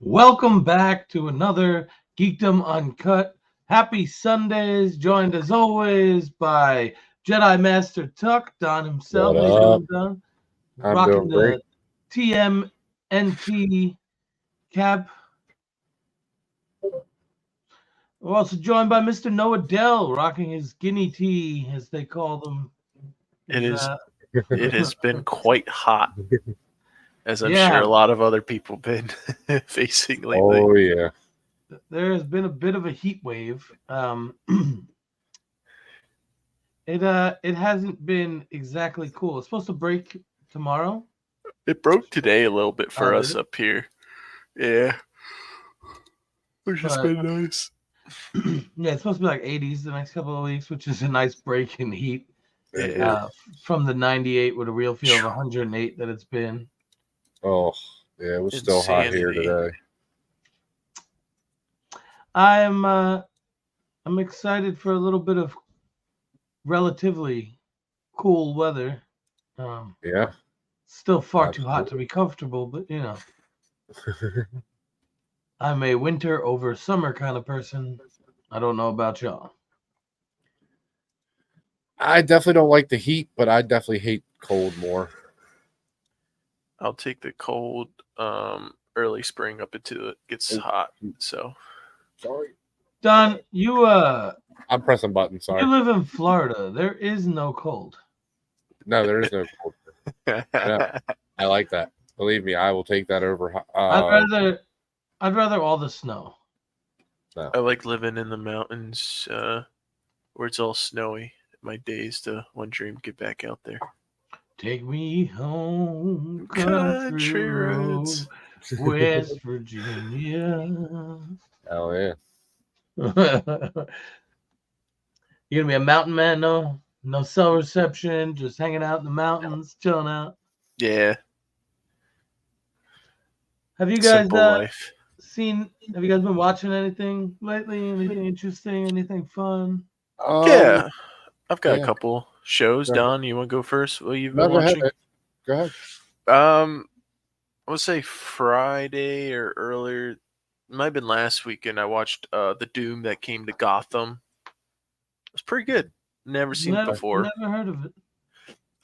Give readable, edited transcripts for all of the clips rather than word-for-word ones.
Welcome back to another Geekdom Uncut. Happy Sundays, joined as always by Jedi Master Tuck, Don himself. What How you up? doing, Don? I'm Rocking doing great. the TMNT cap. We're also joined by Mr. Noah Dell, rocking his guinea tea, as they call them. It His, is. It has been quite hot, as I'm sure yeah, a lot of other people been facing lately. Oh yeah. there has been a bit of a heat wave. It hasn't been exactly cool. It's supposed to break tomorrow. It broke today a little bit for Did us it? up here. Yeah, which has But been nice. yeah, it's supposed to be like 80s the next couple of weeks, which is a nice break in heat Yeah. from the 98 with a real feel of 108 that it's been. Oh yeah. It was still hot here Insanity. today. I'm excited for a little bit of relatively cool weather. Yeah. Still far too hot to Absolutely. be comfortable, but I'm a winter over summer kind of person. I don't know about y'all. I definitely don't like the heat, but I definitely hate cold more. I'll take the cold early spring up until it gets Oh, hot. So sorry. Don, I'm pressing buttons. you Sorry. live in Florida. There is no cold. No, there is no cold. I know. I like that. Believe me, I will take that over. I'd rather all the snow. No. I like living in the mountains where it's all snowy. My days to one dream get back out there. Take me home, Country road, roads. West Virginia. Hell yeah. You gonna be a mountain man? No cell reception. Just hanging out in the mountains, chilling out. Yeah, Have you guys simple life. Have you guys been watching anything lately? Anything interesting? Anything fun? Um. Yeah, I've got a Yeah. couple shows. Go ahead. Don, you want to go first? What you've No, been go ahead. watching? Man. Go ahead. I would say Friday or earlier. It might have been last weekend. I watched the Doom that came to Gotham. It was pretty good. Never seen it Okay. before. Never heard of it.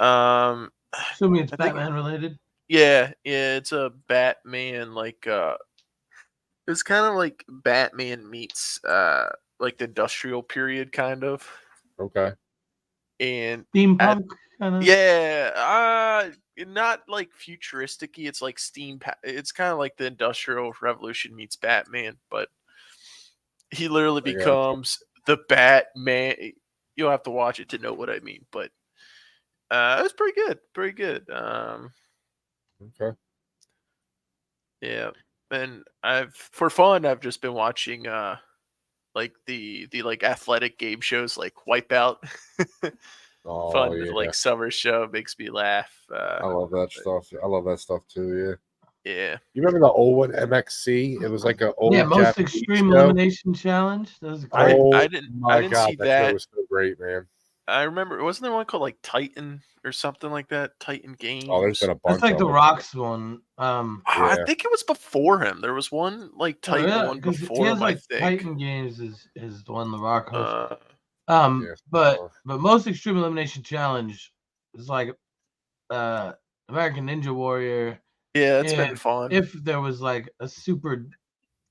Um, Assuming it's I think Batman related. yeah, it's a Batman it's kind of like Batman meets like the industrial period kind of, Okay. and at Steampunk kind of. yeah, not like futuristic-y. It's like it's kind of like the Industrial Revolution meets Batman, but he literally I got you. becomes the Batman. You'll have to watch it to know what I mean, but it was pretty good, pretty good. Okay. Yeah, and for fun, I've just been watching like the like athletic game shows like Wipeout. Oh Fun yeah. like summer show, makes me laugh. I love that stuff. I love that stuff too. Yeah. Yeah. You remember the old one, MXC? It was like an Yeah, old most Japanese extreme show. elimination challenge. That was I great. Oh I didn't I my didn't god, see that show that. was so great, man. I remember, wasn't there one called like Titan or something like that? Titan Oh, there's Games. been a That's bunch like of the them. Rocks one. I Yeah. think it was before him. There was one like Oh Titan yeah, one because he before has him, I like think. Titan Games is the one the Rock hosts. Uh Yeah. But most extreme elimination challenge is like uh American Ninja Warrior. yeah, it's been If fun. if there was like a super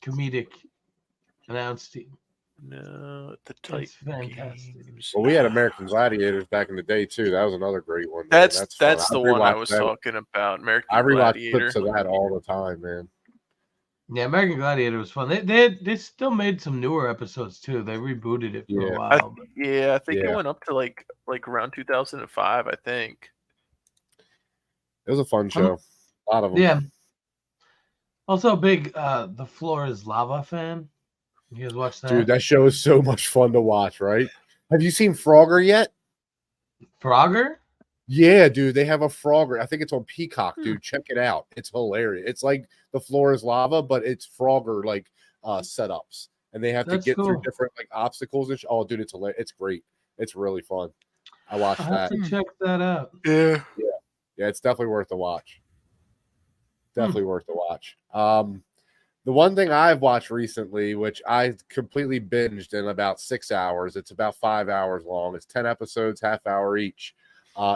comedic announce team, No, the it's Titan fantastic. Games. Well, we had American Gladiators back in the day too. That was another great one, man. That's That's fun. that's I the one I rewatched was that. talking about, I American rewatch clips Gladiator. of that all the time, man. Yeah, American Gladiator was fun. They still made some newer episodes too. They rebooted it for a Yeah. while. But Yeah, I think it Yeah. went up to like around 2005, I think. It was a fun show. A lot of them. yeah. Also a big The Floor is Lava fan. You guys watch Dude, that? that show is so much fun to watch, right? Have you seen Frogger yet? Frogger? Yeah, dude, they have a Frogger. I think it's on Peacock, Hmm. dude. Check it out. It's hilarious. It's like the floor is lava, but it's Frogger like setups, and they have to That's get through cool. different like obstacles. And oh, dude, it's hilarious. It's great. It's really fun. I watched I'll have that. to check that out. Yeah. Yeah, it's definitely worth the watch. Hmm. Definitely worth the watch. The one thing I've watched recently, which I completely binged in about 6 hours, it's about 5 hours long. It's 10 episodes, half hour each.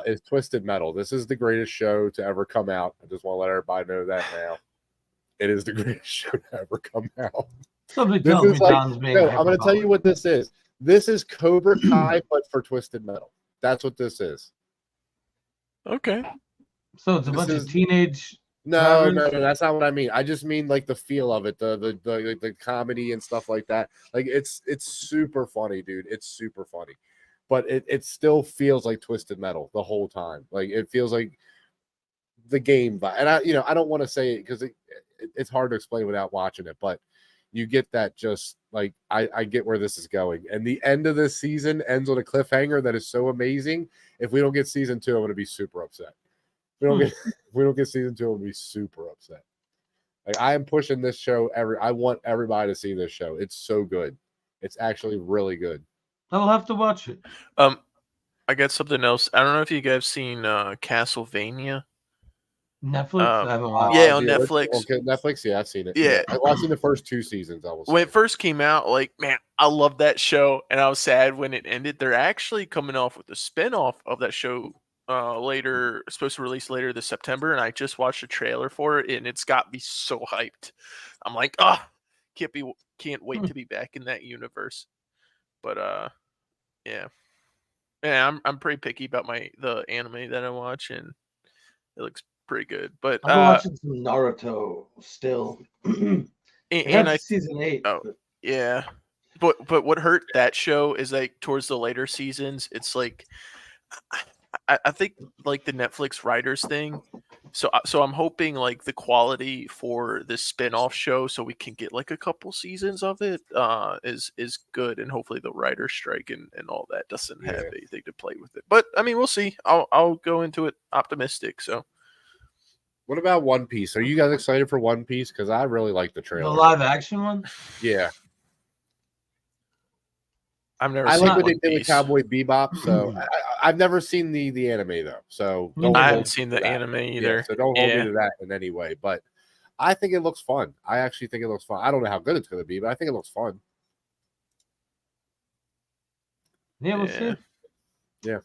Is Twisted Metal. This is the greatest show to ever come out. I just want to let everybody know that now. It is the greatest show to ever come out. Somebody This tells me is like, Don's being no, I'm going to tell you hyperbolic. what this is. This is Cobra Kai, but for Twisted Metal. That's what this is. Okay. So it's a This bunch is- of teenage No, drivers. that's not what I mean. I just mean like the feel of it, the comedy and stuff like that. Like it's super funny, dude. It's super funny, but it still feels like Twisted Metal the whole time. Like it feels like the game vibe. And I don't want to say it because it's hard to explain without watching it, but you get that just like I get where this is going. And the end of this season ends on a cliffhanger that is so amazing. If we don't get season 2, I'm going to be super upset. If we don't get season 2, I'll be super upset. Like I am pushing this show I want everybody to see this show. It's so good. It's actually really good. I'll have to watch it. I got something else. I don't know if you guys seen Castlevania. Netflix? I haven't watched Yeah, it. on Netflix. Okay, Netflix, yeah, I've seen it. Yeah. I've seen the first 2 seasons. When it first came out, like, man, I love that show, and I was sad when it ended. They're actually coming off with a spinoff of that show later, supposed to release later this September, and I just watched a trailer for it, and it's got me so hyped. I'm like, can't wait to be back in that universe. But yeah, I'm pretty picky about the anime that I watch, and it looks pretty good. But I'm watching some Naruto still. and I season 8. Oh, yeah. But what hurt that show is like towards the later seasons, it's like I think like the Netflix writers thing. So I'm hoping like the quality for this spin-off show, so we can get like a couple seasons of it, is good, and hopefully the writer strike and all that doesn't have anything to play with it. But I mean, we'll see. I'll go into it optimistic. So. What about One Piece? Are you guys excited for One Piece? Because I really like the trailer. The live action one? Yeah. I've never I seen like what One they did with Piece. Cowboy Bebop. So I've never seen the anime though. So I haven't seen the anime either. Yeah, so don't hold me to that in any way. But I think it looks fun. I actually think it looks fun. I don't know how good it's going to be, but I think it looks fun. Yeah, we'll see. Yeah.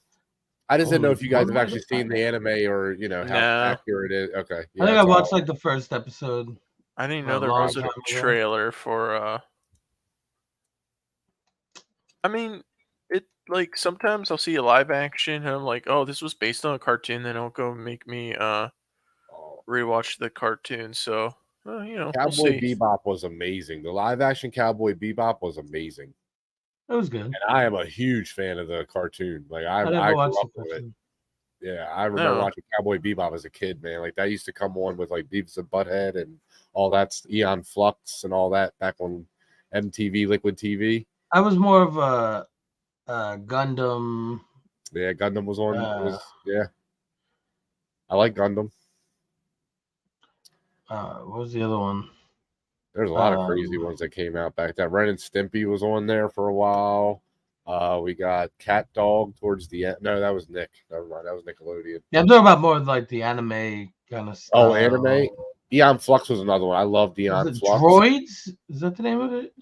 I just didn't know if you guys have actually seen the anime or, how accurate it is. Okay. Yeah, I think I watched like the first episode. I didn't know there was a trailer for I mean, it like sometimes I'll see a live action and I'm like, oh, this was based on a cartoon, then it'll go make me rewatch the cartoon. So Cowboy we'll Bebop was amazing. The live action Cowboy Bebop was amazing. It was good. And I am a huge fan of the cartoon. Like I grew up with it. Yeah, I remember watching Cowboy Bebop as a kid, man. Like that used to come on with like Beavis and Butthead and all that, Eon Flux and all that back on MTV, Liquid TV. I was more of a Gundam. Yeah, Gundam was on. I like Gundam. What was the other one? There's a lot of crazy ones that came out back then. Ren and Stimpy was on there for a while. We got Cat Dog towards the end. No, that was Nick. Never mind. That was Nickelodeon. Yeah, I'm talking about more like the anime kind of stuff. Oh, anime? Eon Flux was another one. I loved Eon Flux. Droids? Is that the name of it?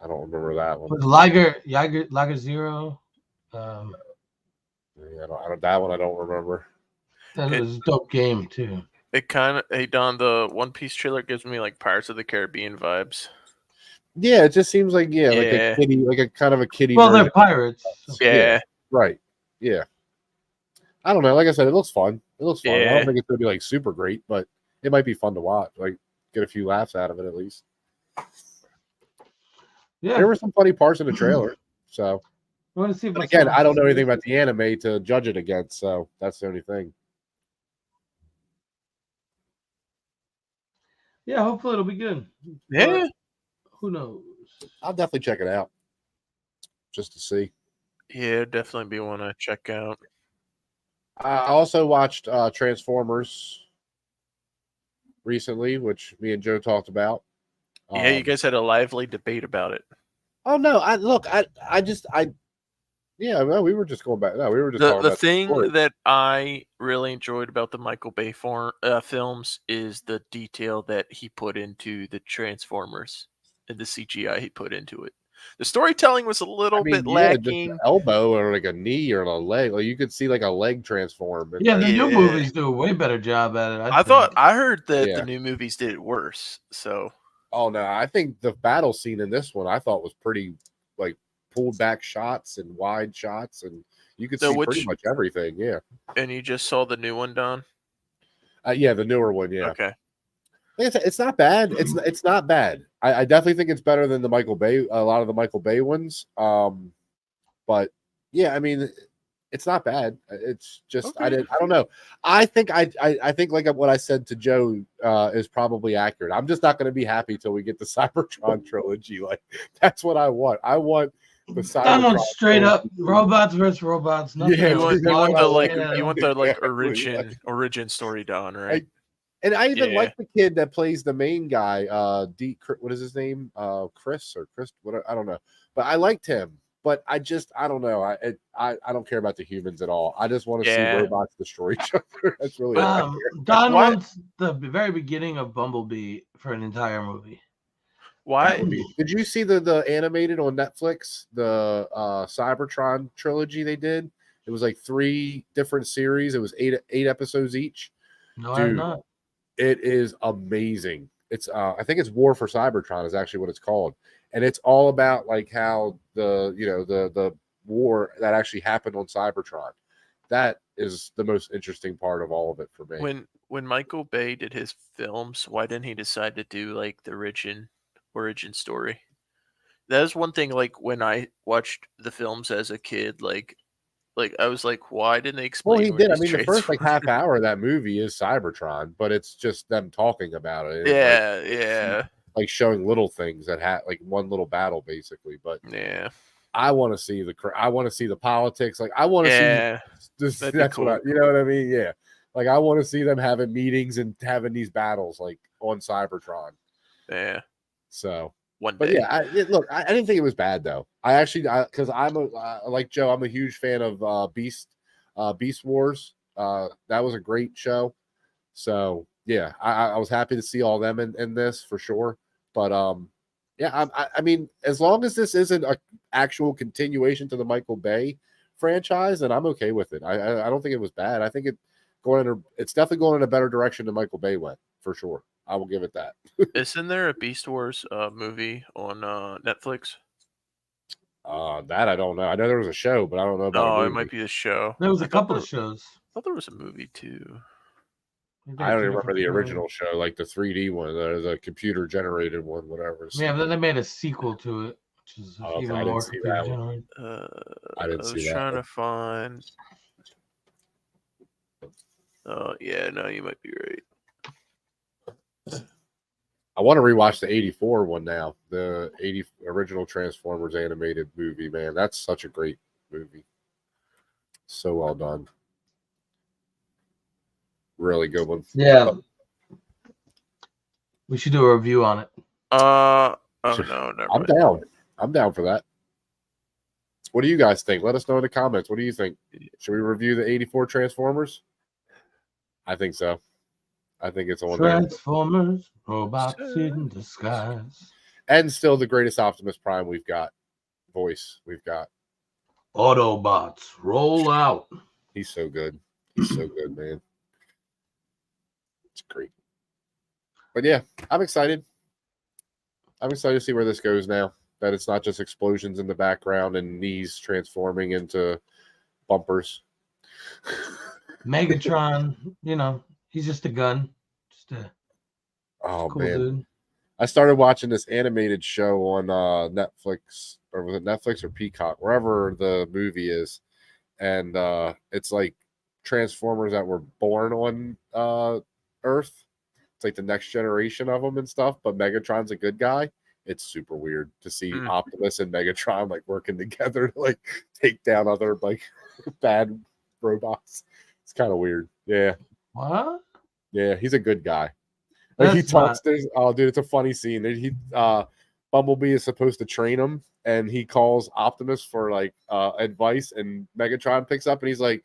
I don't remember that one. With Liger Zero. I don't. That one I don't remember. That was a dope game too. It kind of, hey Don, the One Piece trailer gives me like Pirates of the Caribbean vibes. Yeah, it just seems like like a kiddie, like a kind of a kiddie. Well, they're pirates. So. Yeah, right. Yeah. I don't know. Like I said, it looks fun. It looks fun. Yeah. I don't think it's gonna be like super great, but it might be fun to watch. Like get a few laughs out of it at least. Yeah, there were some funny parts in the trailer. So I want to see. Again, I don't know anything about the anime to judge it against, so that's the only thing. Yeah, hopefully it'll be good. Yeah. But who knows? I'll definitely check it out just to see. Yeah, definitely be one to check out. I also watched Transformers recently, which me and Joe talked about. Yeah, you guys had a lively debate about it. Oh no! I Yeah, no, we were just going back. No, we were just The talking about the thing story. that I really enjoyed about the Michael Bay films is the detail that he put into the Transformers and the CGI he put into it. The storytelling was a little bit Yeah, just an lacking. elbow or like a knee or a leg. Like you could see like a leg transform. Yeah, the new Yeah. movies do a way better job at it. I heard that the Yeah. new movies did it worse. So Oh no, I think the battle scene in this one I thought was pretty like pulled back shots and wide shots, and you could So see pretty which- much everything. Yeah. and you just saw the new one, Don? Yeah, the newer one. Yeah. Okay. It's not bad. It's not bad. I definitely think it's better than the Michael Bay, a lot of the Michael Bay ones. But yeah, I mean, it's not bad. It's just I don't know. I think I think like what I said to Joe is probably accurate. I'm just not going to be happy till we get the Cybertron trilogy. Like that's what I want. I want the Cybertron. I want straight up robots versus robots. Nothing Yeah, else. You want the like Yeah. you want the like Exactly. origin story, Don, right? And I even Yeah. like the kid that plays the main guy, what is his name? Chris, what I don't know. But I liked him. But I don't know. I don't care about the humans at all. I just want to see robots destroy each other. That's really all I care. Don wants the very beginning of Bumblebee for an entire movie. Why? Did you see the animated on Netflix, the Cybertron trilogy they did? It was like 3 different series. It was 8 episodes each. No, I'm not. It is amazing. It's I think it's War for Cybertron is actually what it's called, and it's all about like how the war that actually happened on Cybertron. That is the most interesting part of all of it for me. When Michael Bay did his films, why didn't he decide to do like the origin story? That was one thing. Like when I watched the films as a kid, like I was like, why didn't they explain? Well, he where did. I these mean, the first like Transformers- half hour of that movie is Cybertron, but it's just them talking about it. Yeah, Like showing little things that had like one little battle basically. But yeah. I want to see the politics. Like I want to see this. That'd be That's cool. what you know what I mean. Yeah, like I want to see them having meetings and having these battles like on Cybertron. Yeah. So one day. But yeah, look, I didn't think it was bad though. I actually, because I'm like Joe, I'm a huge fan of Beast Wars. That was a great show. So yeah, I was happy to see all them in this for sure. But yeah, I mean, as long as this isn't an actual continuation to the Michael Bay franchise, then I'm okay with it. I don't think it was bad. I think it's definitely going in a better direction than Michael Bay went for sure. I will give it that. Isn't there a Beast Wars movie on Netflix? That I don't know. I know there was a show, but I don't know about a Oh, movie. it might be a show. There was a I thought couple of shows. I thought there was a movie too. I don't even remember the original show, like the 3D one, the computer generated one, whatever. Yeah, but then they made a sequel to it, which is Okay, even I didn't more see computer that one. generated. I didn't I see was that trying one. to find. Oh yeah, no, you might be right. I want to rewatch the 84 one now, the original Transformers animated movie, man. That's such a great movie. So well done. Really good one. Yeah. We should do a review on it. Oh no, never I'm mind. down. I'm down for that. What do you guys think? Let us know in the comments. What do you think? Should we review the 84 Transformers? I think so. I think it's on there. Transformers, robots in disguise. And still the greatest Optimus Prime we've got. We've got. Autobots, roll out. He's so good. He's so good, man. It's great. But yeah, I'm excited. I'm excited to see where this goes now. That it's not just explosions in the background and knees transforming into bumpers. Megatron, he's just a gun. Just a Oh cool man. dude. I started watching this animated show on Netflix, or was it Netflix or Peacock, wherever the movie is. And it's like Transformers that were born on Earth. It's like the next generation of them and stuff, but Megatron's a good guy. It's super weird to see Optimus and Megatron like working together to like take down other like bad robots. It's kind of weird. Yeah. What? Yeah, he's a good guy. Like he That's talks. There's dude, it's a funny scene. He Bumblebee is supposed to train him, and he calls Optimus for like advice, and Megatron picks up and he's like,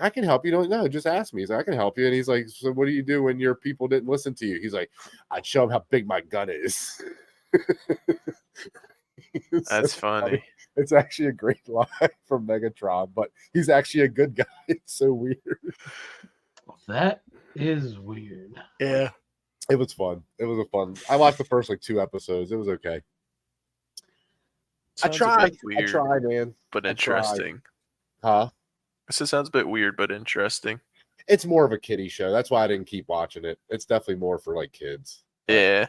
I can help you. Don't know, just ask me. He's like, I can help you. And he's like, so what do you do when your people didn't listen to you? He's like, I'd show him how big my gun is. That's funny. It's actually a great line from Megatron, but he's actually a good guy. It's so weird. That is weird. Yeah. It was fun. It was a fun. I watched the first like 2 episodes. It was okay. Sounds a I bit weird, tried, man. but I tried. interesting. Huh? This sounds a bit weird, but interesting. It's more of a kiddie show. That's why I didn't keep watching it. It's definitely more for like kids. Yeah.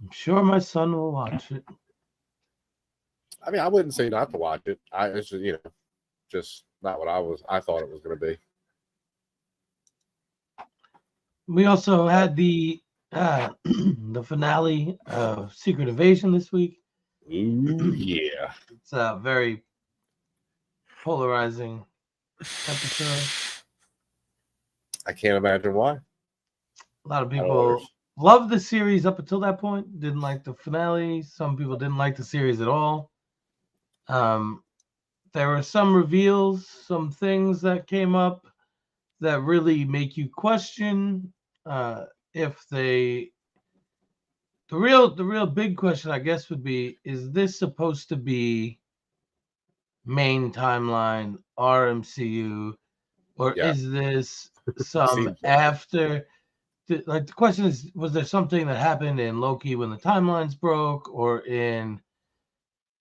I'm sure my son will watch it. I mean, I wouldn't say not to watch it. It's just, just not what I thought it was going to be. We also had the the finale of Secret Invasion this week. Ooh, yeah. It's a very polarizing episode. I can't imagine why. A lot of people loved the series up until that point. Didn't like the finale. Some people didn't like the series at all. There were some reveals, some things that came up that really make you question if they. The real big question, I guess, would be: is this supposed to be main timeline RMCU, or is this some after? The question is: was there something that happened in Loki when the timelines broke, or in?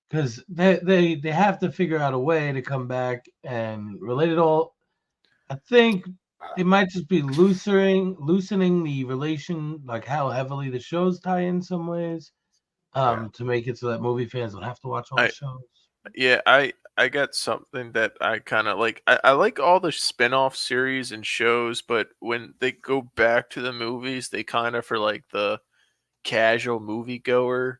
Because they have to figure out a way to come back and relate it all. I think it might just be loosening the relation, like how heavily the shows tie in some ways, to make it so that movie fans don't have to watch all the shows. Yeah, I got something that I kind of like. I like all the spin-off series and shows, but when they go back to the movies, they kind of for like the casual moviegoer.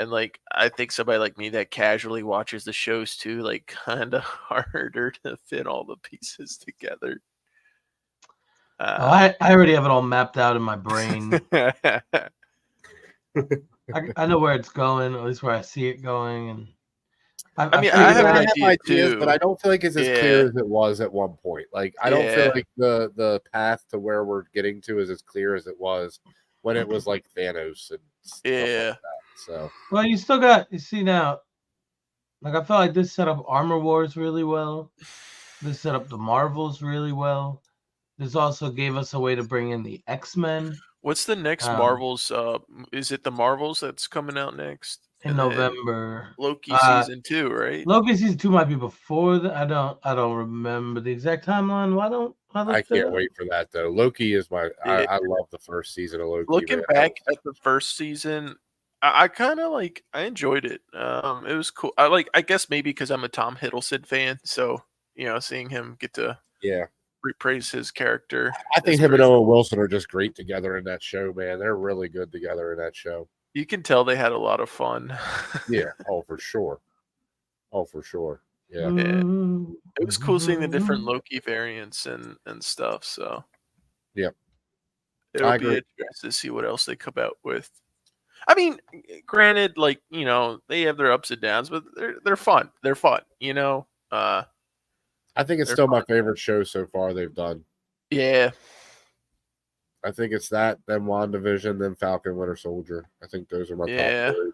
And like I think somebody like me that casually watches the shows too, like kind of harder to fit all the pieces together. I already have it all mapped out in my brain. I know where it's going, at least where I see it going, and I have an idea ideas, too, but I don't feel like it's as clear as it was at one point. Like I don't feel like the path to where we're getting to is as clear as it was when it was like Thanos and stuff like that. So well, you see now, like I felt like this set up Armor Wars really well. This set up the Marvels really well. This also gave us a way to bring in the X-Men. What's the next Marvels? Is it the Marvels that's coming out next in November? Loki season 2, right? Loki season 2 might be before that. I don't remember the exact timeline. Why don't I can't wait for that though. Loki is I love the first season of Loki. Looking back at the first season, I kind of I enjoyed it. It was cool. I guess maybe because I'm a Tom Hiddleston fan, so seeing him get to repraise his character. I think him and Owen Wilson are just great together in that show, man. They're really good together in that show. You can tell they had a lot of fun. Yeah. Oh, for sure. Yeah. It was cool seeing the different Loki variants and stuff. So yeah, it'll be interesting to see what else they come out with. I mean, granted, they have their ups and downs, but they're fun. They're fun, I think it's still my favorite show so far they've done. Yeah. I think it's that, then WandaVision, then Falcon Winter Soldier. I think those are my top 3.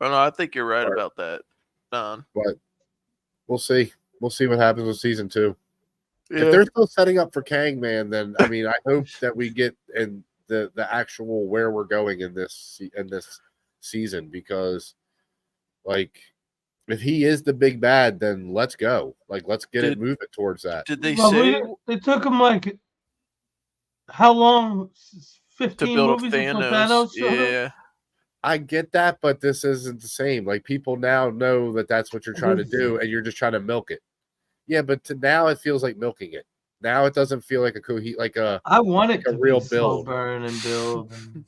Well, no, I think you're right about that, Don. But we'll see. We'll see what happens with season 2. Yeah. If they're still setting up for Kang, man, then I mean, I hope that we get in the actual where we're going in this season, because if he is the big bad, then let's go. Let's get it moving towards that. Did they say it took him how long? 15 to build movies up Thanos? Yeah. I get that, but this isn't the same. People now know that that's what you're trying to do, and you're just trying to milk it. Yeah, but now it feels like milking it. Now it doesn't feel like I want it to a real be build. Slow burn and build. And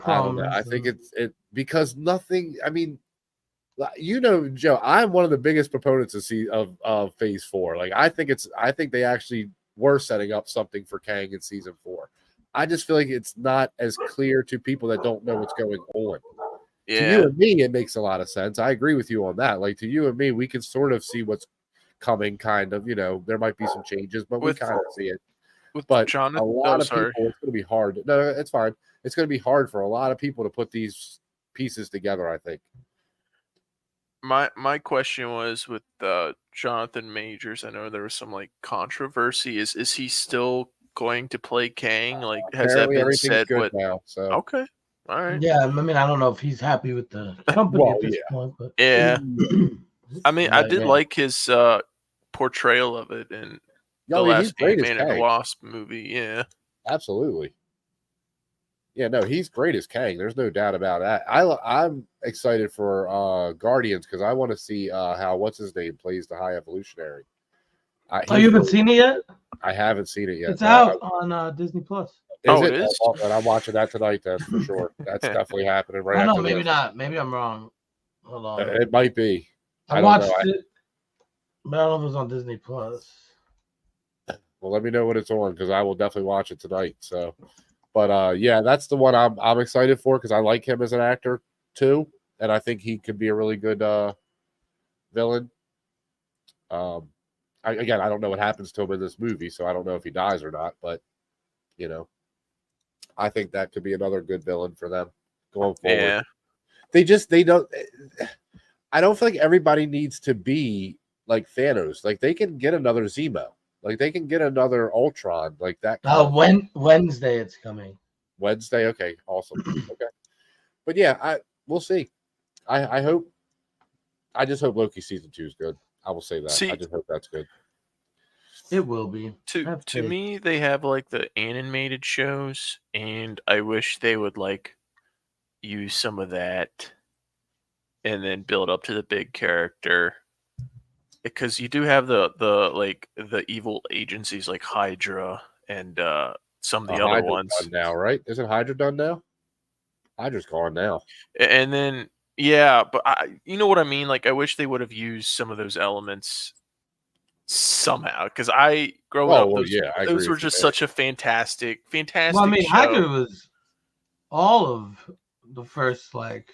I don't know. I think it because nothing. I mean, Joe, I'm one of the biggest proponents of Phase 4. I think they actually were setting up something for Kang in season 4. I just feel like it's not as clear to people that don't know what's going on. To you Yeah. and me, it makes a lot of sense. I agree with you on that. Like to you and me, we can sort of see what's coming, kind of. There might be some changes, but we With kind of see it. with But a Jonathan. lot Oh, of sorry. people, it's going to be hard. No, it's fine. It's going to be hard for a lot of people to put these pieces together, I think. My question was with Jonathan Majors. I know there was some like controversy. Is he still going to play Kang? Like, has that Apparently, been everything's said? good What? now. So, Okay. All right. Yeah, I mean, I don't know if he's happy with the company well, at this yeah. point, but Yeah. I mean, I but, did yeah. like his portrayal of it in the I mean, he's last great as Ant-Man and the Kang. Wasp movie. Yeah. Absolutely. Yeah, no, he's great as Kang. There's no doubt about that. I'm excited for Guardians because I want to see how what's his name plays the High Evolutionary. Oh, He's you haven't really- seen it yet? I haven't seen it yet. It's No, out on Disney Plus. Is Oh, it? it is? Oh, and I'm watching that tonight. That's for sure. That's definitely happening right I know, after maybe this. not. Maybe I'm wrong. Hold on. It might be. I I don't watched know. it, but I don't know if it was on Disney Plus. Well, let me know when it's on because I will definitely watch it tonight. So, but yeah, that's the one I'm excited for because I like him as an actor too, and I think he could be a really good villain. Again, I don't know what happens to him in this movie, so I don't know if he dies or not. But I think that could be another good villain for them going forward. Yeah. They don't. I don't feel like everybody needs to be like Thanos. Like they can get another Zemo. Like they can get another Ultron. Like that. Wednesday it's coming. Wednesday. Okay, awesome. Okay, but yeah, we'll see. I hope. I just hope Loki season 2 is good. I will say that. See- I just hope that's good. It will be. To Have to faith. me, they have like the animated shows, and I wish they would like use some of that and then build up to the big character. Because you do have the evil agencies like Hydra and some of the other Hydra's ones. done now, right? Isn't Hydra done now? Hydra's gone now. And then yeah, but you know what I mean? Like I wish they would have used some of those elements somehow. Because growing up, well, yeah, I those agree were with you just there. such a fantastic Well, I mean, show. Hydra was all of the first like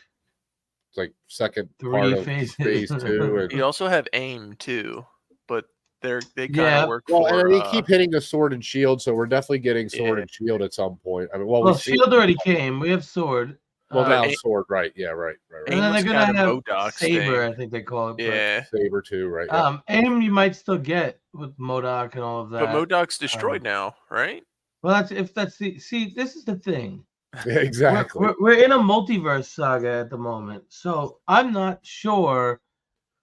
It's like second 3 part of phases. phase 2, and You also have AIM too, but they kind Yeah. of work well, for. and they keep hitting the Sword and Shield, so we're definitely getting Sword Yeah. and Shield at some point. I mean, Well, we've seen Shield already came. We have Sword. well now AIM- Sword, right? Yeah, right. And AIM then was they're gonna kind of have MODOK's Saber, thing. I think they call it. But, Yeah, Saber too, right? Yeah. AIM you might still get with MODOK and all of that. but MODOK's destroyed now, right? Well, that's see, this is the thing. Yeah, exactly. We're in a multiverse saga at the moment, so I'm not sure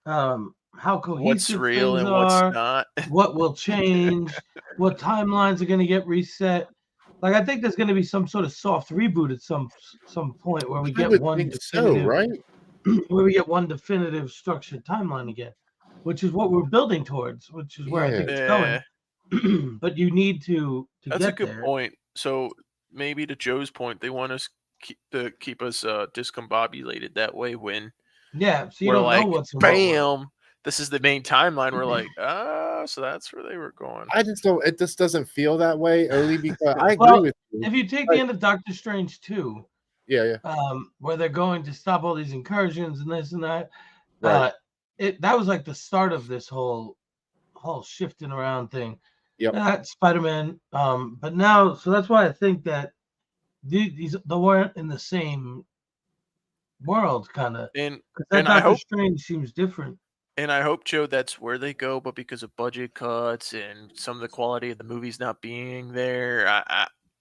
how cohesive What's real things and are, what's not. what will change, what timelines are going to get reset. Like I think there's going to be some sort of soft reboot at some point where we I get would one think definitive, so, right? where we get one definitive structured timeline again, which is what we're building towards, which is where I think it's Yeah, going. But you need to that's a get good there. point. So maybe to Joe's point, they want us to keep us discombobulated that way when Yeah, so you we're don't like, know what's in what world. bam, this is the main timeline. We're like, so that's where they were going. I just don't. It just doesn't feel that way. Only because I agree Well, with you. if you take the end of Doctor Strange 2, Yeah, where they're going to stop all these incursions and this and that, right. that was like the start of this whole shifting around thing. Yep. Spider-Man. But now, so that's why I think that they weren't in the same world, kind of. And That I Doctor hope Strange seems different. And I hope, Joe, that's where they go. But because of budget cuts and some of the quality of the movies not being there,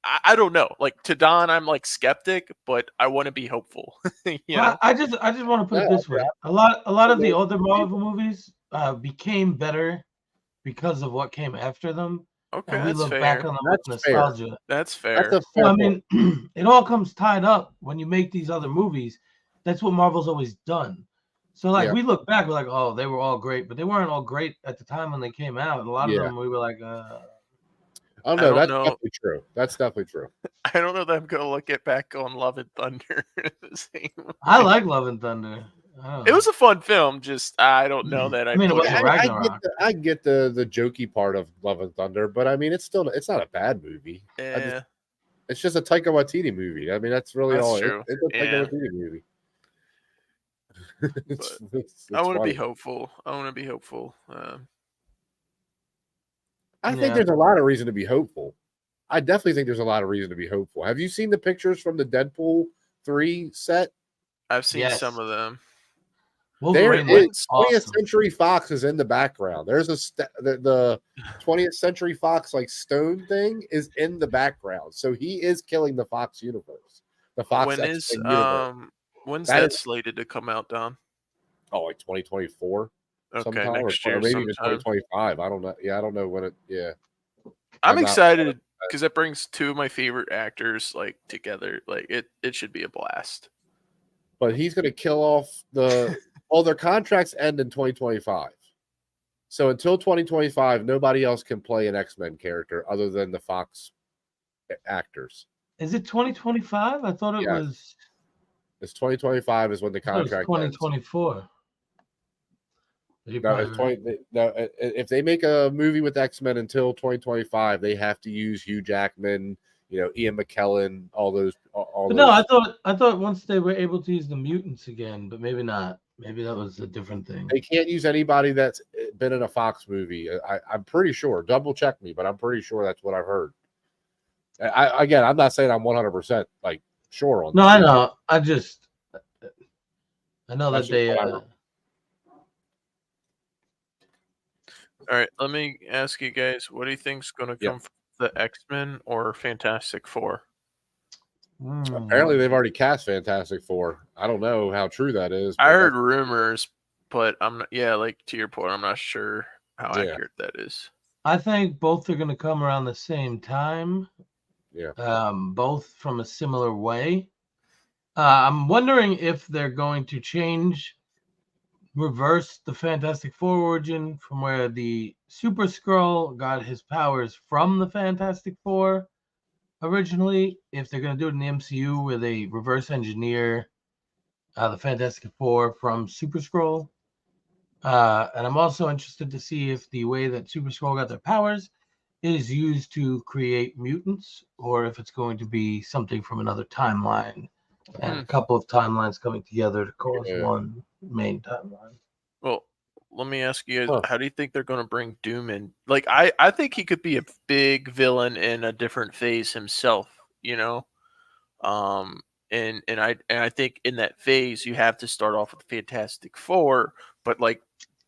I don't know. Like to Don, I'm like skeptic, but I want to be hopeful. you know? I just want to put it Yeah, this way: a lot of the older Marvel movies became better because of what came after them, Okay, and we that's look fair. back on them with That's fair. nostalgia. That's That's fair. a So, fair I point. mean, it all comes tied up when you make these other movies. That's what Marvel's always done. So, like, Yeah. we look back, we're like, oh, they were all great, but they weren't all great at the time when they came out. And a lot of Yeah. them, we were like, Oh I no, don't that's know. definitely true. That's definitely true. I don't know that I'm gonna look it back on Love and Thunder the same way. I like Love and Thunder. It was a fun film. Just I don't know that I mean, it put wasn't it- Ragnarok. I get the jokey part of Love and Thunder, but I mean, it's not a bad movie. Yeah. It's just a Taika Waititi movie. I mean, that's really That's all. true. It's a Taika Yeah. Waititi movie. I want to be funny. hopeful. I want to be hopeful. I think Yeah. there's a lot of reason to be hopeful. I definitely think there's a lot of reason to be hopeful. Have you seen the pictures from the Deadpool 3 set? I've seen Yes. some of them. There Wolverine is was 20th awesome. Century Fox is in the background. There's the 20th Century Fox like stone thing is in the background. So he is killing the Fox universe. The Fox When is X-Men universe. when's That that is- slated to come out, Don? Oh, like 2024 Okay, sometime, next or year maybe even sometime. 2025. I don't know. Yeah, I don't know when it. Yeah, I'm I'm not- excited because that brings two of my favorite actors like together. Like it should be a blast. but he's going to kill off all their contracts end in 2025. So until 2025, nobody else can play an X-Men character other than the Fox actors. Is it 2025? I thought it Yes. was. It's 2025 is when the I thought it was contract ends. 2024. No, it's 20, no, if they make a movie with X-Men until 2025, they have to use Hugh Jackman, Ian McKellen, all those. But no, I thought once they were able to use the mutants again, but maybe not. Maybe that was a different thing. They can't use anybody that's been in a Fox movie. I'm pretty sure. Double check me, but I'm pretty sure that's what I've heard. I'm not saying I'm 100% like sure on. No, this. I know. I know That's that they. just what I heard. All right, let me ask you guys, what do you think's going to come from the X-Men or Fantastic Four? Apparently, they've already cast Fantastic Four. I don't know how true that is. I heard rumors, but I'm not. Yeah, like to your point, I'm not sure how Yeah. accurate that is. I think both are going to come around the same time. Yeah. Both from a similar way. I'm wondering if they're going to reverse the Fantastic Four origin from where the Super Skrull got his powers from the Fantastic Four originally. If they're going to do it in the MCU where they reverse engineer the Fantastic Four from Super Skrull. And I'm also interested to see if the way that Super Skrull got their powers is used to create mutants, or if it's going to be something from another timeline and a couple of timelines coming together to cause one main timeline. Well, let me ask you guys, how do you think they're going to bring Doom in? Like, I think he could be a big villain in a different phase himself, And I think in that phase you have to start off with Fantastic Four, but like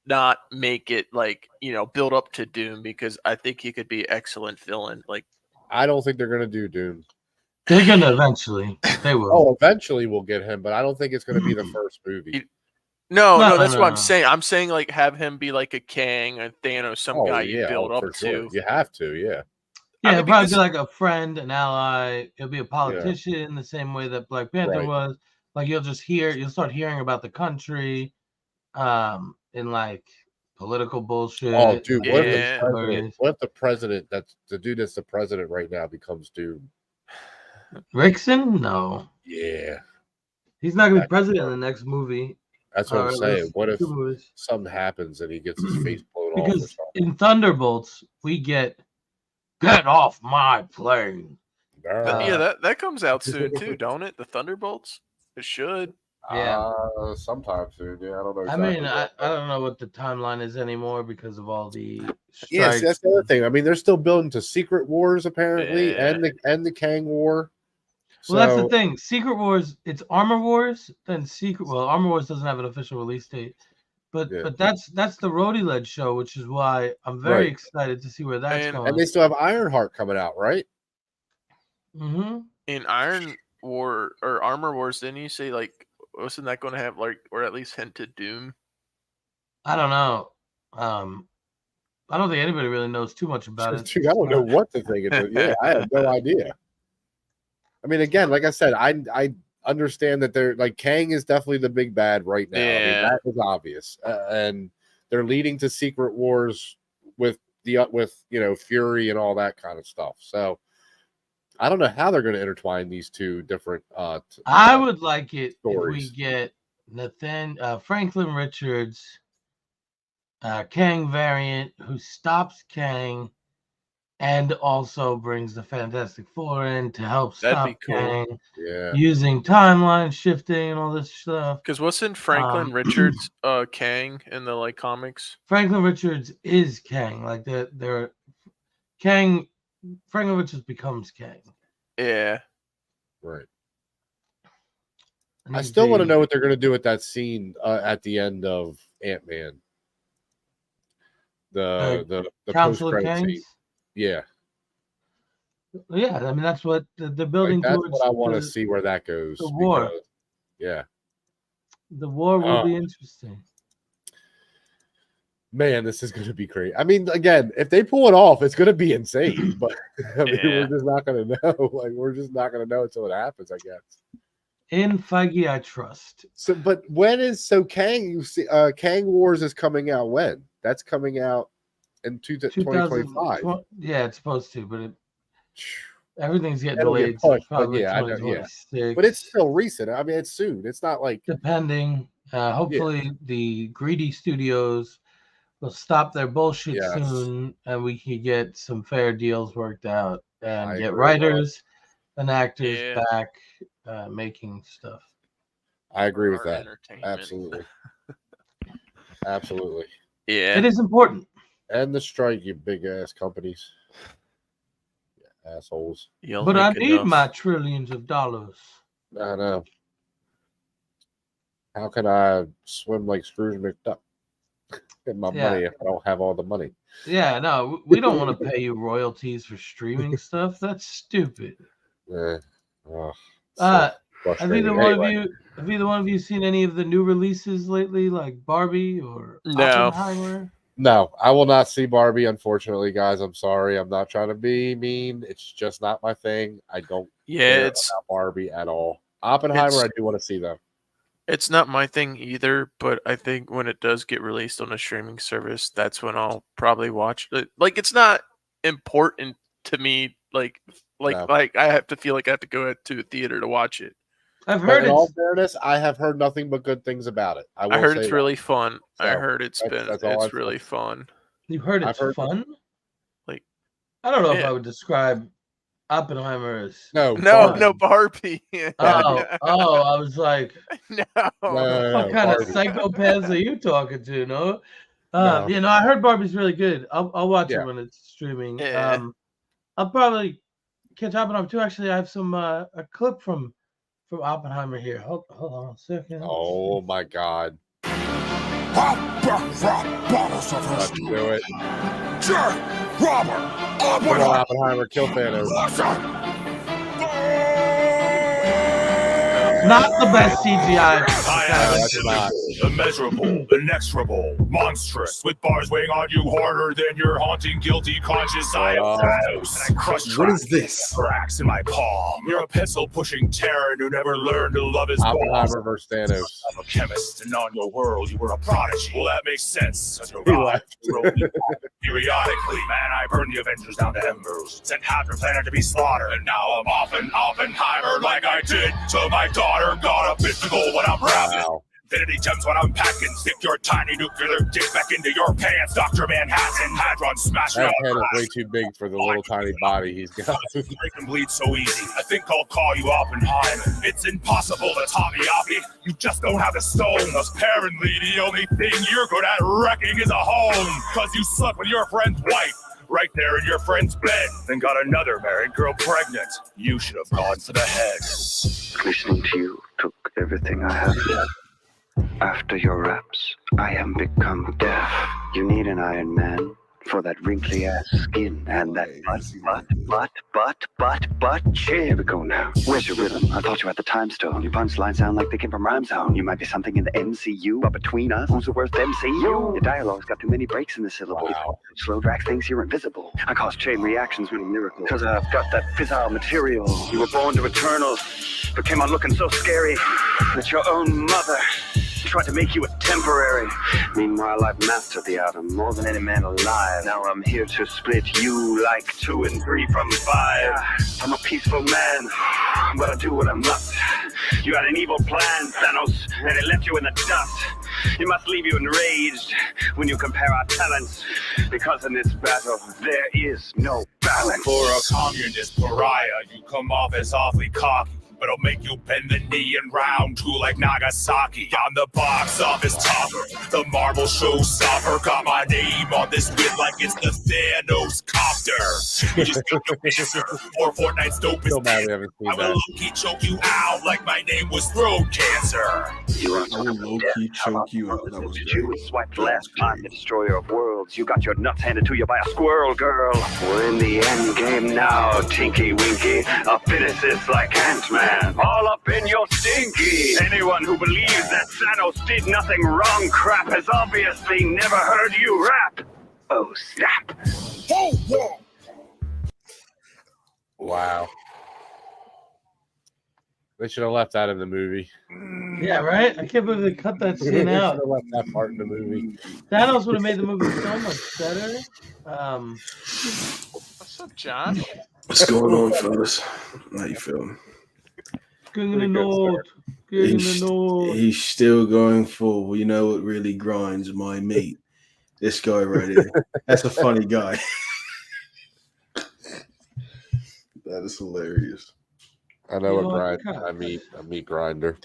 not make it like build up to Doom, because I think he could be an excellent villain. Like, I don't think they're gonna do Doom. They're gonna eventually. They will. Oh, eventually we'll get him, but I don't think it's gonna be the first movie. No, that's what I'm saying. I'm saying like have him be like a Kang, a Thanos, some guy you build up for to. Sure. You have to, yeah. Yeah, he'll probably be like a friend, an ally. He'll be a politician the same way that Black Panther was. Like you'll start hearing about the country, in like political bullshit. Oh, dude, what if the president that's the dude that's the president right now becomes Doom? Rickson? No. Yeah. He's not gonna be president in the next movie. That's what I'm saying. What if something happens and he gets his face blown off or something? In Thunderbolts, we get off my plane. That comes out soon too, don't it? The Thunderbolts? It should. Yeah. Sometime soon. Yeah, I don't know. Exactly. I mean, I don't know what the timeline is anymore because of all the strikes. Yes, that's the other thing. I mean, they're still building to Secret Wars apparently, and the Kang War. Well, that's the thing. Secret Wars, it's Armor Wars, then Secret. Well, Armor Wars doesn't have an official release date, but that's the Rhodey led show, which is why I'm very excited to see where that's going. And they still have Ironheart coming out, right? Mm-hmm. In Iron War or Armor Wars, didn't you say like wasn't that going to have like or at least hint to Doom? I don't know. I don't think anybody really knows too much about it. Dude, I don't know what to think. I have no idea. I mean, again, like I said, I understand that they're like Kang is definitely the big bad right now. Yeah. I mean, that is obvious, and they're leading to Secret Wars with Fury and all that kind of stuff. So I don't know how they're going to intertwine these two different. I would like it stories. if we get Franklin Richards, Kang variant who stops Kang and also brings the Fantastic Four in to help That'd stop be cool. Kang Yeah. using timeline shifting and all this stuff. Because wasn't Franklin Richards Kang in the like comics? Franklin Richards is Kang. Like they're Kang. Franklin Richards becomes Kang. Yeah. Right. And I he's still want to the- know what they're going to do with that scene at the end of Ant-Man. The Council of post-credit scene. Kangs. Yeah. Yeah, I mean that's what they're building Like, that's towards. what I want to see where that goes. the war. because- yeah. The war will be interesting. Man, this is going to be crazy. I mean, again, if they pull it off, it's going to be insane. But I mean, Yeah. we're just not going to know. Like, we're just not going to know until it happens, I guess. In Feige, I trust. So, but when is Kang? You see, Kang Wars is coming out when? That's coming out in 2025. Yeah, it's supposed to, but everything's getting It'll get delayed. So pushed, but probably yeah, I know, yeah. 2026. But it's still recent. I mean, it's soon. It's not like depending. Hopefully, the greedy studios will stop their bullshit Yes. soon, and we can get some fair deals worked out and I get agree, writers and actors Yeah. back making stuff. I agree with Our that. entertainment. Absolutely. Absolutely. Yeah. It is important. And the strike, you big ass companies. Yeah, assholes. You'll But I make need enough. my trillions of dollars. I know. How can I swim like Scrooge McDuck? Get my Yeah. money if I don't have all the money. Yeah, no, we don't want to pay you royalties for streaming stuff. That's stupid. Oh, so Have frustrating. either one Anyway, of you seen any of the new releases lately, like Barbie or No. Oppenheimer? no, I will not see Barbie, unfortunately, guys. I'm sorry. I'm not trying to be mean. It's just not my thing. I don't Yeah, care it's about Barbie at all. Oppenheimer, It's- I do want to see, though. it's not my thing either, but I think when it does get released on a streaming service, that's when I'll probably watch it. Like it's not important to me like No. I have to feel like I have to go to a theater to watch it. I've But heard in all it's fairness, I have heard nothing but good things about it. I I heard say it's that. really fun. I So, heard it's that's all I've really heard. fun. you've heard I've it's heard- fun. Like, I don't know if yeah. I would describe Oppenheimer as No, No, Barbie. no Barbie. I was like, No. what kind Barbie. of psychopaths are you talking to? No, No. you know, I heard Barbie's really good. I'll watch Yeah. it when it's streaming. Yeah. I'll probably catch Oppenheimer too. Actually, I have some a clip from Oppenheimer here. Hold on a second. Oh my God. Bottles of Let's whiskey. do it. Jerk! Robber! Come on, Oppenheimer. Kill Thanos. Not the best CGI. I No, am that's not. immeasurable, inexorable, monstrous, with bars weighing on you harder than your haunting, guilty conscience. I am Thanos, and I crush What is tracks, this? cracks in my palm. You're a pencil-pushing terror who never learned to love his balls. Oppenheimer versus Thanos. I'm a chemist, and on your world, you were a prodigy. Well, that makes sense. Cause you're He right. left. Periodically, man, I burned the Avengers down to embers. Sent half your planet to be slaughtered. And now I'm off in Oppenheimer like I did to my daughter. Got a physical when I'm rapping. Wow. Infinity gems when I'm packing. Stick your tiny nuclear dick back into your pants. Dr. Manhattan, Hadron, smash That it head up. is way too big for the little tiny body he's got. Break and bleed so easy. I think I'll call you Oppenheimer. It's impossible to top me, Oppie. You just don't have the stone. Apparently, the only thing you're good at wrecking is a home. Cause you slept with your friend's wife. Right there in your friend's bed. Then got another married girl pregnant. You should have gone for the head. Listening to you took everything I have. After your raps, I am become deaf. You need an Iron Man for that wrinkly ass skin and that butt. Here we go now. Where's your rhythm? I thought you had the time stone. Your punchlines sound like they came from Rhyme Zone. You might be something in the MCU, but between us, who's the worst MCU? Your dialogue's got too many breaks in the syllables. Wow. Slow drag thinks you're invisible. I cause chain reactions with a miracle. Cause I've got that fissile material. You were born to Eternal, but came on looking so scary that your own mother tried to make you a temporary. Meanwhile, I've mastered the atom more than any man alive. Now I'm here to split you like 2 and 3 from 5. I'm a peaceful man, but I do what I must. You had an evil plan, Thanos, and it left you in the dust. It must leave you enraged when you compare our talents, because in this battle there is no balance. balance. For a communist pariah, you come off as awfully cocky. But I'll make you bend the knee in round 2 like Nagasaki. I'm the box office topper, the Marvel showstopper. Got my name on this bit like it's the Thanos copter. You just got the answer for Fortnite's dopest. So mad we haven't seen I will that. low-key choke you out like my name was throat cancer. You are I will low-key choke you out. That was you great. swiped last time, the destroyer of worlds. You got your nuts handed to you by a squirrel girl. We're in the end game now, Tinky Winky. A physicist like Ant-Man. All up in your stinky. Anyone who believes that Thanos did nothing wrong crap has obviously never heard you rap. Oh, snap. Wow. They should have left that in the movie. Yeah, right? I can't believe they cut that They scene should out. have left that part in the movie. Thanos would have made the movie so much better. What's up, Josh? What's going on, fellas? How you feeling? Good in the Pretty good, north. Good in the north. He's still going full. You know what really grinds my meat? This guy right here. That's a funny guy. That is hilarious. I know You a know what? grind. A meat grinder.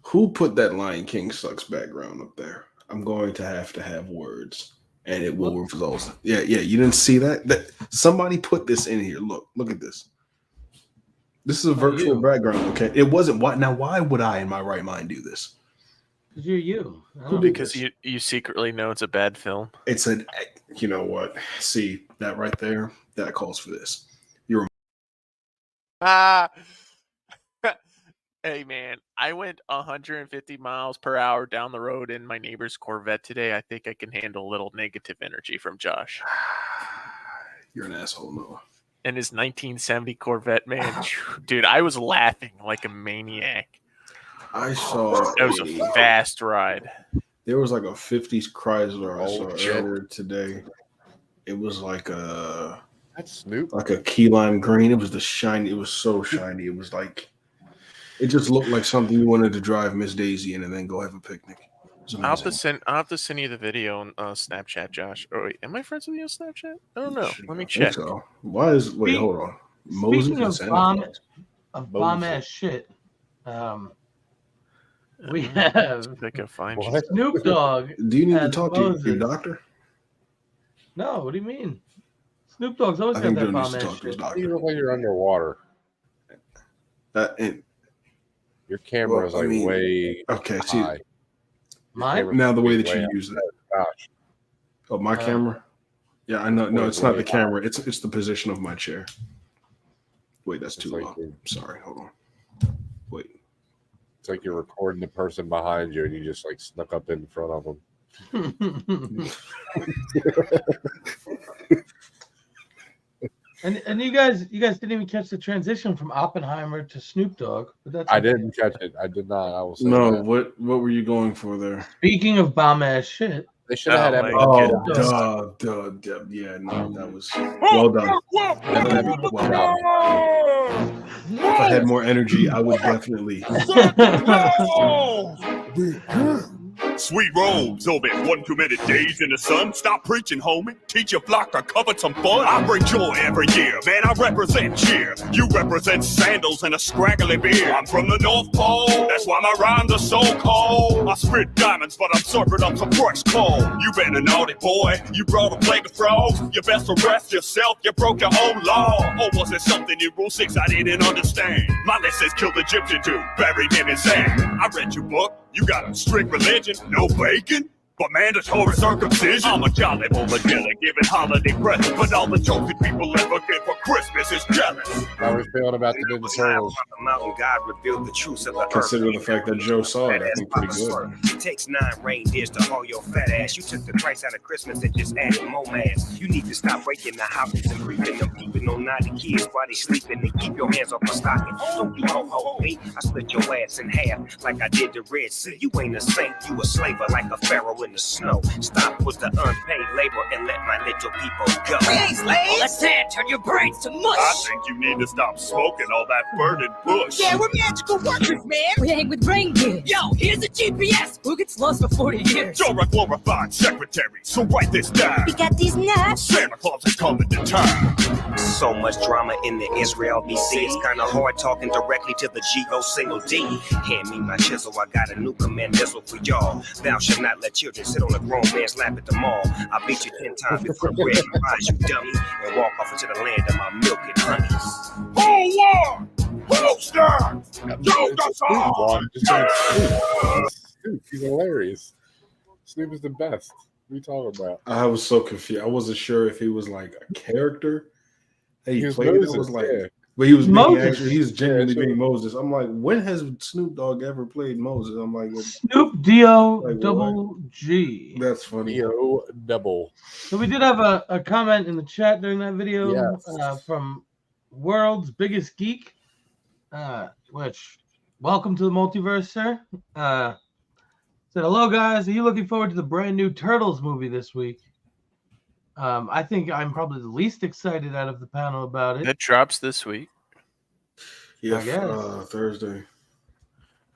Who put that Lion King sucks background up there? I'm going to have words, and it will result. Yeah. You didn't see that? That somebody put this in here. Look at this. This is a virtual background. Okay, it wasn't. Why would I, in my right mind, do this? Because you're you. I Who don't did know. Because you secretly know it's a bad film. It's an. You know what? See that right there? That calls for this. Ah. Hey man, I went 150 miles per hour down the road in my neighbor's Corvette today. I think I can handle a little negative energy from Josh. You're an asshole, Noah. And his 1970 Corvette, man, dude, I was laughing like a maniac. I saw. It was a fast ride. There was like a 50s Chrysler I Oh, saw shit. earlier today. It was like a Snoop. key lime green. It was the shiny. It was so shiny. It was like it just looked like something you wanted to drive Miss Daisy in and then go have a picnic. It was I'll amazing. have to send you the video on Snapchat, Josh. Oh wait, am I friends with you on Snapchat? I don't know. Let me I think check. so. Why is wait? Hold on. Moses Speaking and of Santa bomb, Claus. of bomb ass shit, we have I can find you. What? Snoop Dogg. Do you need to as talk to your Moses. doctor? No, what do you mean? Snoop Dogg's always I got think that Joe needs bomb to ass talk to his shit. You doctor. look like you're underwater. And, Your camera is Well, I like mean, way okay, see high. Mine? now the way that Way you up. use it. Gosh. Oh, my Uh, camera. Yeah, I know. No, Way, it's not way the camera. It's the position of my chair. Wait, that's It's too like low. you're- Sorry, hold on. Wait. It's like you're recording the person behind you and you just like snuck up in front of them. and you guys didn't even catch the transition from Oppenheimer to Snoop Dogg, but that's I okay. didn't catch it. I did not. I will say No, that. what were you going for there? Speaking of bomb ass shit, They should have had Oh, Eminem my get it. Oh, duh. Yeah, no, that was well done. Eminem, well done. If I had more energy, I would definitely. Sweet rolls over it. 1 too many days in the sun. Stop preaching, homie. Teach your flock to cover some fun. I bring joy every year. Man, I represent cheer. You represent sandals and a scraggly beard. I'm from the North Pole. That's why my rhymes are so cold. I spit diamonds, but I'm serving up some fresh coal. You been a naughty boy. You brought a plague of frogs. You best arrest yourself. You broke your own law. Or was it something in Rule 6 I didn't understand? My list says kill the Egyptian dude. Buried in his sand. I read your book. You got a strict religion, no bacon, but mandatory circumcision. I'm a jolly bobadilla giving holiday presents, but all the joking people ever get for Christmas is jealous. How are we feeling about the Ninja Turtles? The mountain God revealed the truths of the Considering the earth. fact that Joe saw it, I think pretty good. It takes 9 reindeers to haul your fat ass. You took the price out of Christmas and just added more mass. You need to stop breaking the houses and creeping them, keeping on naughty kids while they sleeping. And keep your hands off my stocking. Don't be ho me. I split your ass in half like I did the Red Sea. You ain't a saint, you a slaver like a pharaoh in in the snow. Stop with the unpaid labor and let my little people go. We ain't slaves. Let's turn your brains to mush. I think you need to stop smoking all that burning bush. Yeah, we're magical workers, man. We hang with reindeer. Yo, here's a GPS. Who gets lost for 40 years? You're a glorified secretary, so write this down. We got these nuts. Santa Claus is coming to town. So much drama in the Israel BC. It's kinda hard talking directly to the G-O single D. Hand me my chisel, I got a new command missile for y'all. Thou shalt not let children sit on a grown man's lap at the mall. I'll beat you 10 times before I break your eyes, you dummy. And walk off into the land of my milk and honeys. Whole war! Holster! Yo, that's all! Snoop, he's hilarious. Snoop is the best. What are you talking about? I was so confused. I wasn't sure if he was like a character. Hey, He was played Moses, it was like, yeah. but he was being Moses. actually, he was genuinely Yeah, being Moses. I'm like, when has Snoop Dogg ever played Moses? I'm like, Snoop D-O Like double G. that's funny. Yo, double. So we did have a comment in the chat during that video Yes. from World's Biggest Geek, which welcome to the multiverse, sir. Said, hello guys, are you looking forward to the brand new Turtles movie this week? I think I'm probably the least excited out of the panel about it. It drops this week. Yeah, I guess. Thursday.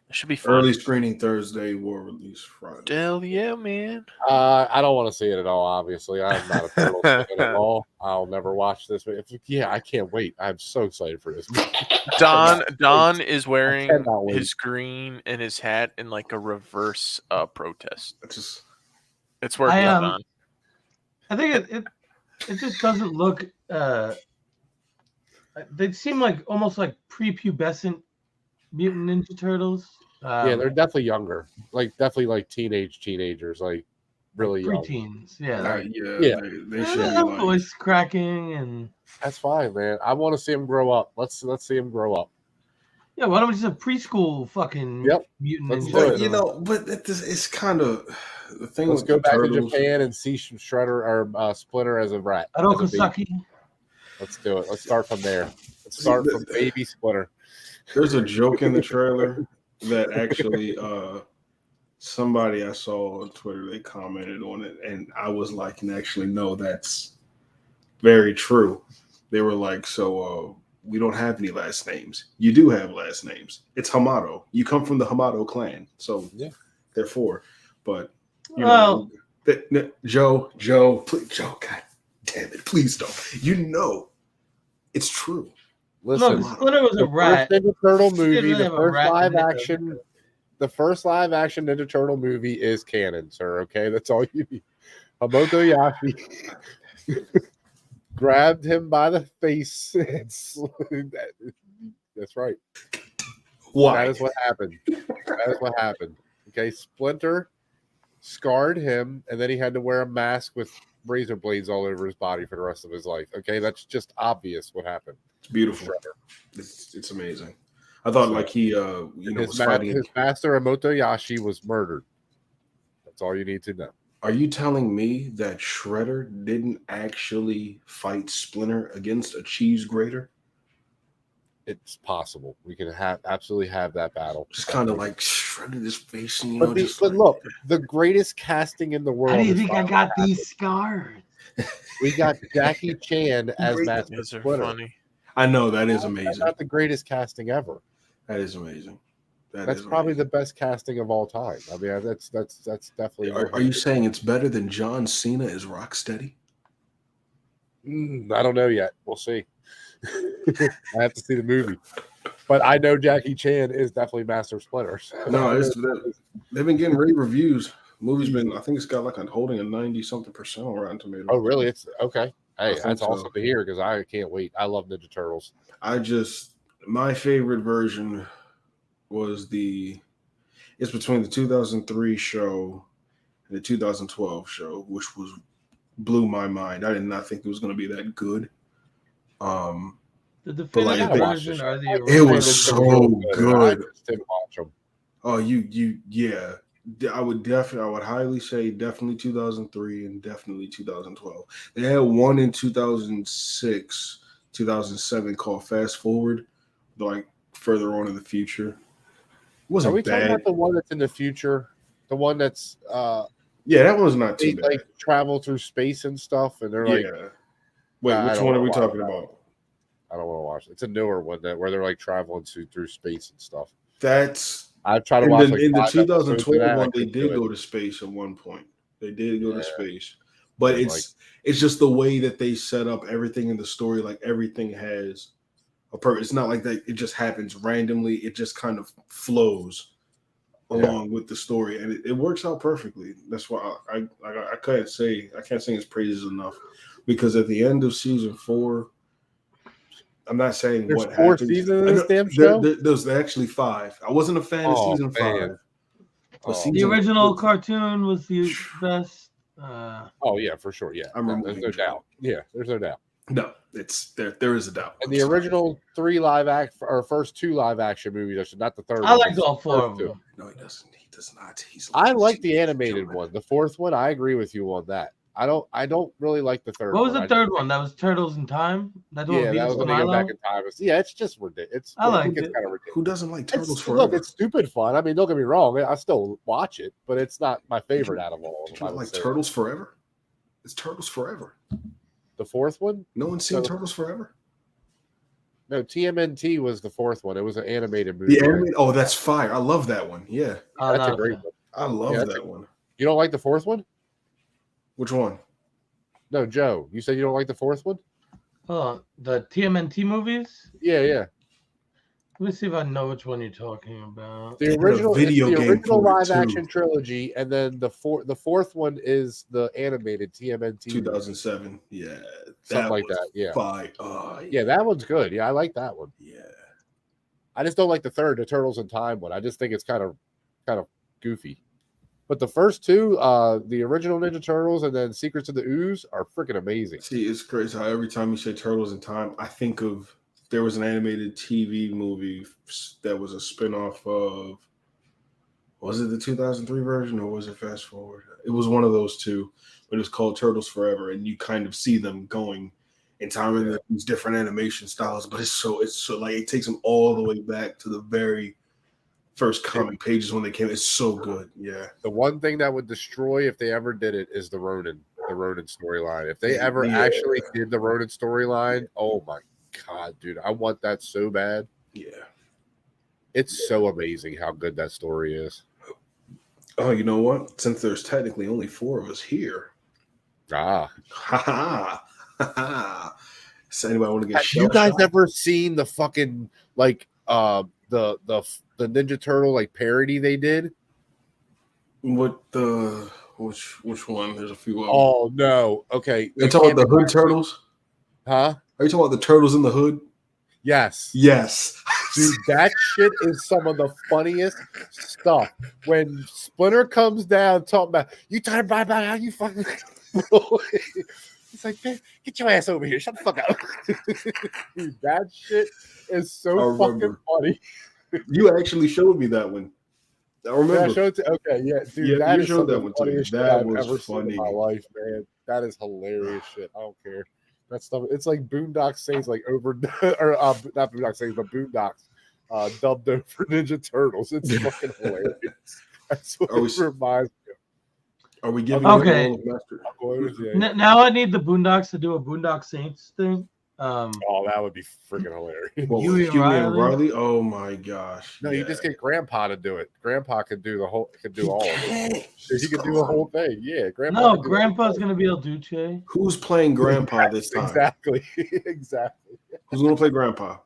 It should be fun. Early screening Thursday, war release Friday. Hell yeah, man. I don't want to see it at all, obviously. I'm not a Turtles fan at all. I'll never watch this. But yeah, I can't wait. I'm so excited for this. Don is wearing cannot wait. his green and his hat in like a reverse protest. It's just It's working out, Don. I think it just doesn't look. They seem like almost like prepubescent Mutant Ninja Turtles. Yeah, they're definitely younger. Like definitely like teenagers, like really young. preteens. Yeah, Yeah. They should be like, voice cracking and That's fine, man. I want to see them grow up. Let's see them grow up. yeah. Why don't we just have preschool fucking Yep. Mutant Let's Ninja do it. Turtles? you know, but it's kind of the thing. Let's with go the back Turtles, to Japan and see Shredder or Splinter as a rat. as a baby. Arokosaki. Let's do it. Let's start from there. Let's start from baby Splinter. There's a joke in the trailer that actually somebody I saw on Twitter, they commented on it, and I was like, and actually, no, that's very true. They were like, so we don't have any last names. You do have last names. It's Hamato. You come from the Hamato clan. So Yeah. therefore, but you Well- know, Joe, please, Joe, God damn it, please don't. You know, it's true. No, Listen, 'cause Splinter was a the rat. first Ninja Turtle She didn't movie, really the have a first rat live in it, though. action, the first live action Ninja Turtle movie is canon, sir. Okay, that's all you need. Hamoto Yashi grabbed him by the face. That's right. Why? That is what happened. That is what happened. Okay, Splinter scarred him, and then he had to wear a mask with razor blades all over his body for the rest of his life. Okay, that's just obvious what happened. It's beautiful. It's amazing. I thought like he was fighting. His master Hamoto Yashi was murdered. That's all you need to know. Are you telling me that Shredder didn't actually fight Splinter against a cheese grater? It's possible. We can absolutely have that battle. Just kind of like Shredder this face, and But look, the greatest casting in the world. How do you is think I finally got happened. these scars? We got Jackie Chan as Great. Master Those are Splinter. funny. I know that is That's amazing. not the greatest casting ever. That is amazing. That's probably the best casting of all time. I mean, that's definitely. Are you saying it's better than John Cena as Rocksteady? I don't know yet. We'll see. I have to see the movie, but I know Jackie Chan is definitely Master Splinter. No, they've been getting rave reviews. Movie's been, I think it's got like holding a 90-something% on Rotten Tomatoes. Oh, really? It's okay. Hey, think that's so. awesome to hear because I can't wait. I love Ninja Turtles. My favorite version was it's between the 2003 show and the 2012 show, which blew my mind. I did not think it was going to be that good. The like, definitive they- version are the It original. was so good. I just didn't watch them. Oh, yeah. I would highly say definitely 2003 and definitely 2012. They had one in 2006, 2007 called Fast Forward, like further on in the future. It Are wasn't we talking bad. about the one that's in the future? The one that's Yeah, that one's not They too bad. like travel through space and stuff, and they're like, Yeah. Wait, I which don't one are wanna we watch talking that about? I don't want to watch it. It's a newer one where they're like traveling through space and stuff. That's I've tried to in watch the like in the 5 episodes of 2012 that. I one. They couldn't do did it. go to space at one point. They did go to space, but And, it's just the way that they set up everything in the story. Like everything has a purpose. It's not like that. It just happens randomly. It just kind of flows along with the story, and it works out perfectly. That's why I can't sing his praises enough, because at the end of season 4, I'm not saying There's what 4 happens. seasons of this damn show? There's actually 5. I wasn't a fan of season 5. But The season- original cartoon was the best. Oh yeah, for sure. Yeah, I'm there's removing no Joe. doubt. Yeah, there's no doubt. No, it's there is a doubt. And the original 3 first 2 live action movies, not the third I one. liked but all 4 first of 2. them. No, he doesn't. He does not. I like the animated one. The 4th one, I agree with you on that. I don't really like the 3rd one. What was the third one? That was Turtles in Time. That's Yeah, that was when they go back Milo? in time. Yeah, it's just ridiculous. I liked it's it. kind of ridiculous. Who doesn't like Turtles Look, Forever? it's stupid fun. I mean, don't get me wrong. I still watch it, but it's not my favorite out of all of Did them. you not like Turtles Forever? It's Turtles Forever. The 4th one? No one's seen Turtles Forever? No, TMNT was the 4th one. It was an animated movie. The animated. Oh, that's fire! I love that one. Yeah, That's a great one. I love Yeah, that one. You don't like the 4th one? Which one? No, Joe. You said you don't like the 4th one? Oh, the TMNT movies? Yeah, yeah. Let me see if I know which one you're talking about. The original video the game original for it, live too. action trilogy, and then the 4th one is the animated TMNT. 2007. Yeah, Something like was that. Yeah. fire. Oh, Yeah, that one's good. Yeah, I like that one. yeah. I just don't like the 3rd, the Turtles in Time one. I just think it's kind of goofy. But the first 2, the original Ninja Turtles and then Secrets of the Ooze, are freaking amazing. See, it's crazy how every time you say Turtles in Time, I think of there was an animated TV movie that was a spinoff of, was it the 2003 version or was it Fast Forward? It was one of those two, but it was called Turtles Forever, and you kind of see them going in time in these different animation styles. But it's so like it takes them all the way back to the very first comic pages when they came. It's so good. Yeah. The one thing that would destroy if they ever did it is the Ronin storyline. If they ever actually did the Ronin storyline, oh my God, dude, I want that so bad. Yeah. It's so amazing how good that story is. Oh, you know what? Since there's technically only 4 of us here. Ah. Ha ha. Ha ha. Does anybody want to get Have you guys ever seen the fucking like the Ninja Turtle like parody they did? What the which one? There's a few of them. Oh no. Okay. You're talking about the Hood Turtles? Huh? Are you talking about the Turtles in the Hood? Yes. Yes. Dude, that shit is some of the funniest stuff. When Splinter comes down talking about you trying to buy how you fucking it's like, man, get your ass over here. Shut the fuck up. Dude, that shit is so fucking funny. You actually showed me that one. I remember. Yeah, I showed it okay, yeah, dude, Yeah, that you is showed some that of the one to me. funniest shit That I've was ever seen in funny. my life, man. That is hilarious shit. I don't care. That stuff. It's like Boondock Saints, like over or not Boondock Saints, but Boondocks dubbed over Ninja Turtles. It's fucking hilarious. That's what it reminds me of. Are we giving Okay. Now I need the Boondocks to do a Boondock Saints thing. Oh, that would be freaking hilarious. Well, Huey and and Riley? Riley? Oh my gosh. No, you just get Grandpa to do it. Grandpa could do the whole. Could do all of it. He could Come do the on. who's thing. Yeah, Grandpa. No, could do Grandpa's gonna be El Duce. Who's playing Grandpa this time? Exactly. Exactly. Who's going to play Grandpa?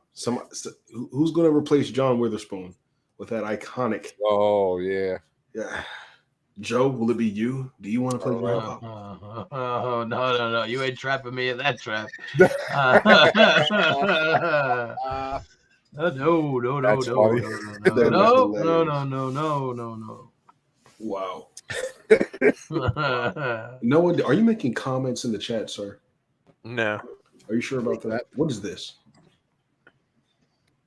Who's going to replace John Witherspoon with that iconic? Oh yeah. Yeah. Joe, will it be you? Do you want to play Grandpa? Oh no! You ain't trapping me in that trap. No. That's funny. No. Wow. Noah, are you making comments in the chat, sir? No. Are you sure about that? What is this?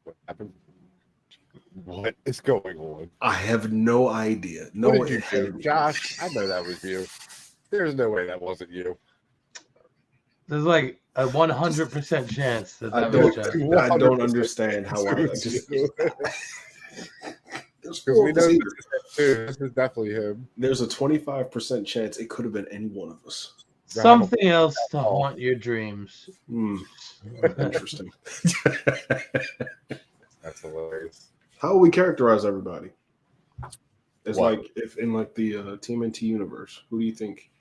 What happened? What is going on? I have no idea. What No, did you do, Josh? I know that was you. There's no way that wasn't you. There's like a 100% chance that I was Josh. don't understand how I just. Because we know too. This is definitely him. There's a 25% chance it could have been any one of us. Something else to haunt your dreams. Interesting. That's hilarious. How will we characterize everybody? It's like if in like the TMNT universe, who do you think?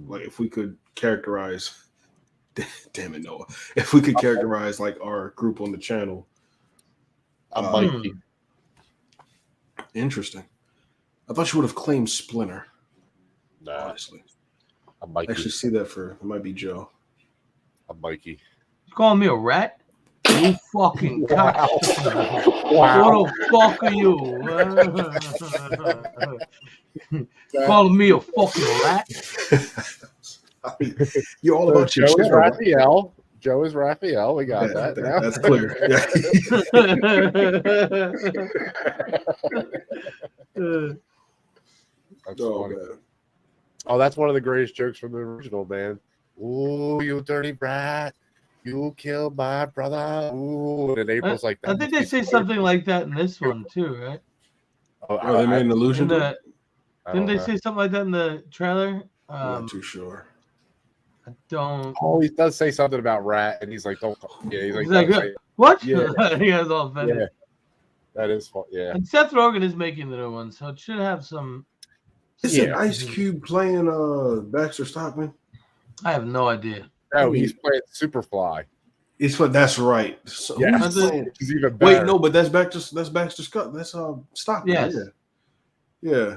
Like if we could characterize, damn it, Noah. If we could characterize like our group on the channel, I'm Mikey. Interesting. I thought you would have claimed Splinter. Nah, Honestly, I'm I Mikey. actually see that for it might be Joe. I'm Mikey. You calling me a rat? You fucking cock. Wow. What the fuck are you? Calling me a fucking rat? I mean, you're all So about your Joe is channel. Raphael. Joe is Raphael. We got that now. That's clear. That's Oh, funny. man. Oh, that's one of the greatest jokes from the original, man. Ooh, you dirty brat. You killed my brother. Ooh. And April's like that. I think they say something like that in this one too, right? Oh, they made an allusion to it? Didn't they say something like that in the trailer? I'm not too sure. I don't. Oh, he does say something about rat, and he's like, "Don't." Yeah, He's "Don't like, say it." what? Yeah. He has all offended. Yeah, that is fun. Yeah, And Seth Rogen is making the new one, so it should have some. Is it Ice Cube playing Baxter Stockman? I have no idea. no, he's playing Superfly. It's what that's right. So Yeah, who's playing- he's even better. Wait, no, but that's Baxter Scott. That's Stockman. Yes. Yeah.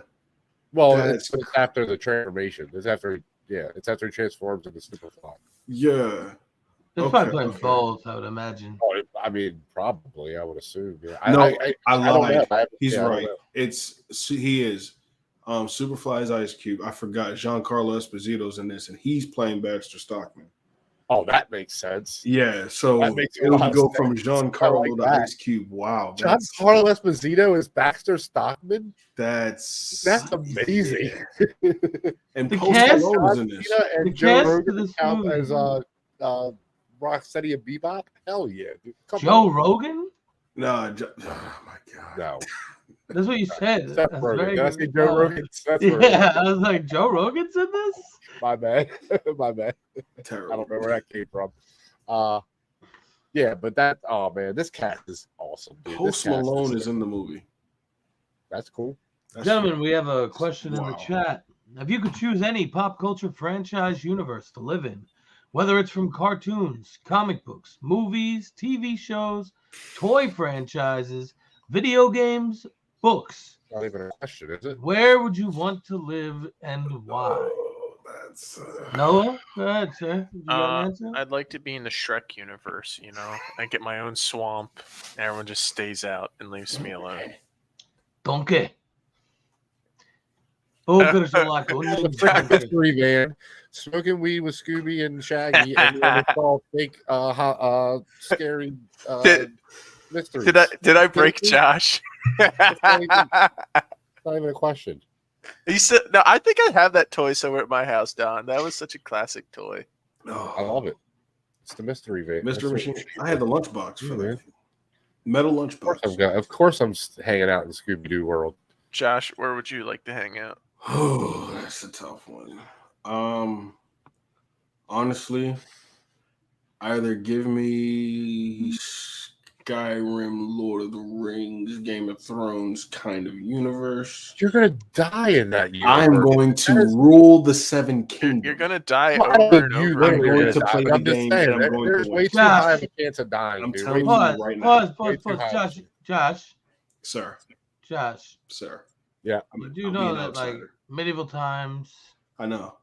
Well, That's- it's after the transformation. It's after he transforms into Superfly. Yeah. They're probably playing both, I would imagine. Oh, I mean, probably. I would assume. Yeah. No, I don't know. lied. He's I don't right. know. He is. Superfly is Ice Cube. I forgot Giancarlo Esposito's in this, and he's playing Baxter Stockman. Oh, that makes sense. Yeah, so That makes a it lot would of go from sense. Giancarlo I like to that. Ice Cube. Wow, Giancarlo Esposito is Baxter Stockman. That's amazing. And The Post cast- Malone is in this. And The Joe cast Rogan of this count movie. as Rocksteady and Bebop. Hell yeah, dude. Come Joe on. Rogan? Nah, oh my god. No, That's what you said. Seth That's Rogen. very Did I good. say Joe Rogan? Seth Rogen. Yeah, I was like, Joe Rogan's in this? My bad. My bad. Terrible. I don't know where that came from. Yeah, but oh man, this cast is awesome, dude. Post Malone is in the movie. That's cool. Gentlemen, we have a question in the Wow. chat. If you could choose any pop culture franchise universe to live in, whether it's from cartoons, comic books, movies, TV shows, toy franchises, video games, books, Not even a question, is it? where would you want to live and why? Oh, that's Noah? Go ahead, sir. You got an answer? I'd like to be in the Shrek universe, I get my own swamp. Everyone just stays out and leaves me alone. Donkey. Oh, good luck. Freaking mystery van, smoking weed with Scooby and Shaggy, and then it's all fake, scary mysteries. Did I break Josh? Not even a question. You said no. I think I have that toy somewhere at my house, Don. That was such a classic toy. I love it. It's the mystery van. Mystery Machine. I had the lunchbox for Yeah, that. Metal Of course, lunchbox. of course, I'm hanging out in Scooby Doo world. Josh, where would you like to hang out? Oh, that's a tough one. Honestly, either give me Skyrim, Lord of the Rings, Game of Thrones kind of universe. You're gonna die in that universe. I'm going to rule the Seven Kingdoms. You're gonna die Well, I don't over and think you over. I'm literally going are to gonna play die. the I'm just game, saying, and I'm going there's to way win. too high of a chance of dying, I'm dude. telling Way you too- Pause, right now. pause, Way pause, too pause. high. Josh, Sir, Josh. Yeah. You do I'll be know an that, like, outsider. medieval times. I know.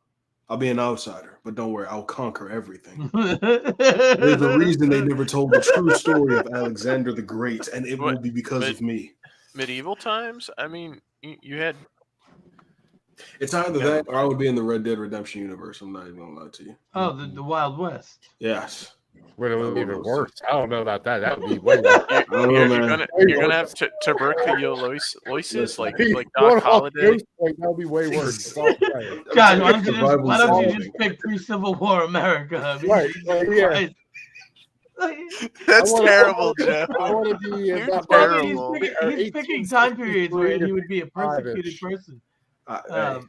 I'll be an outsider, but don't worry, I'll conquer everything. There's There's a reason they never told the true story of Alexander the Great, and it will be because of me. Medieval times? I mean, you had It's either that or I would be in the Red Dead Redemption universe. I'm not even gonna lie to you. Oh, the Wild West. Yes. But it would be even Almost. worse. I don't know about that. That would be way worse. I don't know, you're man. gonna have tuberculosis, like Going Doc off Holliday. Ghost Point, that would be way worse. That's all I'm saying. Josh, Survival why don't you surviving. just pick pre-Civil War America? I mean, Right, Jesus yeah. Christ. That's wanna- terrible, Joe. I want to be You're about Well, I mean, terrible. he's picking time periods where he would be a persecuted 1863-ish. person. Hey,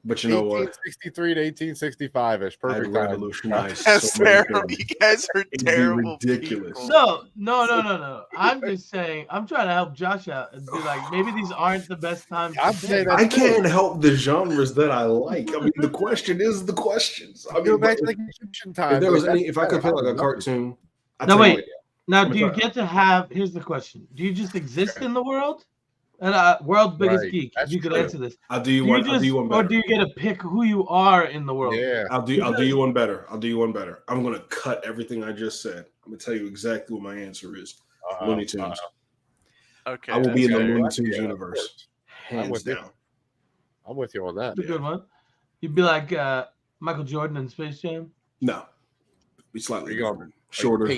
but you know what? 1863 to 1865-ish. I'd Perfect time. revolutionize That's so many terrible. things. You guys are It'd be terrible. ridiculous. People. No. I'm just saying. I'm trying to help Josh out and be like, maybe these aren't the best times. I'm to saying pick. that I can't help the genres that I like. I mean, the question is the questions. I Go mean, back to but like Egyptian time. if there was like, any, if I could that's pick like a better. cartoon, I'd No, take wait. Now, I'm do you sorry. get to have? Here's the question: do you just exist in the world? And world's biggest Right, geek. If that's you could true. answer this, I'll do you do you one. I'll do you one or better. do you get to pick who you are in the world? Yeah. I'll do you one better. I'll do you one better. I'm gonna cut everything I just said. I'm gonna tell you exactly what my answer is. Looney Tunes. Okay. I will be in the okay. Looney Yeah, Tunes of universe, course. hands with you. down. I'm with you on that. That's a good one. You'd be like Michael Jordan in Space Jam. No, be slightly You go- different, shorter.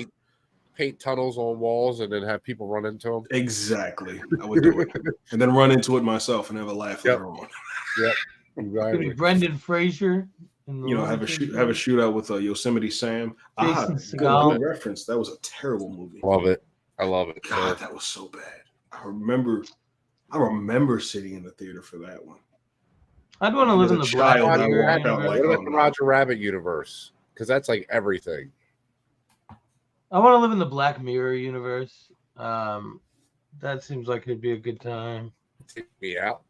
Paint tunnels on walls and then have people run into them. Exactly, I would do it, and then run into it myself and have a laugh Yep. later on. Could be Exactly. Brendan Fraser. in the You know, Looney have a Tunes. shootout with Yosemite Sam. Jason Good Segel. reference. That was a terrible movie. Love it. I love it. God, that was so bad. I remember sitting in the theater for that one. I'd want to live in As the a Black child, I Mirror walked out universe. like, What about oh, the no. Roger Rabbit universe? Because that's like everything. I want to live in the Black Mirror universe. That seems like it'd be a good time. Take me out.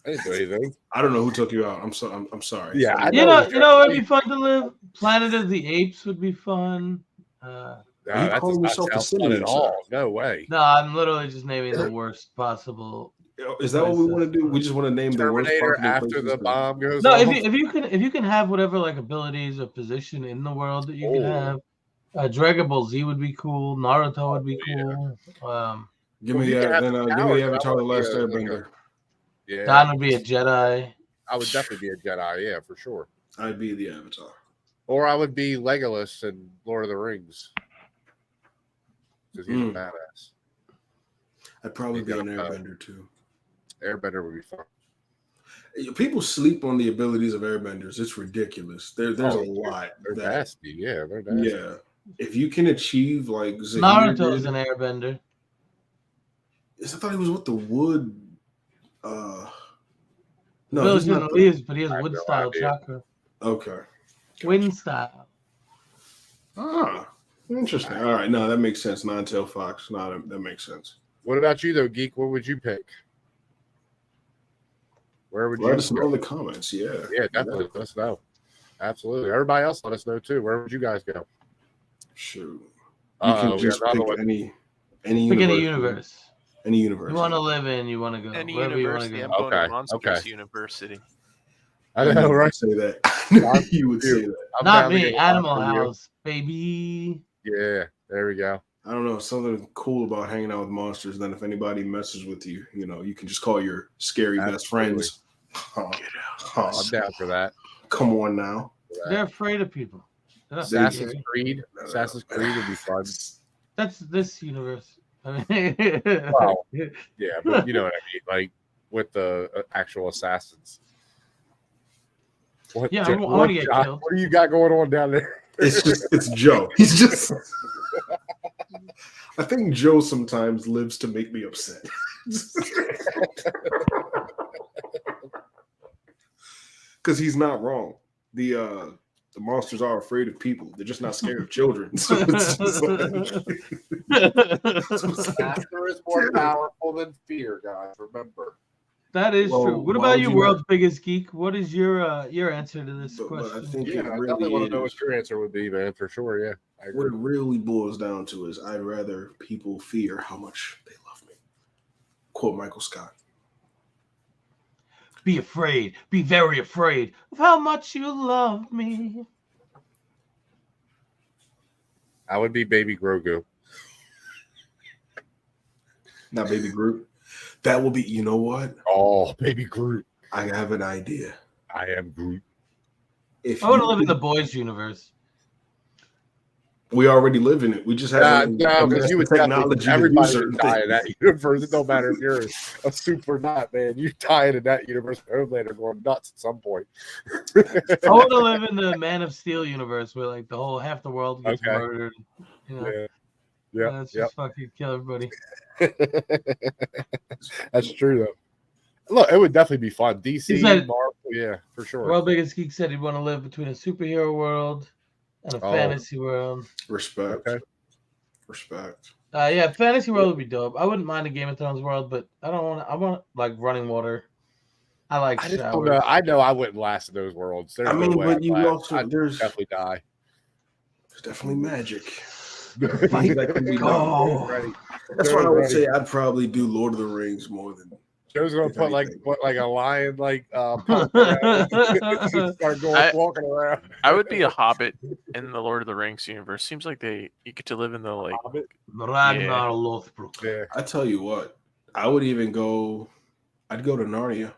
I didn't do anything. I don't know who took you out. I'm sorry. Yeah, I You know. know, it'd be fun to live. Planet of the Apes would be fun. No, you that calling does yourself not a sound fun simian, at sir? all. No way. No, I'm literally just naming the worst possible. Is that what we want to do? We just want to name the worst Terminator possible after places the to- bomb goes No, off. if you can have whatever like abilities or position in the world that you can Oh. have, Dragon Ball Z would be cool. Naruto would be yeah. cool. Give me you the can have then the give me powers, the but I Avatar: The wanna be Last a- Airbender. Yeah, Don would be a Jedi. I would definitely be a Jedi. Yeah, for sure. I'd be the Avatar. Or I would be Legolas in Lord of the Rings. Because he's a badass. I'd probably You be an got, Airbender too. Airbender would be fun. People sleep on the abilities of Airbenders. It's ridiculous. There's a lot. They're that- nasty. Yeah, they're nasty. Yeah. If you can achieve like Zahir Naruto is did- an Airbender. I thought he was with the wood. No, Village he's in not. the Leaves, but he has I have wood no style idea. chakra. Okay. Wind style. Ah, interesting. All right, no, that makes sense. Nine-tailed fox. No, that makes sense. What about you, though, Geek? What would you pick? Where would Let you us know in the comments. Yeah. Yeah, definitely. Let us know. Absolutely. Everybody else, let us know, too. Where would you guys go? Shoot. You Uh-oh, can we just got another pick one. any Pick any universe. universe. Any universe. You want to live in, you want to go. Any Wherever you want to university, go. I'm going Okay, to Monsters okay. University. I know, you right? would say that. I knew you would say that. I'm Not down to me. get Animal one for you. House, baby. Yeah, there we go. I don't know. Something cool about hanging out with monsters. Then, if anybody messes with you, you can just call your scary best Absolutely. friends. Huh. Get out. Huh. I'm down for that. Come on now. They're afraid of people. They're not Assassin's scary. Creed. Assassin's Creed would be fun. That's this universe. I mean, Well, yeah, but you know what I mean. Like with the actual assassins. What, Yeah, I wanna get killed. What do you got going on down there? It's Joe. He's just. I think Joe sometimes lives to make me upset. Because he's not wrong. The monsters are afraid of people. They're just not scared of children. So it's just Laughter is more powerful than fear, guys. Remember. that is Well, true. What why about would you, you world's biggest geek? What is your answer to this but I question? think Yeah, it I really definitely want to know is. what your answer would be, man. For sure. Yeah, I What agree. it really boils down to is I'd rather people fear how much they love me. Quote Michael Scott. Be afraid. Be very afraid of how much you love me. I would be Baby Grogu. Not Baby Groot. That will be, you know what? Oh, Baby Groot. I have an idea. I am Groot. If I want to you live in the could- boys' universe. we already live in it. We just have No, because you would technology to do everybody certain would die in things. that universe. It don't matter if you're a super or not, man. You die in that universe. Homelander going nuts at some point. I want to live in the Man of Steel universe where like half the world gets Okay. murdered. You know? Yeah. Yeah, Let's just fucking kill everybody. That's true though. Look, it would definitely be fun. DC, said- Marvel, yeah, for sure. World Biggest Geek said he'd want to live between a superhero world and a fantasy world. Respect. Okay. Respect. Yeah, fantasy world would be dope. I wouldn't mind a Game of Thrones world, but I don't want. I want like running water. I like I just don't showers. know. I know I wouldn't last in those worlds. There's I mean, no way but I'd you last. also I'd there's definitely die. definitely magic. Fight, That can be go. Ready. That's why I would say I'd probably do Lord of the Rings more than. Joe's gonna If put anything. like a lion pop around. Start walking around. I would be a hobbit in the Lord of the Rings universe. Seems like you get to live in the like. Hobbit. Ragnar Lothbrok. Yeah. I tell you what, I would even go. I'd go to Narnia,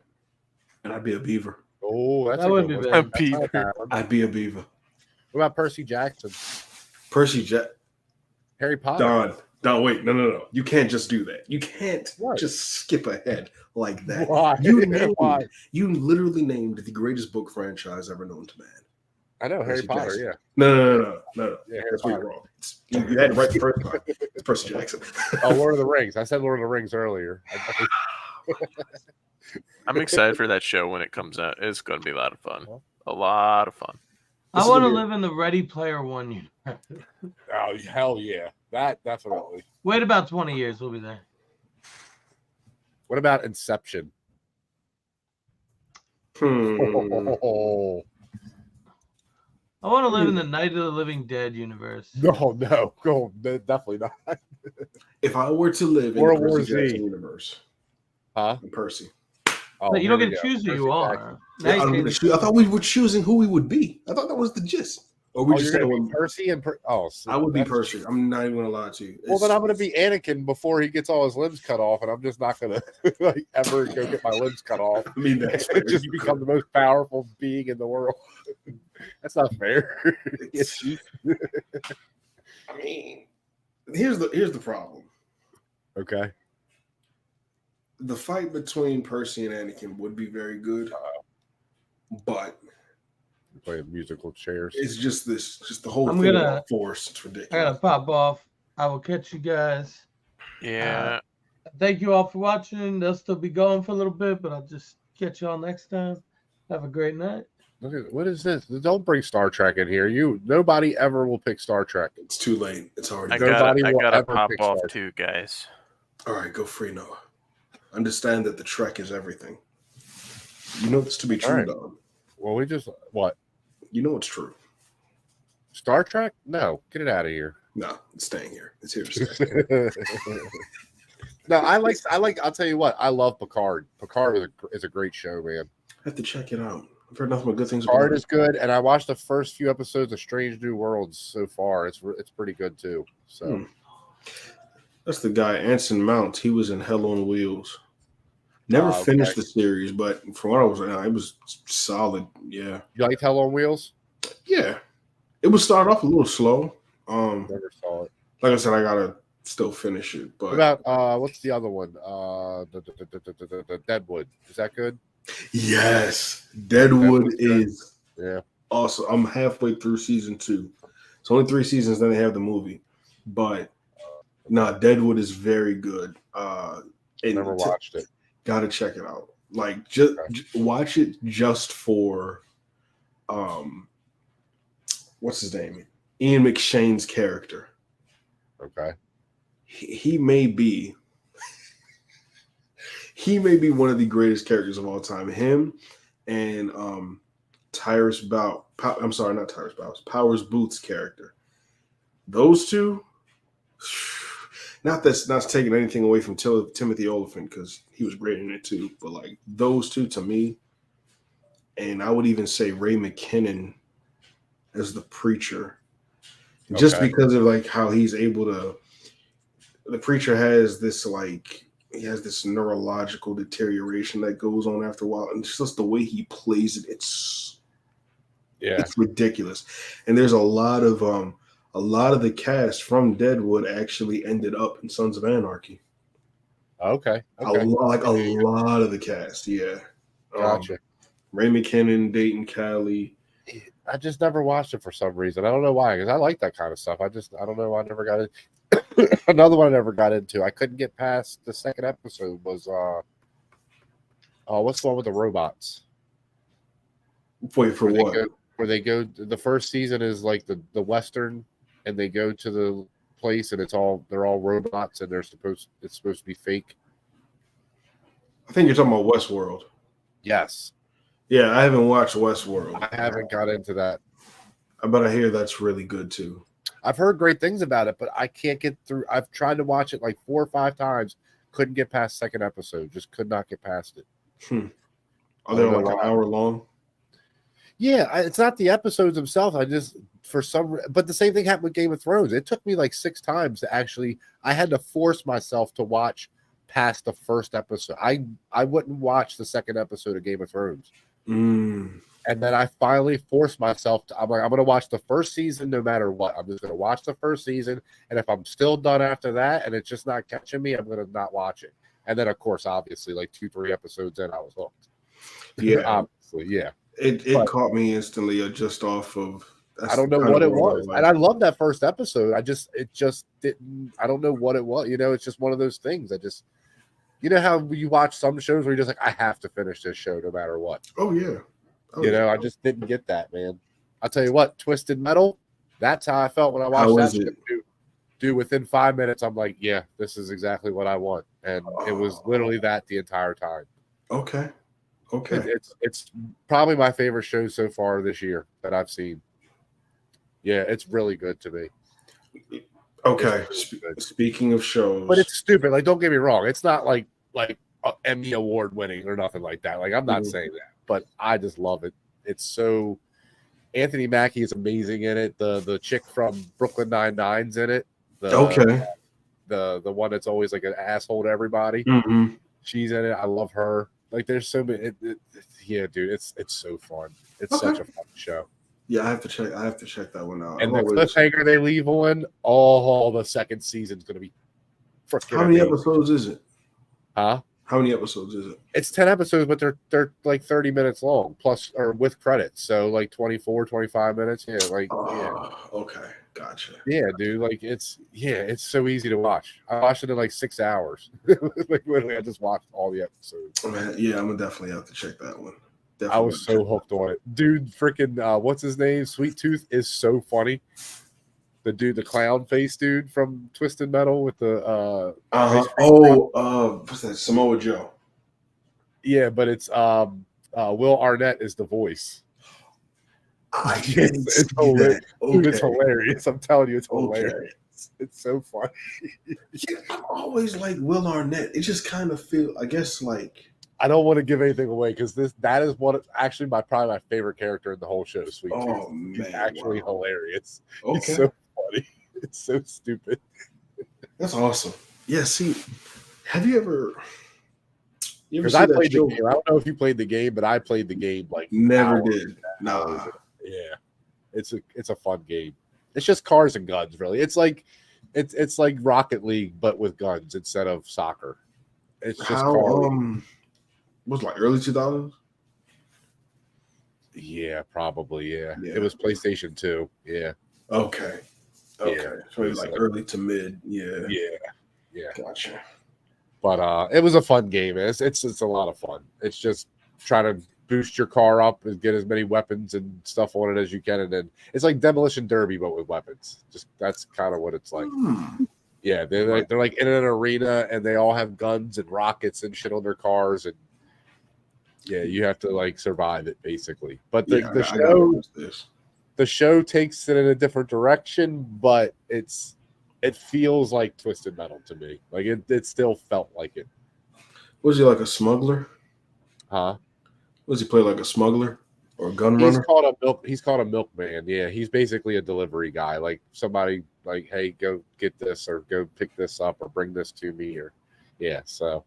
and I'd be a beaver. Oh, that's That a wouldn't good be one. bad. That's not a bad one. I'd be a beaver. What about Percy Jackson? Percy Jackson. Harry Potter. Don, wait, no. You can't just do that. You can't What? just skip ahead like that. Why? Why? You literally named the greatest book franchise ever known to man. I know Harry Percy Potter. Jackson. Yeah. No. Yeah, Harry That's what you're Potter. wrong. You had it right the first time. It's Percy Jackson. Oh, Lord of the Rings. I said Lord of the Rings earlier. I'm excited for that show when it comes out. It's going to be a lot of fun. A lot of fun. I want to live in the Ready Player One universe. Oh, hell yeah. That definitely. Wait about 20 years, we'll be there. What about Inception? Oh, I want to live in the Night of the Living Dead universe. no, definitely not. If I were to live in World the War Percy Z. Jackson universe, Huh? I'm Percy. Oh, But you here don't we get to go. choose who Percy you Jackson. are. Yeah, Now you can- I thought we were choosing who we would be. I thought that was the gist. Or we Oh, just you're saying gonna be Percy and so I would be that's- Percy. I'm not even gonna lie to you. Well, then I'm gonna be Anakin before he gets all his limbs cut off, and I'm just not gonna like ever go get my limbs cut off. I mean, that's It just become the most powerful being in the world. That's not fair. I mean, here's the problem. Okay. The fight between Percy and Anakin would be very good, but Playing musical chairs. it's just the whole I'm thing gonna- about Force. It's I ridiculous. gotta pop off. I will catch you guys. Yeah. Thank you all for watching. They'll still be going for a little bit, but I'll just catch y'all next time. Have a great night. Look at what is this? Don't bring Star Trek in here. Nobody ever will pick Star Trek. It's too late. It's already I done. Nobody will gotta ever pop pick off Star too, guys. All right, go free Noah. Understand that the Trek is everything. You know it's to be true, All right. Don. Well, we just what? You know it's true. Star Trek? No, get it out of here. No, it's staying here. It's here to stay. No, I like. I'll tell you what. I love Picard. Picard is a great show, man. I have to check it out. I've heard nothing but good things Picard about is good, and I watched the first few episodes of Strange New Worlds so far. It's pretty good too. So. That's the guy, Anson Mount. He was in Hell on Wheels. Never Okay. finished the series, but from what I was it was solid. Yeah. You like Hell on Wheels? Yeah. It would start off a little slow. Never saw it. Like I said, I gotta still finish it. But What about what's the other one? The Deadwood. Is that good? yes, Deadwood Deadwood's good. is Yeah. awesome. I'm halfway through season 2. It's only 3 seasons, then they have the movie. But Deadwood is very good. And Never watched it. Gotta check it out. Like just watch it just for what's his name? Ian McShane's character. Okay. He may be one of the greatest characters of all time. Him and Powers Booth's character. Those two, not taking anything away from Timothy Olyphant, because he was great in it too, but like those two to me, and I would even say Ray McKinnon as the preacher, just because of like how he's able to. The preacher has this neurological deterioration that goes on after a while, and it's just the way he plays it. It's ridiculous, and there's a lot of the cast from Deadwood actually ended up in Sons of Anarchy. Okay. A lot of the cast, yeah. Gotcha. Ray McKinnon, Dayton Cali. I just never watched it for some reason. I don't know why, because I like that kind of stuff. I don't know. I never got it. Another one I never got into. I couldn't get past the second episode. Was what's the one with the robots? Wait for what? Where they go. The first season is like the western, and they go to the place, and they're all robots, and it's supposed to be fake. I think you're talking about Westworld. Yes. Yeah, I haven't watched Westworld. I haven't got into that. But I hear that's really good too. I've heard great things about it, but I can't get through. I've tried to watch it like 4 or 5 times. Couldn't get past second episode. Just could not get past it. Are they like an hour long? Yeah, it's not the episodes themselves. But the same thing happened with Game of Thrones. It took me like 6 times to actually. I had to force myself to watch past the first episode. I wouldn't watch the second episode of Game of Thrones. And then I finally forced myself to. I'm like, I'm going to watch the first season no matter what. I'm just going to watch the first season, and if I'm still done after that, and it's just not catching me, I'm going to not watch it. And then, of course, obviously, like 2-3 episodes in, I was hooked. Yeah, obviously, yeah. It caught me instantly, just off of. I don't know what it was, and I love that first episode. It just didn't. I don't know what it was. It's just one of those things. How you watch some shows where you're just like, I have to finish this show no matter what. Oh yeah. I just didn't get that, man. I'll tell you what, Twisted Metal, that's how I felt when I watched that show. Dude, within 5 minutes, I'm like, yeah, this is exactly what I want. And it was literally that the entire time. Okay. It's probably my favorite show so far this year that I've seen. Yeah, it's really good to me. Okay. Speaking of shows. But it's stupid. Like, don't get me wrong. It's not like Emmy Award winning or nothing like that. Like, I'm not saying that. But I just love it. It's so Anthony Mackie is amazing in it. The chick from Brooklyn Nine-Nine's in it. The one that's always like an asshole to everybody. Mm-hmm. She's in it. I love her. Like there's so many. Yeah, dude, it's so fun. It's such a fun show. Yeah, I have to check that one out. And the cliffhanger they leave on, the second season's gonna be freaking. How many episodes is it? Huh? How many episodes is it? It's 10 episodes, but they're like 30 minutes long, plus or with credits. So like 24, 25 minutes. Yeah, okay, gotcha. Yeah, dude. Like it's so easy to watch. I watched it in like 6 hours. Like literally, I just watched all the episodes. Oh, man, yeah, I'm gonna definitely have to check that one. I was so hooked on it. Dude, freaking what's his name? Sweet Tooth is so funny. The clown face dude from Twisted Metal with the what's that? Samoa Joe. Yeah, but it's Will Arnett is the voice. It's hilarious. Dude, it's hilarious. I'm telling you, it's hilarious. It's so funny. Yeah, I always like Will Arnett. It just kind of feel, I guess, like I don't want to give anything away because that is actually probably my favorite character in the whole show. Sweet Tooth. Oh man, he's actually hilarious. Okay. He's so funny. It's so stupid. That's awesome. Yeah. See, have you ever? Because I played the game. I don't know if you played the game, but I played the game like never did. Nah. Yeah, it's a fun game. It's just cars and guns, really. It's like Rocket League, but with guns instead of soccer. It's just cars. Was it like early 2000s? Yeah, probably. Yeah. It was PlayStation 2. Yeah. Okay. Yeah, so it was like early to mid. Yeah. Gotcha. But it was a fun game. It's a lot of fun. It's just trying to boost your car up and get as many weapons and stuff on it as you can, and then it's like Demolition Derby but with weapons. Just that's kind of what it's like. Yeah, they're like in an arena and they all have guns and rockets and shit on their cars, and yeah, you have to like survive it basically. But the show takes it in a different direction, but it feels like Twisted Metal to me. Like it still felt like it. Was he like a smuggler? Huh? Was he play like a smuggler or a gun runner? He's called a milkman. Yeah, he's basically a delivery guy. Like somebody like, hey, go get this or go pick this up or bring this to me or yeah. So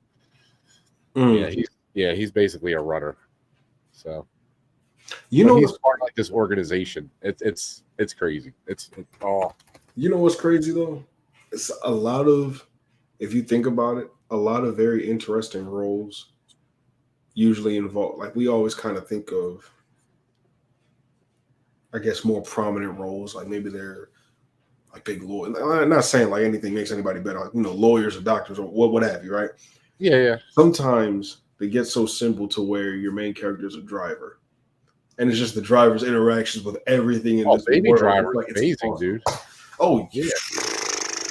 he's basically a runner. So he's part of like this organization. It's crazy. You know what's crazy though? It's a lot of, if you think about it, a lot of very interesting roles usually involve, like we always kind of think of, I guess, more prominent roles, like maybe they're like big lawyers. I'm not saying like anything makes anybody better, like lawyers or doctors or what have you, right? Yeah. Sometimes they get so simple to where your main character is a driver, and it's just the driver's interactions with everything in this Baby world. Driver, Like, it's amazing, awesome. dude. Oh Yeah,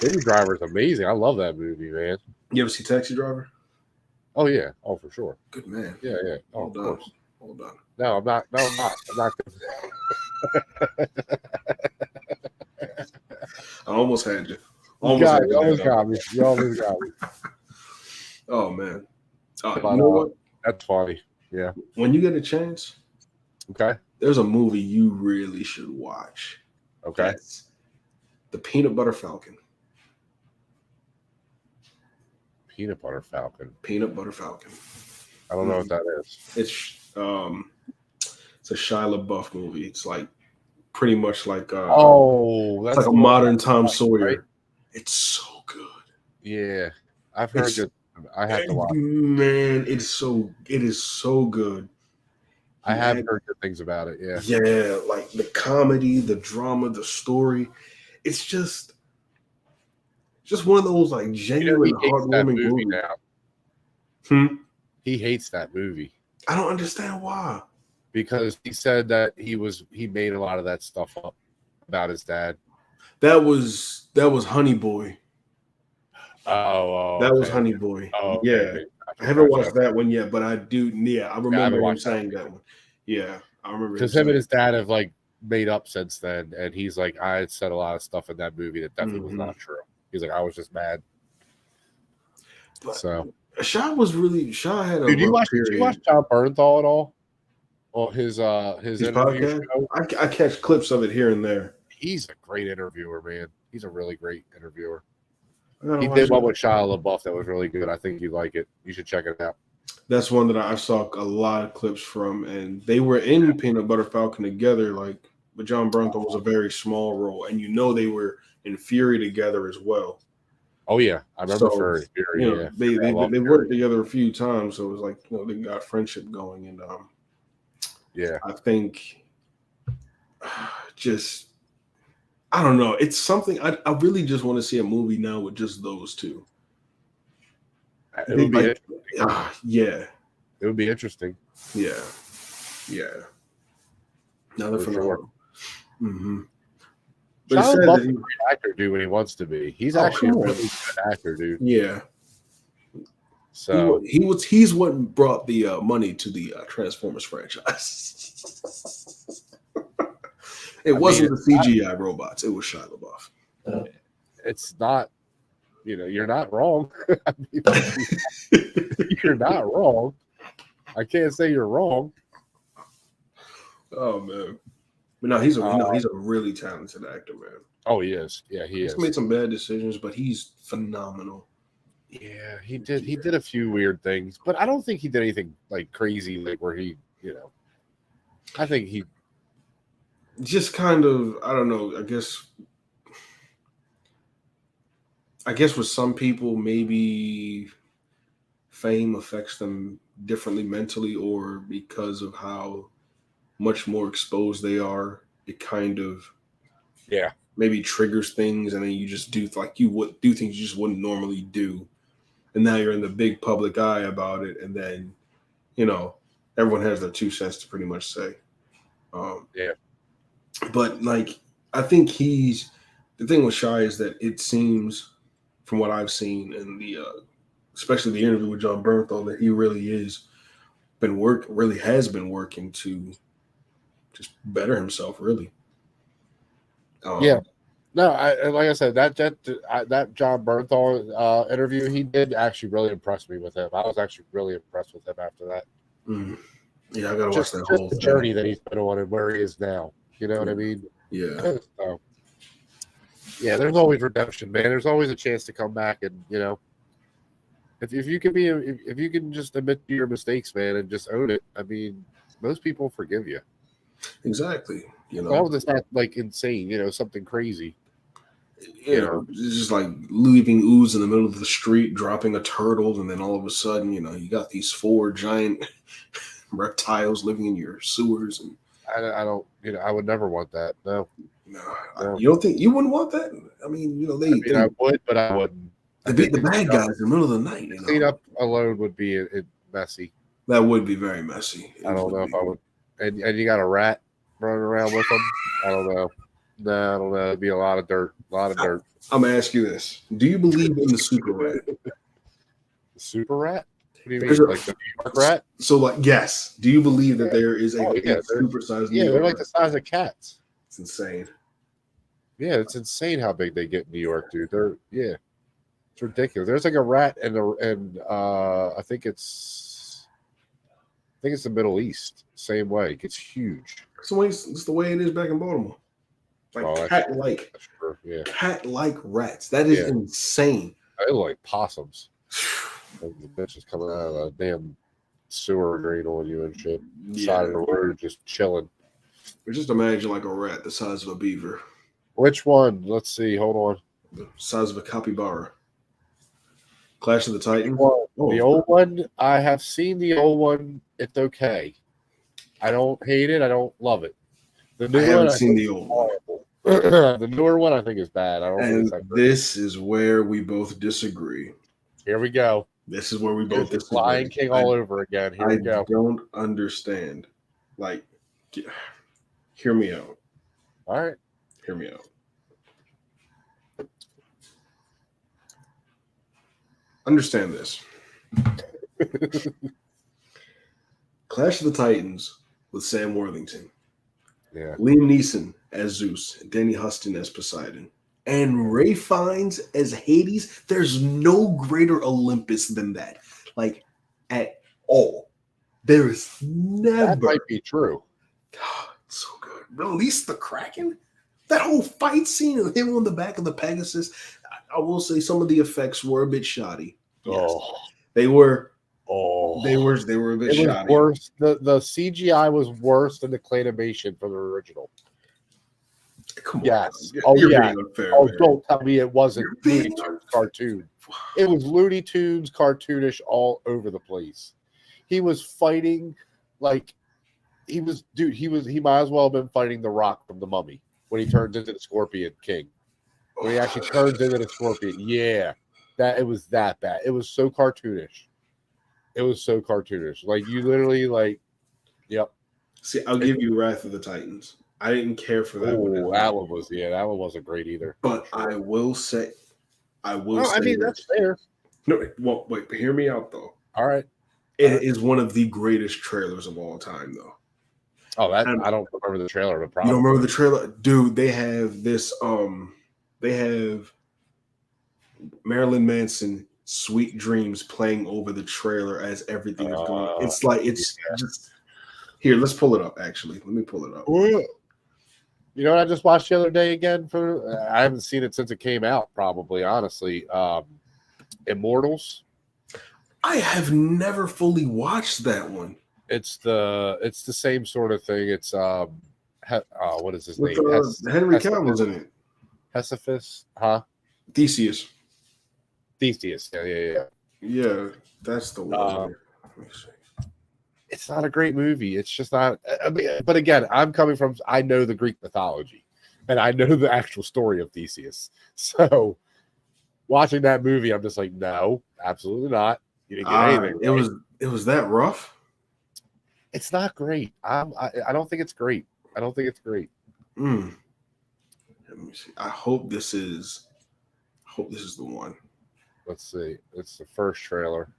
Baby Driver's amazing. I love that movie, man. You ever see Taxi Driver? Oh yeah, for sure. Good man. Yeah. Oh, Hold of on. course. Hold on. No, I'm not. I'm not. I almost had you. You almost got me. You almost got me. Oh man. But, you know what? That's funny. Yeah. When you get a chance, Okay. there's a movie you really should watch. Okay. That's The Peanut Butter Falcon. Peanut Butter Falcon. Peanut Butter Falcon. I don't know what that is. It's a Shia LaBeouf movie. It's like pretty much like that's it's like a modern Tom Sawyer. Right? It's so good. Yeah, I've heard good. I have to watch. Man, it is so good. I have heard good things about it. Yeah. Yeah, like the comedy, the drama, the story. It's just one of those like genuine, heartwarming movies. Now. He hates that movie. I don't understand why. Because he said that he made a lot of that stuff up about his dad. That was Honey Boy. Oh, that was Honey Boy. Oh, yeah. okay. I haven't watched that one yet, but I do. Yeah, I remember him saying that one. Yeah, I remember. Because him and his dad have like made up since then, and he's like, I had said a lot of stuff in that movie that definitely was not true. He's like, I was just mad. But so Shaw had a. Did you watch John Bernthal at all? Or his interview podcast? show? I catch clips of it here and there. He's a great interviewer, man. He's a really great interviewer. He did one with Shia LaBeouf that was really good. I think you'd like it. You should check it out. That's one that I saw a lot of clips from, and they were in Peanut Butter Falcon together. Like, but John Bernthal was a very small role, and they were in Fury together as well. Oh yeah, I remember Fury. Yeah, they worked together a few times, so it was like they got friendship going, and yeah, I think just I don't know. It's something I really just want to see a movie now with just those two. It would be yeah. It would be interesting. Yeah. Now they're phenomenal. Sure. Mm-hmm. But Shia LaBeouf's a great actor, dude, when he wants to be. He's actually a really good actor, dude. Yeah. So he's what brought the money to the Transformers franchise. It wasn't the CGI robots; it was Shia LaBeouf. It's not, you're not wrong. You're not wrong. I can't say you're wrong. Oh man, but no, he's a really talented actor, man. Oh, he is. Yeah, he's made some bad decisions, but he's phenomenal. Yeah, he did. He did a few weird things, but I don't think he did anything like crazy, like where he, I think he just kind of, I don't know. I guess with some people, maybe fame affects them differently mentally, or because of how much more exposed they are, it kind of maybe triggers things, and then you just do things you just wouldn't normally do. And now you're in the big public eye about it, and then, everyone has their 2 cents to pretty much say. But, like, I think the thing with Shia is that it seems, from what I've seen in especially the interview with John Bernthal, that he really has been working to just better himself, really. No, like I said, that John Bernthal interview he did actually really impressed me with him. I was actually really impressed with him after that. Yeah, I gotta watch that whole journey that he's been on and where he is now. You know what I mean? Yeah. So, yeah, there's always redemption, man. There's always a chance to come back, and if you can just admit to your mistakes, man, and just own it. I mean, most people forgive you. Exactly. As long as it's not like insane, something crazy. It's just like leaving ooze in the middle of the street, dropping a turtle, and then all of a sudden, you got these 4 giant reptiles living in your sewers. And I don't, I would never want that. No. No. You don't think you wouldn't want that? I mean, I would, but I wouldn't. They beat the bad guys in the middle of the night. Cleanup alone would be messy. That would be very messy. I don't know if I would. And you got a rat running around with them. I don't know. No, I don't know. It'd be a lot of dirt. I'm gonna ask you this: do you believe in the super rat? The super rat? What do you mean? Like the New York rat? So, yes. Do you believe that there is a super sized? Yeah, they're like the size of cats. It's insane. Yeah, it's insane how big they get in New York, dude. It's ridiculous. There's like a rat and I think it's the Middle East. Same way. It gets huge. It's the way it is back in Baltimore. Like cat-like rats. That is insane. They look like possums. Like the bitches coming out of a damn sewer drain on you and shit. Side of the road, just chilling. Or just imagine like a rat the size of a beaver. Which one? Let's see. Hold on. The size of a capybara. Clash of the Titans. The old one. I have seen the old one. It's okay. I don't hate it. I don't love it. The new I haven't seen the old one. The newer one I think is bad. I don't. And this is where we both disagree. Here we go. This is where we both disagree. Lion King all over again. Here we go. I don't understand. Like, hear me out. All right. Hear me out. Understand this. Clash of the Titans with Sam Worthington. Yeah. Liam Neeson as Zeus, Danny Huston as Poseidon, and Ray Fiennes as Hades. There's no greater Olympus than that. Like, at all. There is never. That might be true. God, it's so good. Release the Kraken? That whole fight scene of him on the back of the Pegasus. I will say some of the effects were a bit shoddy. Yes. They were. They were a bit shoddy. Worse. The CGI was worse than the claymation from the original. Come on. Yes. Unfair, man. Don't tell me it wasn't Looney Tunes cartoon. It was Looney Tunes cartoonish all over the place. He was fighting like he might as well have been fighting the Rock from the Mummy when he turns into the Scorpion King. When he actually turns into the Scorpion. Yeah. It was that bad. It was so cartoonish. Like you literally yep. See, I'll give you Wrath of the Titans. I didn't care for that one. That one wasn't great either. But I will say I mean, that's fair. No, well, wait, hear me out though. All right. It is one of the greatest trailers of all time, though. Oh, I don't remember the trailer. You don't remember the trailer? Dude, they have this they have Marilyn Manson Sweet Dreams playing over the trailer as everything is going. It's like just here, let's pull it up actually. Let me pull it up. You know what I just watched the other day again? I haven't seen it since it came out, probably, honestly. Immortals. I have never fully watched that one. It's the same sort of thing. It's what is his name? Henry Cavill's in it. Sisyphus, huh? Theseus. Yeah, that's the one. Let me see. It's not a great movie. It's just not. I mean, but again, I'm coming from. I know the Greek mythology, and I know the actual story of Theseus. So, watching that movie, I'm just like, no, absolutely not. You didn't get anything. Right? It was that rough. It's not great. I don't think it's great. Let me see. I hope this is the one. Let's see. It's the first trailer.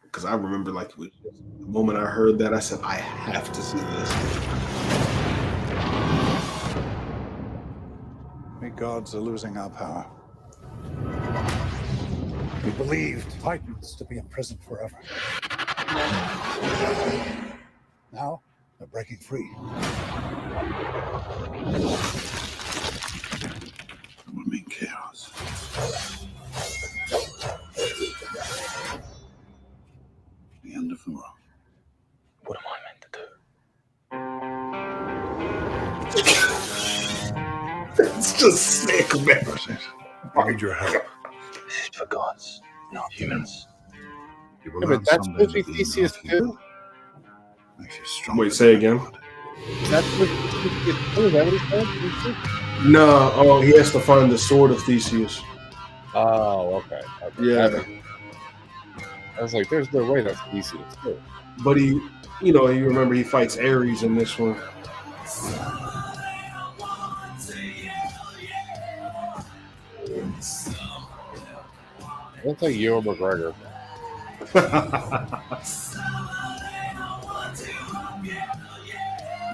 Because I remember, the moment I heard that, I said, I have to see this. We gods are losing our power. We believed Titans to be imprisoned forever. Now they're breaking free. It will mean chaos. The end of the world. What am I meant to do? It's just sick, man. I need your help. This is for gods, not humans. You will Yeah, learn but that's someday supposed to be that being Theseus not human too. makes you stronger Wait, say than again. God. That's what he said? No, oh, he has to find the sword of Theseus. Oh, okay. Yeah. I was like, there's no way that's Theseus. Too. But he, you remember he fights Ares in this one. Looks like Ewan McGregor.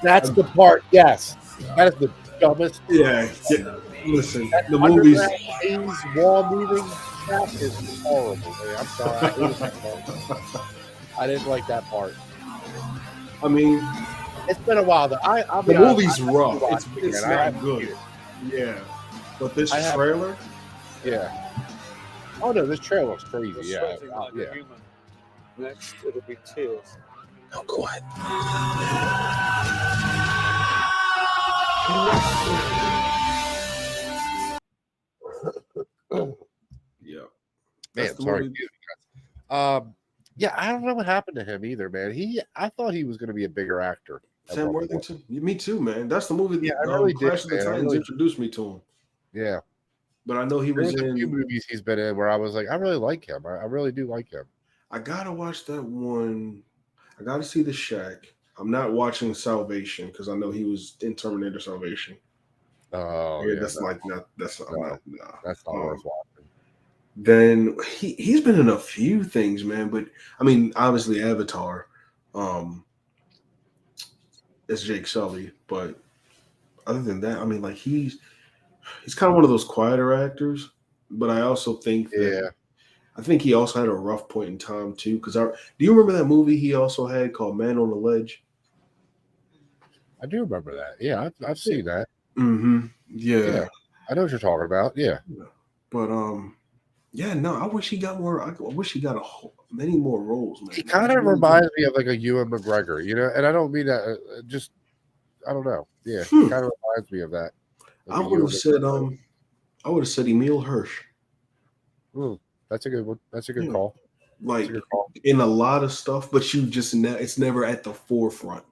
That's the part, yes. That is the dumbest. Yeah. Listen, the movies. Wall moving, that is horrible. Man. I'm sorry. I didn't like that part. I mean, it's been a while. The movie's rough. It's not good. Yeah. But this trailer? Yeah. Oh, no, this trailer's crazy. Yeah. Yeah. Next, it'll be Tears. Oh, quiet. Yeah. Man, sorry. Yeah, I don't know what happened to him either, man. I thought he was going to be a bigger actor. Sam Worthington? Me too, man. That's the movie that I really Clash of the Titans introduced me to him. Yeah. But I know he was in a few movies he's been in where I was like, I really like him. I really do like him. I gotta watch that one. I gotta see The Shack. I'm not watching Salvation because I know he was in Terminator Salvation. Oh, yeah, that's not worth watching. Then he's been in a few things, man. But I mean, obviously Avatar, as Jake Sully. But other than that, I mean, like he's kind of one of those quieter actors. But I also think that I think he also had a rough point in time too. Because do you remember that movie he also had called Man on the Ledge? I do remember that. Yeah, I've seen that. Mm-hmm. Yeah, I know what you're talking about. Yeah, but yeah, no, I wish he got more. I wish he got many more roles, man. He kind of reminds me of like a Ewan McGregor, and I don't mean that. Just I don't know. Yeah, he kind of reminds me of that. I would have said Emil Hirsch. That's a good one. That's a good call. Like in a lot of stuff, but it's never at the forefront.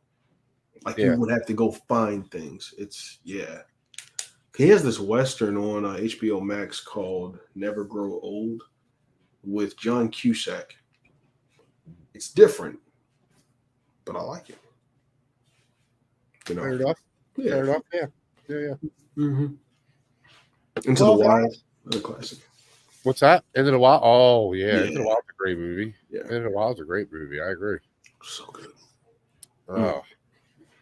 Like you would have to go find things. He has this Western on HBO Max called Never Grow Old with John Cusack. It's different, but I like it. Fair enough. Yeah. Fair enough. Yeah. Mm-hmm. Into the Wild, another classic. What's that? Into the Wild? Oh, yeah. Into the Wild's a great movie. Yeah. Into the Wild's a great movie. I agree. So good. Oh.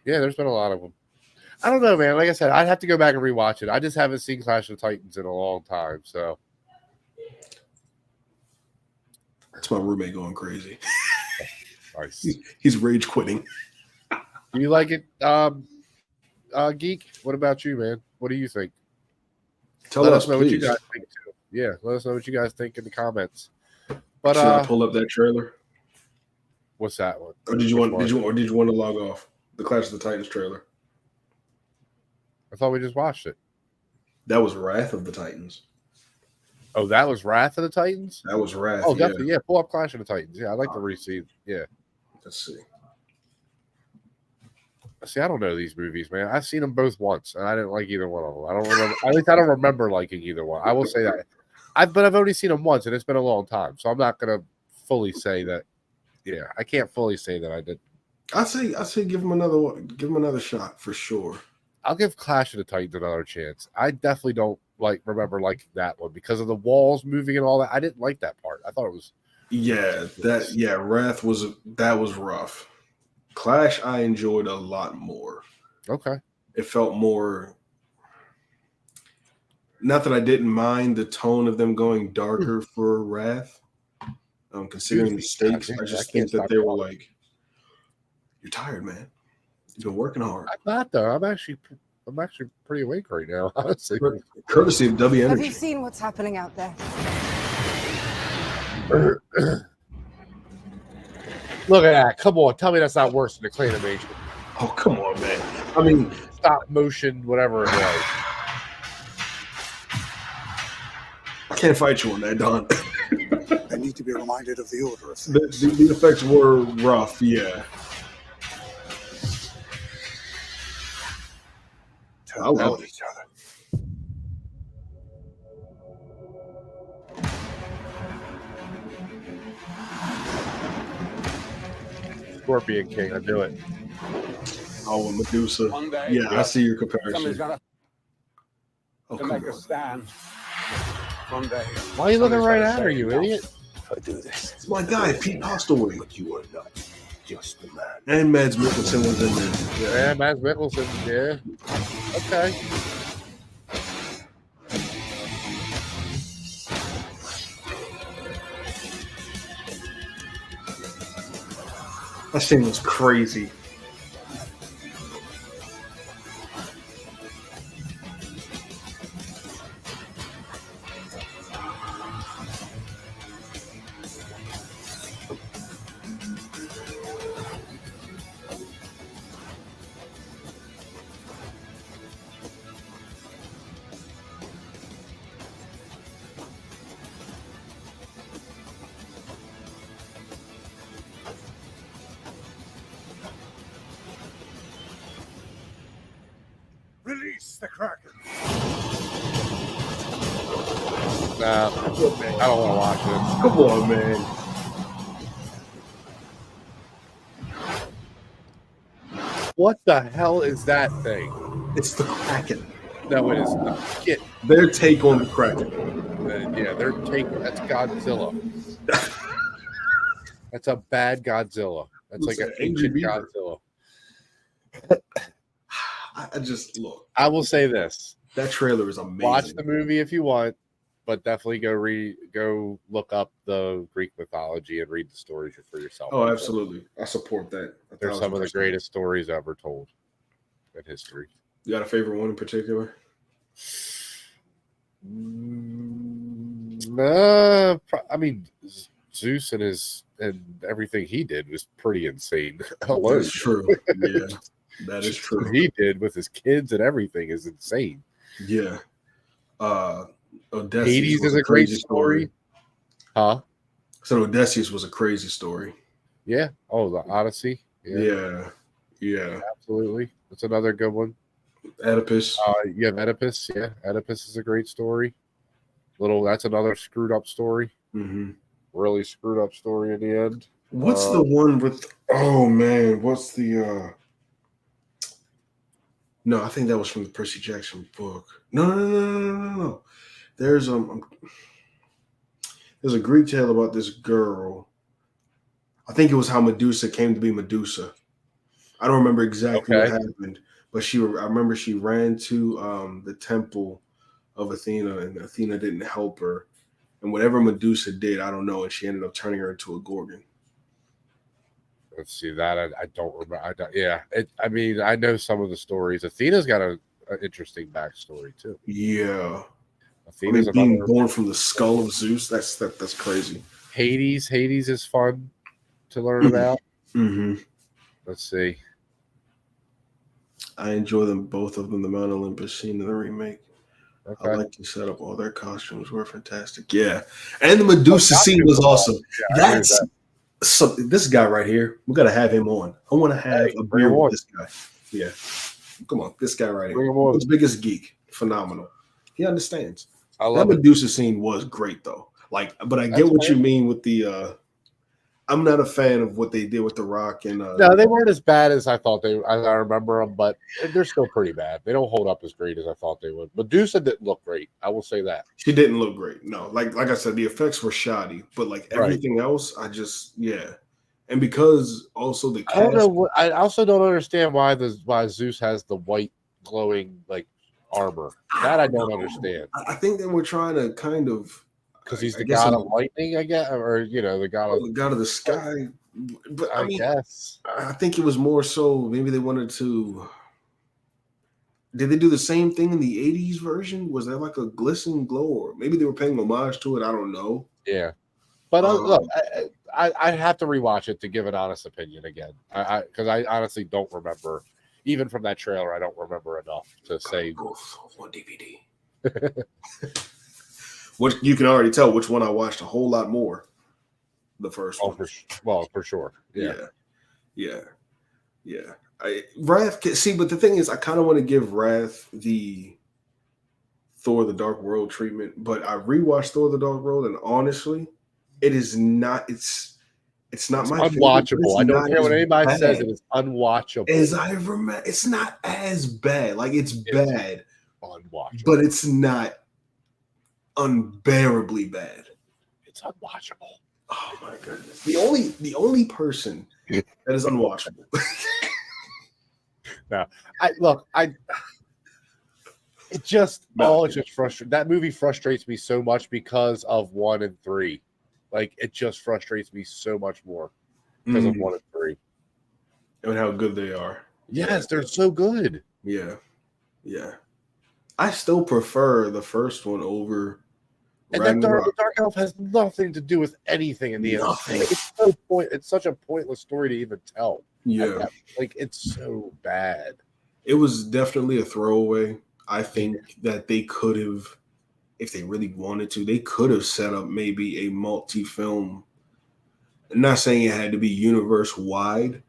Yeah, there's been a lot of them. I don't know, man. Like I said, I'd have to go back and rewatch it. I just haven't seen Clash of the Titans in a long time, so. That's my roommate going crazy. Nice. He's rage quitting. Do you like it, Geek? What about you, man? What do you think? Let us know what you guys think too. Yeah, let us know what you guys think in the comments. But should I pull up that trailer? What's that one? Or did you want to log off the Clash of the Titans trailer? I thought we just watched it. That was Wrath of the Titans. Oh, that was Wrath of the Titans? That was Wrath. Oh, definitely. Yeah, pull up Clash of the Titans. Yeah, I'd like to re-see. Yeah. Let's see. See, I don't know these movies, man. I've seen them both once, and I didn't like either one of them. I don't remember. At least I don't remember liking either one. I will say that. But I've only seen them once, and it's been a long time, so I'm not gonna fully say that. Yeah, I can't fully say that I did. I say give them another one. Give them another shot for sure. I'll give Clash of the Titans another chance. I definitely don't remember liking that one because of the walls moving and all that. I didn't like that part. I thought it was. Wrath was rough. Clash I enjoyed a lot more. Okay. It felt more. Not that I didn't mind the tone of them going darker for Wrath. Considering the stakes, I just think that they were like, "You're tired, man. You've been working hard." I'm not though. I'm actually pretty awake right now. Honestly, courtesy of W Energy. Have you seen what's happening out there? Look at that! Come on, tell me that's not worse than the claymation. Oh, come on, man. I mean, stop motion, whatever it was. I can't fight you on that, Don. I need to be reminded of the order of things. The effects were rough, yeah. I love it. each other. Scorpion King, I knew it. Oh, and Medusa. One day, Yeah, I see your somebody's comparison. got Oh, to come make a on. stand. One day. Why are you looking somebody's right gotta at her, say you enough. idiot? I do this. It's my guy, Pete Postlewaite. But you are not just the man. And Mads Mikkelsen was in there. Yeah, Mads Mikkelsen. Yeah. Okay. That scene was crazy. Release the Kraken. Nah, I don't want to watch it. Come on, man. What the hell is that thing? It's the Kraken. No, it is not. Get, Their take on the Kraken. yeah, they're taking. That's Godzilla. That's a bad Godzilla. That's like It's an an angry ancient beaver. Godzilla. I just look. I will say this: That trailer is amazing. watch the movie if you want, but definitely go look up the Greek mythology and read the stories for yourself. Oh, absolutely. I support that. They're some of the 1,000%. greatest stories ever told in history. You got a favorite one in particular? I mean, Zeus and everything he did was pretty insane. Alone. That's true. Yeah, that is true. What he did with his kids and everything is insane. Yeah. Odysseus Hades was is a great crazy story. Huh? So Odysseus was a crazy story. Yeah. Oh, the Odyssey. Yeah. Yeah. Absolutely. That's another good one. Oedipus. You have Oedipus. Yeah, Oedipus is a great story. That's another screwed up story. Mm-hmm. Really screwed up story in the end. What's the one with? Oh man, what's the? No, I think that was from the Percy Jackson book. No. There's a Greek tale about this girl. I think it was how Medusa came to be Medusa. I don't remember exactly what happened, but I remember she ran to the temple of Athena, and Athena didn't help her. And whatever Medusa did, I don't know, and she ended up turning her into a gorgon. Let's see that I don't remember. I mean, I know some of the stories. Athena's got an interesting backstory too. Yeah, Athena's being born from the skull of Zeus. That's crazy. Hades is fun to learn about. Mm-hmm. Let's see. I enjoy them both of them. The Mount Olympus scene in the remake. Okay. I like the setup. All their costumes were fantastic. Yeah, and the Medusa scene was awesome. Yeah, This guy right here. We gotta have him on. I want to have a beer with this guy. Yeah, come on, this guy right here. World's biggest geek. Phenomenal. He understands. That Medusa scene was great though. But I get what you mean with the. I'm not a fan of what they did with The Rock and. No, they weren't as bad as I thought they. As I remember them, but they're still pretty bad. They don't hold up as great as I thought they would. Medusa didn't look great. I will say that she didn't look great. No, like I said, the effects were shoddy, but everything else, and because also the cast, I don't know. I also don't understand why Zeus has the white glowing armor. That I don't understand. I think they were trying to kind of. Because he's the god of lightning, I guess, or the god of the sky. But I guess I think it was more so maybe they wanted to. Did they do the same thing in the '80s version? Was that like a glisten glow, or maybe they were paying homage to it? I don't know. Yeah, but look, I have to rewatch it to give an honest opinion again. Because I honestly don't remember, even from that trailer, I don't remember enough to say. Both on DVD. Which you can already tell which one I watched a whole lot more. The first one. For sure. Yeah. Yeah. Wrath. See, but the thing is, I kind of want to give Wrath the Thor: The Dark World treatment, but I rewatched Thor: The Dark World, and honestly, it is not. It's not It's my favorite. But it's unwatchable. I don't not care as what anybody says. bad It is unwatchable. as I remember. It's not as bad. Like it's bad, Unwatchable. but it's not unbearably bad. It's unwatchable. Oh my goodness! The only person that is unwatchable. It just frustrates. That movie frustrates me so much because of 1 and 3. Like it just frustrates me so much more because of 1 and 3 and how good they are. Yes, they're so good. Yeah. I still prefer the first one over And Ragnarok. that Dark Elf has nothing to do with anything in the Nothing. MCU. It's such a pointless story to even tell. Yeah. It's so bad. It was definitely a throwaway. I think that they could have, if they really wanted to, they could have set up maybe a multi-film. I'm not saying it had to be universe wide,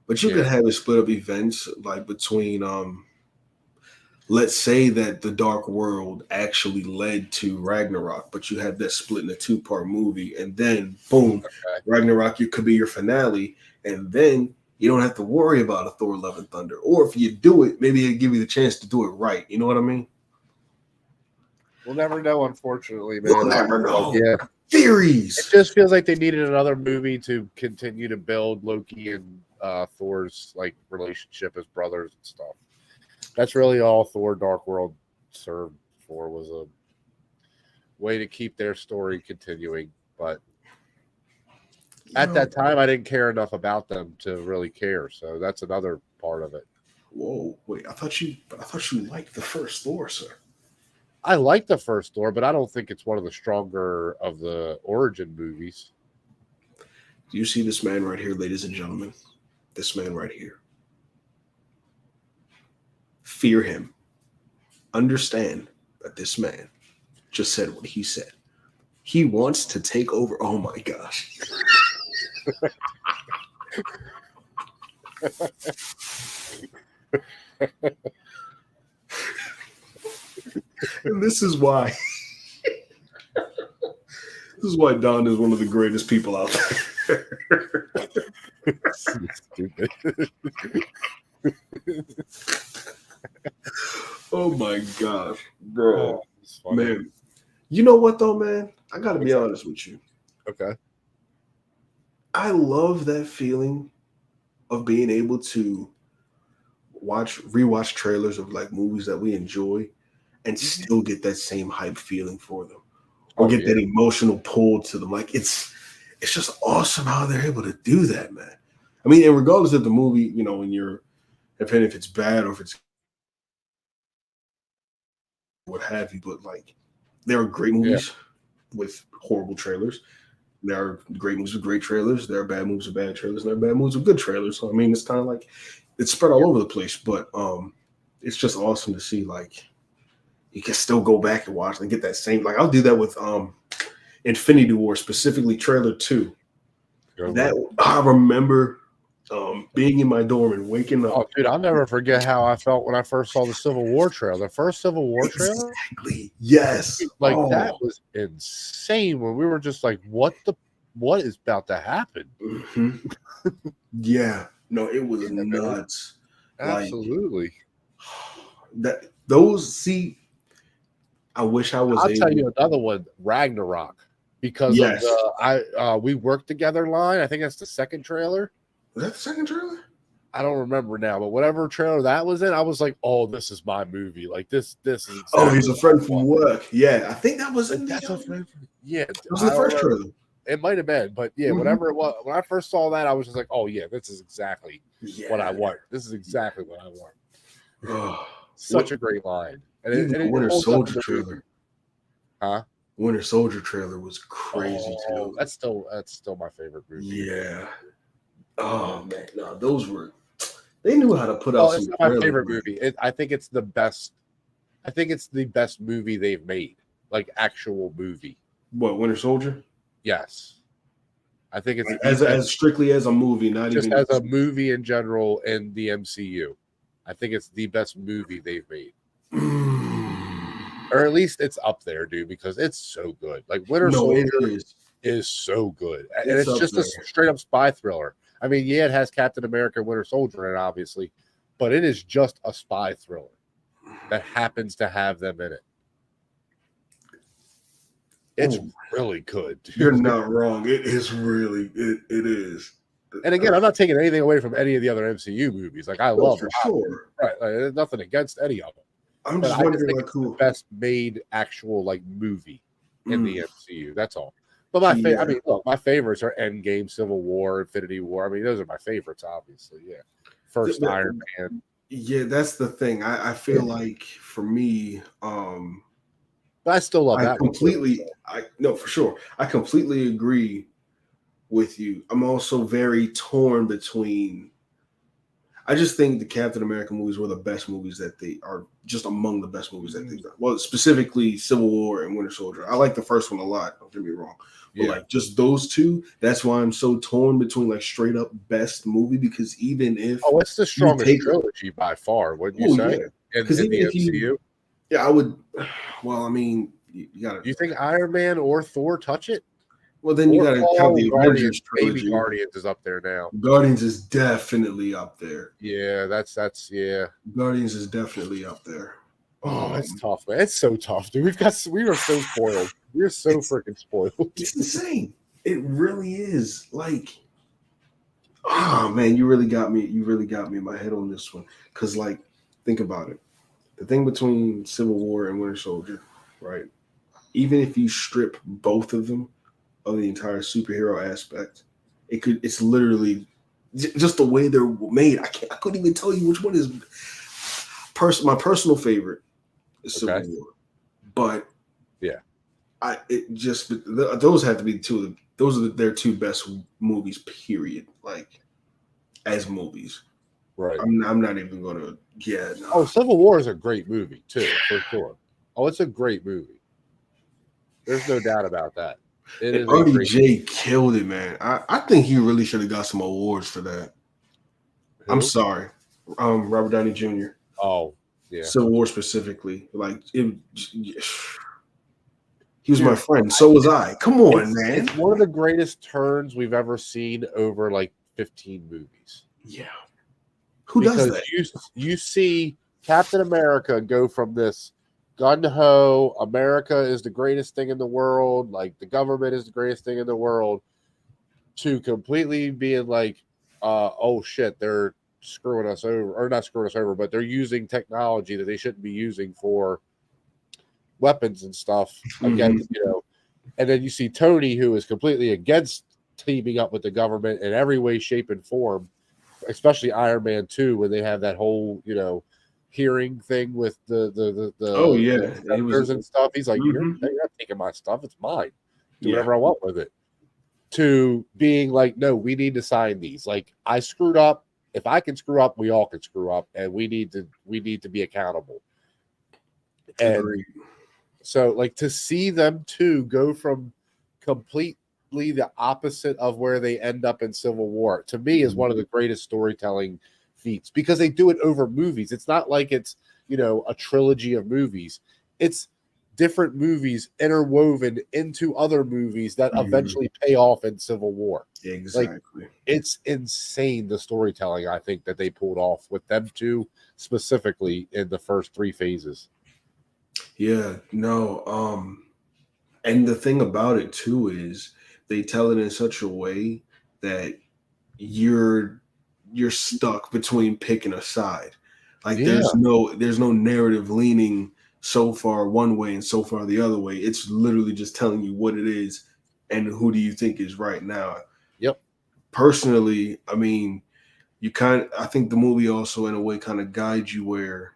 but you could have it split up events like between let's say that the Dark World actually led to Ragnarok, but you have that split in a 2-part movie, and then boom, Ragnarok could be your finale, and then you don't have to worry about a Thor: Love and Thunder. Or if you do it, maybe it'll give you the chance to do it right. You know what I mean? We'll never know, unfortunately, man. We'll never know. Yeah. Theories. It just feels like they needed another movie to continue to build Loki and Thor's like relationship as brothers and stuff. That's really all Thor: Dark World served for, was a way to keep their story continuing. But at that time, I didn't care enough about them to really care. So that's another part of it. Whoa, wait! I thought you liked the first Thor, sir. I like the first Thor, but I don't think it's one of the stronger of the origin movies. Do you see this man right here, ladies and gentlemen? This man right here. Fear him. Understand that this man just said what he said. He wants to take over. Oh my gosh. And this is why. This is why Don is one of the greatest people out there. Stupid. Oh my gosh, bro. Oh, man. You know what though, man? I gotta be honest with you. Okay. I love that feeling of being able to rewatch trailers of like movies that we enjoy and still get that same hype feeling for them. Or get that emotional pull to them. Like it's just awesome how they're able to do that, man. I mean, and regardless of the movie, you know, if it's bad or if it's what have you, but like there are great movies with horrible trailers. There are great movies with great trailers. There are bad movies with bad trailers. And there are bad movies with good trailers. So I mean, it's kind of like it's spread all over the place. But it's just awesome to see like you can still go back and watch and get that same. Like I'll do that with Infinity War, specifically trailer 2. That I remember being in my dorm and waking up. Oh, dude, I'll never forget how I felt when I first saw the Civil War trailer. The first Civil War trailer? Exactly. Yes. Like that was insane when we were just like, what is about to happen? Mm-hmm. Yeah. No, it was nuts. Absolutely. I wish I was I'll tell you another one, Ragnarok. Because of the we worked together line. I think that's the second trailer. Was that the second trailer? I don't remember now, but whatever trailer that was in, I was like, "Oh, this is my movie." Like this is. Exactly he's a friend from work. Yeah, I think that was in that's a friend. It was the first trailer. It might have been, but whatever it was. When I first saw that, I was just like, "Oh yeah, this is exactly what I want. This is exactly what I want." Such a great line. And the Winter Soldier trailer, huh? Winter Soldier trailer was crazy too. That's still my favorite movie. Yeah. Oh man, no, they knew how to put out. It's not my favorite movie. I think it's the best. I think it's the best movie they've made, like actual movie. What, Winter Soldier? Yes. I think it's Like, the as best, strictly as a movie, not just even as a movie in general in the MCU. I think it's the best movie they've made. Or at least it's up there, dude, because it's so good. Like Winter No, it Soldier is. is so good. And It's it's up just there. a straight up spy thriller. I mean, yeah, it has Captain America and Winter Soldier in it, obviously, but it is just a spy thriller that happens to have them in it. It's really good, dude. You're not wrong. It is really it is. And again, I'm not taking anything away from any of the other MCU movies. Like I love for a lot of them. sure. Right? Like, there's nothing against any of them. I'm But just I just wondering, think like, it's who the best made actual like movie in the MCU. That's all. But my Yeah. I mean, look, my favorites are Endgame, Civil War, Infinity War. I mean, those are my favorites, obviously. Yeah. First Iron Man. Yeah, that's the thing. I feel like for me, But I still love I that completely no, for sure. I completely agree with you. I'm also very torn between. I just think the Captain America movies were the best movies that they are, just among the best movies that they've done. Well, specifically Civil War and Winter Soldier. I like the first one a lot. Don't get me wrong. But like just those two, that's why I'm so torn between like straight up best movie, because even if it's the strongest trilogy by far, wouldn't you say? Yeah. In the MCU? I would. Well, I mean, you gotta. Do you think Iron Man or Thor touch it? Well, then you gotta count the Avengers trilogy. Maybe Guardians is up there now. Guardians is definitely up there. Yeah, that's Guardians is definitely up there. Oh, it's tough, man. It's so tough, dude. We are so spoiled. We're so freaking spoiled. It's insane. It really is. Like, oh man, you really got me. You really got me in my head on this one. Cause like, think about it. The thing between Civil War and Winter Soldier, right? Even if you strip both of them of the entire superhero aspect, it's literally just the way they're made. I couldn't even tell you which one is my personal favorite is Civil War. But yeah, those have to be those are their two best movies, period. Like, as movies. Right. I'm not even gonna no. Oh, Civil War is a great movie too, for sure. Oh, it's a great movie. There's no doubt about that. RDJ killed it, man. I think he really should have got some awards for that. Who? I'm sorry. Robert Downey Jr. Oh, yeah. Civil War specifically. Like he was my friend. So was I. Come on, man. It's one of the greatest turns we've ever seen over like 15 movies. Yeah. Who does that? You see Captain America go from this gun-ho, America is the greatest thing in the world, like the government is the greatest thing in the world, to completely being like, oh shit, they're screwing us over, or not screwing us over, but they're using technology that they shouldn't be using for weapons and stuff against, and then you see Tony, who is completely against teaming up with the government in every way, shape, and form, especially Iron Man 2, when they have that whole, hearing thing with the senators and stuff. He's like, you're not taking my stuff, it's mine. Do whatever I want with it. To being like, no, we need to sign these. Like, I screwed up. If I can screw up, we all can screw up, and we need to be accountable. And so, like, to see them two go from completely the opposite of where they end up in Civil War, to me, is one of the greatest storytelling feats, because they do it over movies. It's not like it's a trilogy of movies. It's different movies interwoven into other movies that eventually pay off in Civil War. Exactly. Like, it's insane, the storytelling I think that they pulled off with them two specifically in the first three phases. Yeah, no. And the thing about it too is they tell it in such a way that you're stuck between picking a side. Like, there's no narrative leaning so far one way and so far the other way. It's literally just telling you what it is and who do you think is right now. Yep. Personally, I mean, I think the movie also in a way kind of guides you where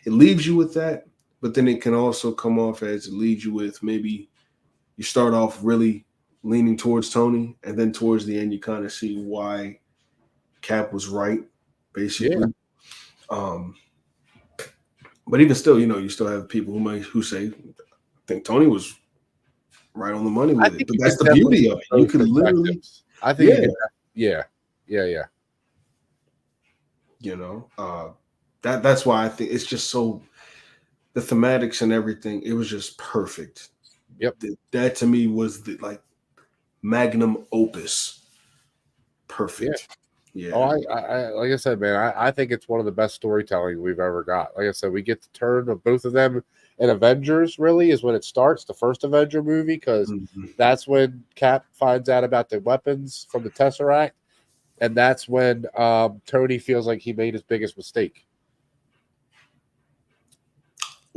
it leaves you with that, but then it can also come off as it leaves you with, maybe you start off really leaning towards Tony, and then towards the end you kind of see why Cap was right, basically. Yeah. But even still, you still have people who say, I think Tony was right on the money with it. But that's the beauty of it. You could literally, I think, Yeah. yeah. You know, that's why I think it's just so, the thematics and everything, it was just perfect. Yep. That to me was the like magnum opus. Perfect. Yeah. Oh, I like I said, man, I think it's one of the best storytelling we've ever got. Like I said, we get the turn of both of them in Avengers, really, is when it starts, the first Avenger movie, because that's when Cap finds out about the weapons from the Tesseract, and that's when Tony feels like he made his biggest mistake.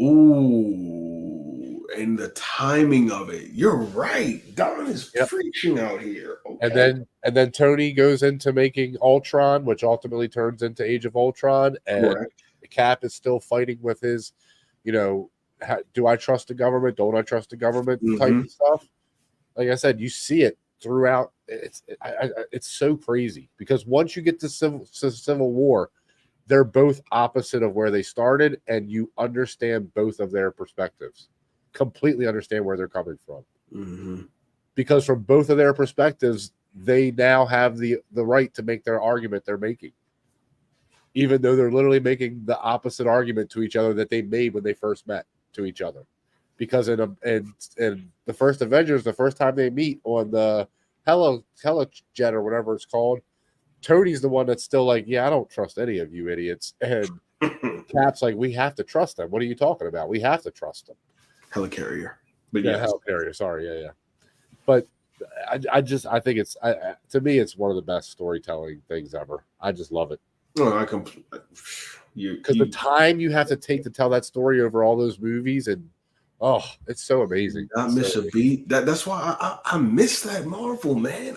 Ooh, and the timing of it. You're right. Don is preaching out here. Okay. And then Tony goes into making Ultron, which ultimately turns into Age of Ultron, and Cap is still fighting with his, do I trust the government? Don't I trust the government? Type of stuff. Like I said, you see it throughout. It's so crazy because once you get to Civil War, they're both opposite of where they started, and you understand both of their perspectives. Completely understand where they're coming from. Because from both of their perspectives, they now have the right to make their argument they're making. Even though they're literally making the opposite argument to each other that they made when they first met to each other. Because in the first Avengers, the first time they meet on the Helijet or whatever it's called, Tony's the one that's still like, yeah, I don't trust any of you idiots. And Cap's like, we have to trust them. What are you talking about? We have to trust them. Helicarrier. But yeah, Helicarrier. Sorry. Yeah. But I think it's, to me, it's one of the best storytelling things ever. I just love it. No, because the time you have to take to tell that story over all those movies, and it's so amazing. I miss a beat. That's why I miss that Marvel, man.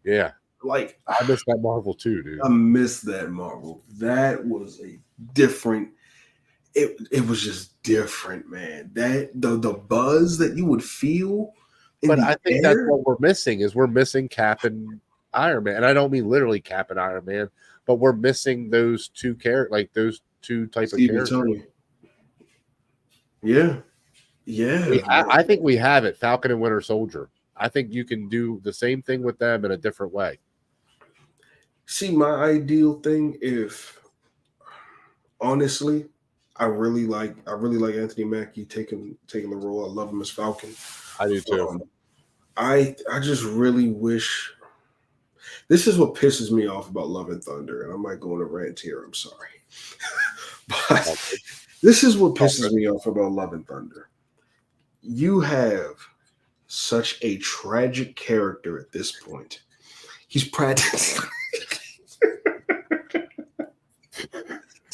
Yeah. Like I miss that Marvel too, dude. I miss that Marvel. That was a different. It was just different, man. That the buzz that you would feel. But I think that's what we're missing is we're missing Cap and Iron Man, and I don't mean literally Cap and Iron Man, but we're missing those two those two types of characters. Tony. Yeah. I think we have it. Falcon and Winter Soldier. I think you can do the same thing with them in a different way. See, my ideal thing, if honestly, I really like Anthony Mackie taking the role. I love him as Falcon. I do too. I just really wish. This is what pisses me off about Love and Thunder, and I might go on a rant here. I'm sorry, but this is what pisses me off about Love and Thunder. You have such a tragic character at this point. He's practicing.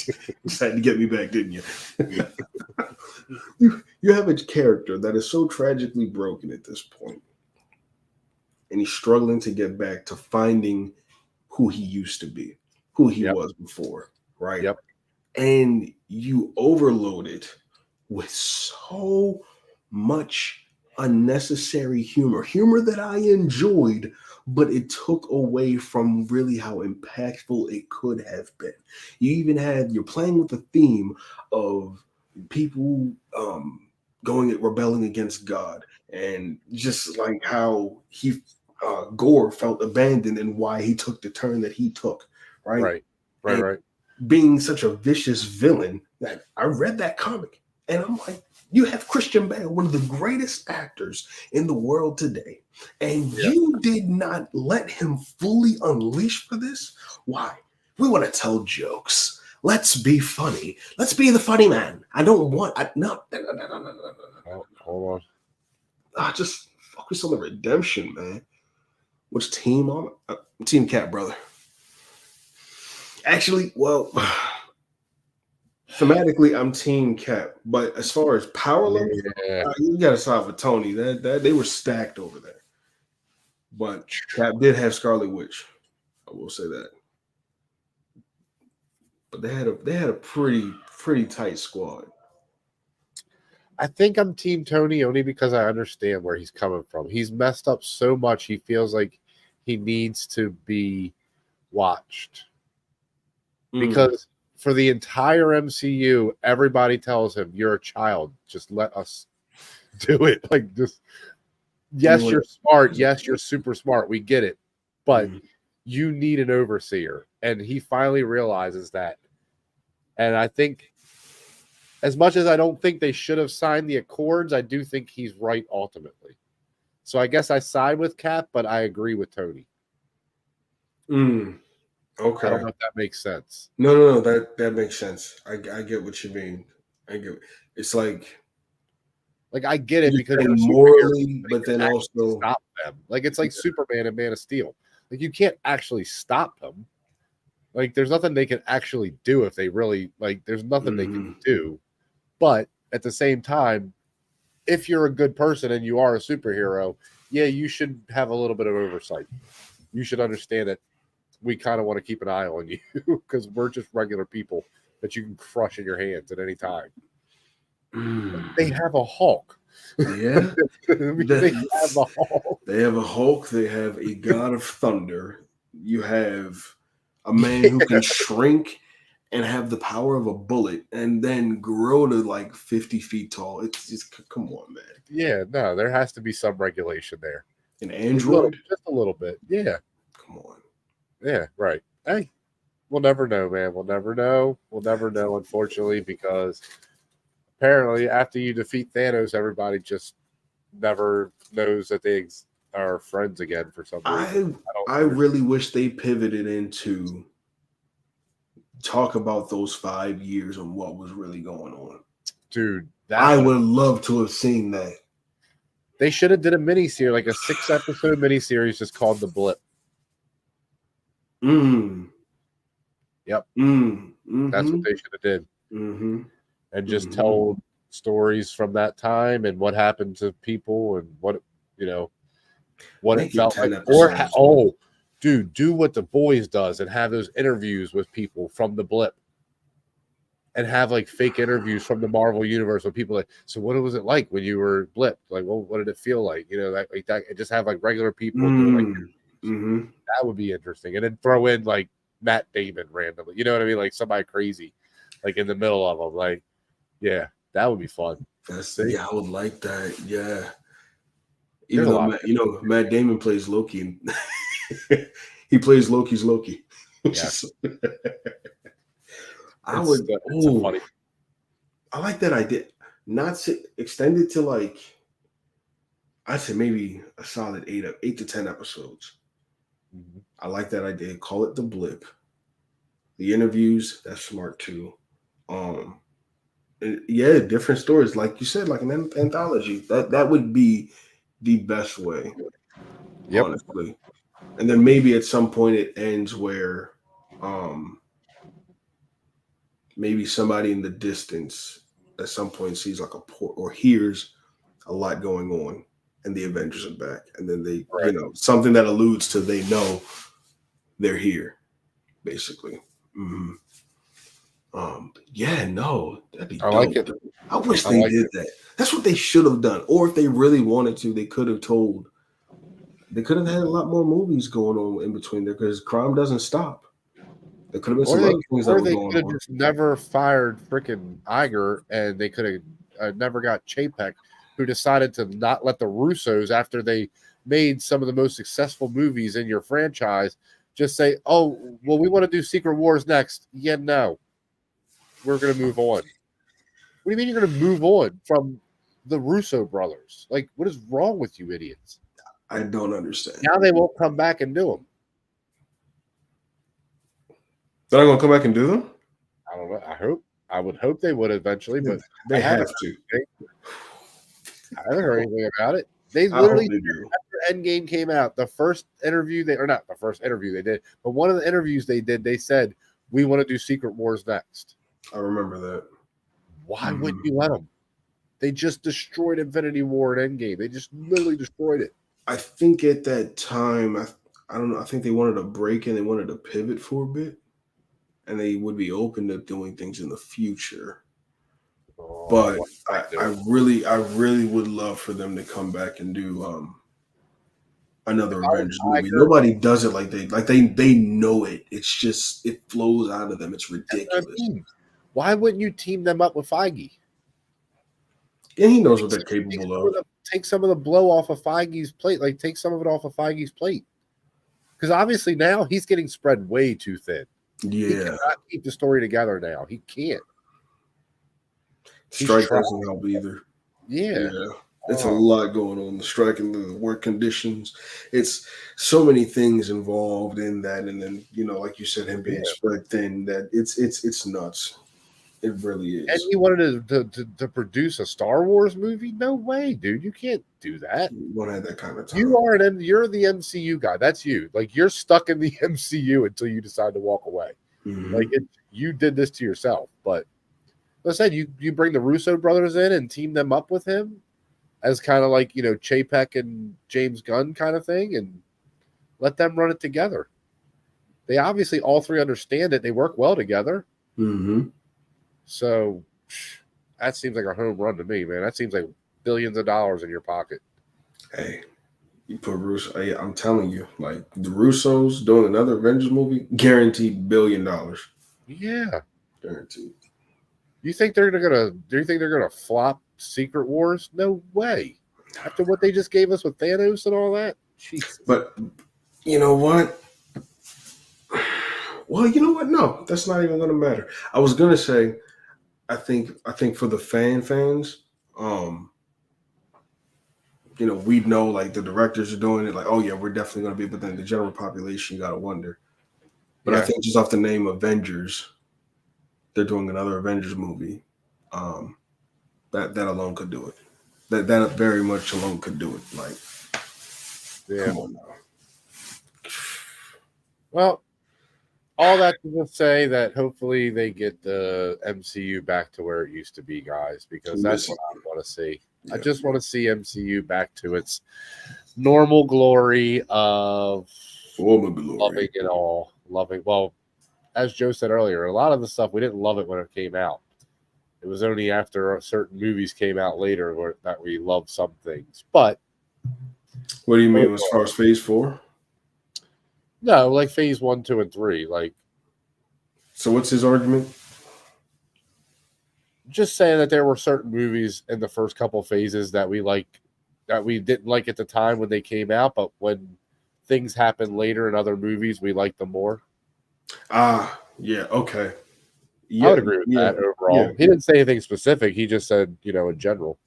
You had to get me back, didn't you? You have a character that is so tragically broken at this point, and he's struggling to get back to finding who he used to be, who he was before, right? Yep. And you overload it with so much unnecessary humor that I enjoyed, but it took away from really how impactful it could have been. You're playing with the theme of people rebelling against God, and just like how Gore felt abandoned and why he took the turn that he took, right. Being such a vicious villain that I read that comic and I'm like, you have Christian Bale, one of the greatest actors in the world today, and you did not let him fully unleash for this? Why? We want to tell jokes. Let's be funny. Let's be the funny man. I don't want. No. Oh, hold on. Just focus on the redemption, man. Which team on? Team Cap, brother. Actually, well, thematically, I'm Team Cap, but as far as power level, you got to side with Tony. That they were stacked over there. But Cap did have Scarlet Witch. I will say that. But they had a pretty tight squad. I think I'm Team Tony only because I understand where he's coming from. He's messed up so much. He feels like he needs to be watched. Because for the entire MCU, everybody tells him, you're a child. Just let us do it. Like, just, yes, you're smart. Yes, you're super smart. We get it. but you need an overseer. And he finally realizes that. And I think, as much as I don't think they should have signed the Accords, I do think he's right ultimately. So I guess I side with Cap, but I agree with Tony. Okay. I don't know if that makes sense. No. That makes sense. I get what you mean. I get. It's like I get it because and they're morally, superheroes, but then actually also stop them. Like it's like Superman and Man of Steel. Like you can't actually stop them. Like there's nothing they can actually do if they really like. There's nothing they can do. But at the same time, if you're a good person and you are a superhero, yeah, you should have a little bit of oversight. You should understand that we kind of want to keep an eye on you because we're just regular people that you can crush in your hands at any time. They have a Hulk. Yeah. They have a Hulk. They have a Hulk. They have a God of Thunder. You have a man who can shrink and have the power of a bullet and then grow to like 50 feet tall. It's just, come on, man. Yeah, no, there has to be some regulation there. An android? Just a little bit. Yeah. Come on. Yeah, right. Hey, we'll never know, man. We'll never know. We'll never know, unfortunately, because apparently after you defeat Thanos, everybody just never knows that they are friends again for some reason. I really wish they pivoted into talk about those 5 years and what was really going on. Dude, I would love to have seen that. They should have did a miniseries, like a 6-episode miniseries just called The Blip. Yep. That's what they should have did. And just told stories from that time and what happened to people and what it felt like. Or dude, do what The Boys does and have those interviews with people from The Blip. And have like fake interviews from the Marvel universe with people like, so what was it like when you were blipped? Like, well, what did it feel like? That like that. And just have like regular people doing that would be interesting. And then throw in like Matt Damon randomly. You know what I mean? Like somebody crazy, like in the middle of them. Like, yeah, that would be fun. Yeah, I would like that. Yeah. Even though Matt Damon plays Loki, and he plays Loki's Loki. Yes. I like that idea. Not extend it to like, I'd say maybe a solid 8 to 10 episodes. I like that idea. Call it The Blip. The interviews, that's smart too. Yeah, different stories, like you said, like an anthology. That would be the best way, honestly. And then maybe at some point it ends where, maybe somebody in the distance at some point sees like a port or hears a lot going on, and the Avengers are back, and then they, something that alludes to they know they're here, basically. Yeah, no, that'd be dope. Like it. I wish they did that. That's what they should have done. Or if they really wanted to, they could have had a lot more movies going on in between there because crime doesn't stop. There could have been some other things that were going on. Or they could have just never fired freaking Iger, and they could have never got Chapek, who decided to not let the Russos, after they made some of the most successful movies in your franchise, just say, oh, well, we want to do Secret Wars next. Yeah, no. We're going to move on. What do you mean you're going to move on from the Russo brothers? Like, what is wrong with you idiots? I don't understand. Now they won't come back and do them. They're not going to come back and do them? I don't know. I would hope they would eventually, but they have to. I haven't heard anything about it. They literally, after Endgame came out, the first interview not the first interview they did, but one of the interviews they did, they said, we want to do Secret Wars next. I remember that. Why wouldn't you let them? They just destroyed Infinity War and Endgame. They just literally destroyed it. I think at that time, I don't know, I think they wanted a break and they wanted to pivot for a bit. And they would be open to doing things in the future. But I really would love for them to come back and do another Avengers movie. Nobody does it like they know it. It's just, it flows out of them. It's ridiculous. Why wouldn't you team them up with Feige? Yeah, he knows what they're capable of. Take some of the blow off of Feige's plate. Like, take some of it off of Feige's plate. Because obviously now he's getting spread way too thin. He Yeah, cannot keep the story together now. He can't. strike trying. doesn't help either. Yeah. Yeah, it's a lot going on. The strike and the work conditions. It's so many things involved in that, and then like you said, him being spread thin. That it's nuts. It really And is. he wanted to produce a Star Wars movie? No way, dude. You can't do that. You won't have that kind of time. You're the MCU guy. That's you. Like you're stuck in the MCU until you decide to walk away. Mhm. Like you did this to yourself. But like I said, you bring the Russo brothers in and team them up with him as kind of like Chapek and James Gunn kind of thing, and let them run it together. They obviously all three understand it. They work well together. Mm-hmm. So that seems like a home run to me, man. That seems like billions of dollars in your pocket. Hey, you put Russo. Hey, I'm telling you, like the Russos doing another Avengers movie, guaranteed $1 billion. Yeah, Guaranteed. Do you think they're gonna flop Secret Wars? No way. After what they just gave us with Thanos and all that, Jesus. But you know what? Well, you know what? No, that's not even going to matter. I was going to say, I think for the fans, we know like the directors are doing it. Like, oh yeah, we're definitely going to be. But then the general population, you got to wonder. But I think just off the name Avengers, they're doing another Avengers movie. That alone could do it. That very much alone could do it. Like, come on now. Well, all that to say that hopefully they get the MCU back to where it used to be, guys, because that's what I want to see. Yeah. I just want to see MCU back to its normal glory of loving it all. Well, as Joe said earlier, a lot of the stuff we didn't love it when it came out. It was only after certain movies came out later that we loved some things. But what do you mean as far as Phase 4? No, like Phase 1, 2, and 3. Like, so what's his argument? Just saying that there were certain movies in the first couple phases that we didn't like at the time when they came out, but when things happen later in other movies, we like them more. Yeah, okay. Yeah, I would agree with that overall. Yeah. He didn't say anything specific. He just said, in general.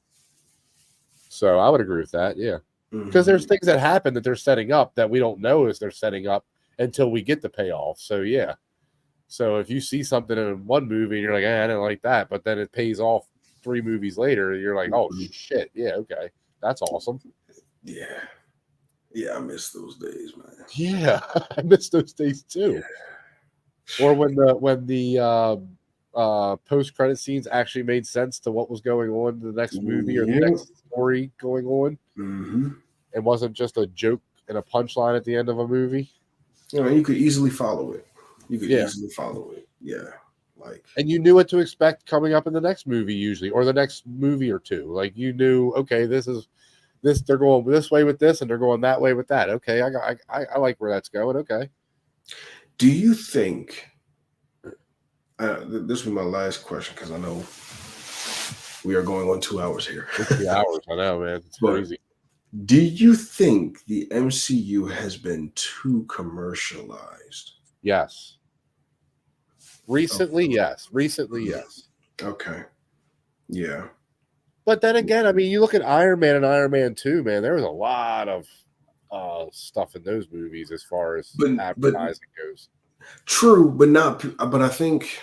So I would agree with that, yeah. Because there's things that happen that they're setting up that we don't know as they're setting up until we get the payoff. So, yeah. So if you see something in one movie and you're like, I didn't like that, but then it pays off 3 movies later, you're like, oh, shit. Yeah, okay. That's awesome. Yeah. Yeah, I miss those days, man. Yeah, I miss those days too. Yeah. Or when the post-credit scenes actually made sense to what was going on in the next movie or the next story going on. Mm-hmm. It wasn't just a joke and a punchline at the end of a movie. You could easily follow it. Easily follow it. Yeah. And you knew what to expect coming up in the next movie usually, or the next movie or two. Like you knew, okay, this they're going this way with this and they're going that way with that. Okay, I like where that's going. Okay. Do you think this will be my last question because I know we are going on 2 hours here. 2 hours, I know, man. It's crazy. Do you think the MCU has been too commercialized? Yes. Recently, yes. Okay. Yeah. But then again, I mean, you look at Iron Man and Iron Man 2, man, there was a lot of stuff in those movies as far as advertising goes. True, but I think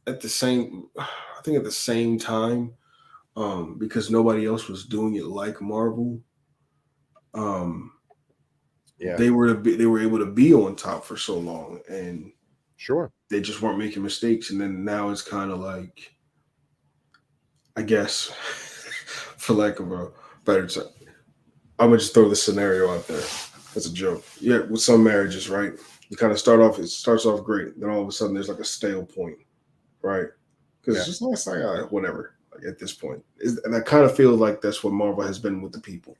at the same time, because nobody else was doing it like Marvel, they were able to be on top for so long, and sure, they just weren't making mistakes. And then now it's kind of like, I guess, for lack of a better term, I'm gonna just throw this scenario out there as a joke. Yeah, with some marriages, right? You kind of it starts off great, then all of a sudden there's like a stale point, right? Because it's just like whatever. Like at this point, and I kind of feel like that's what Marvel has been with the people.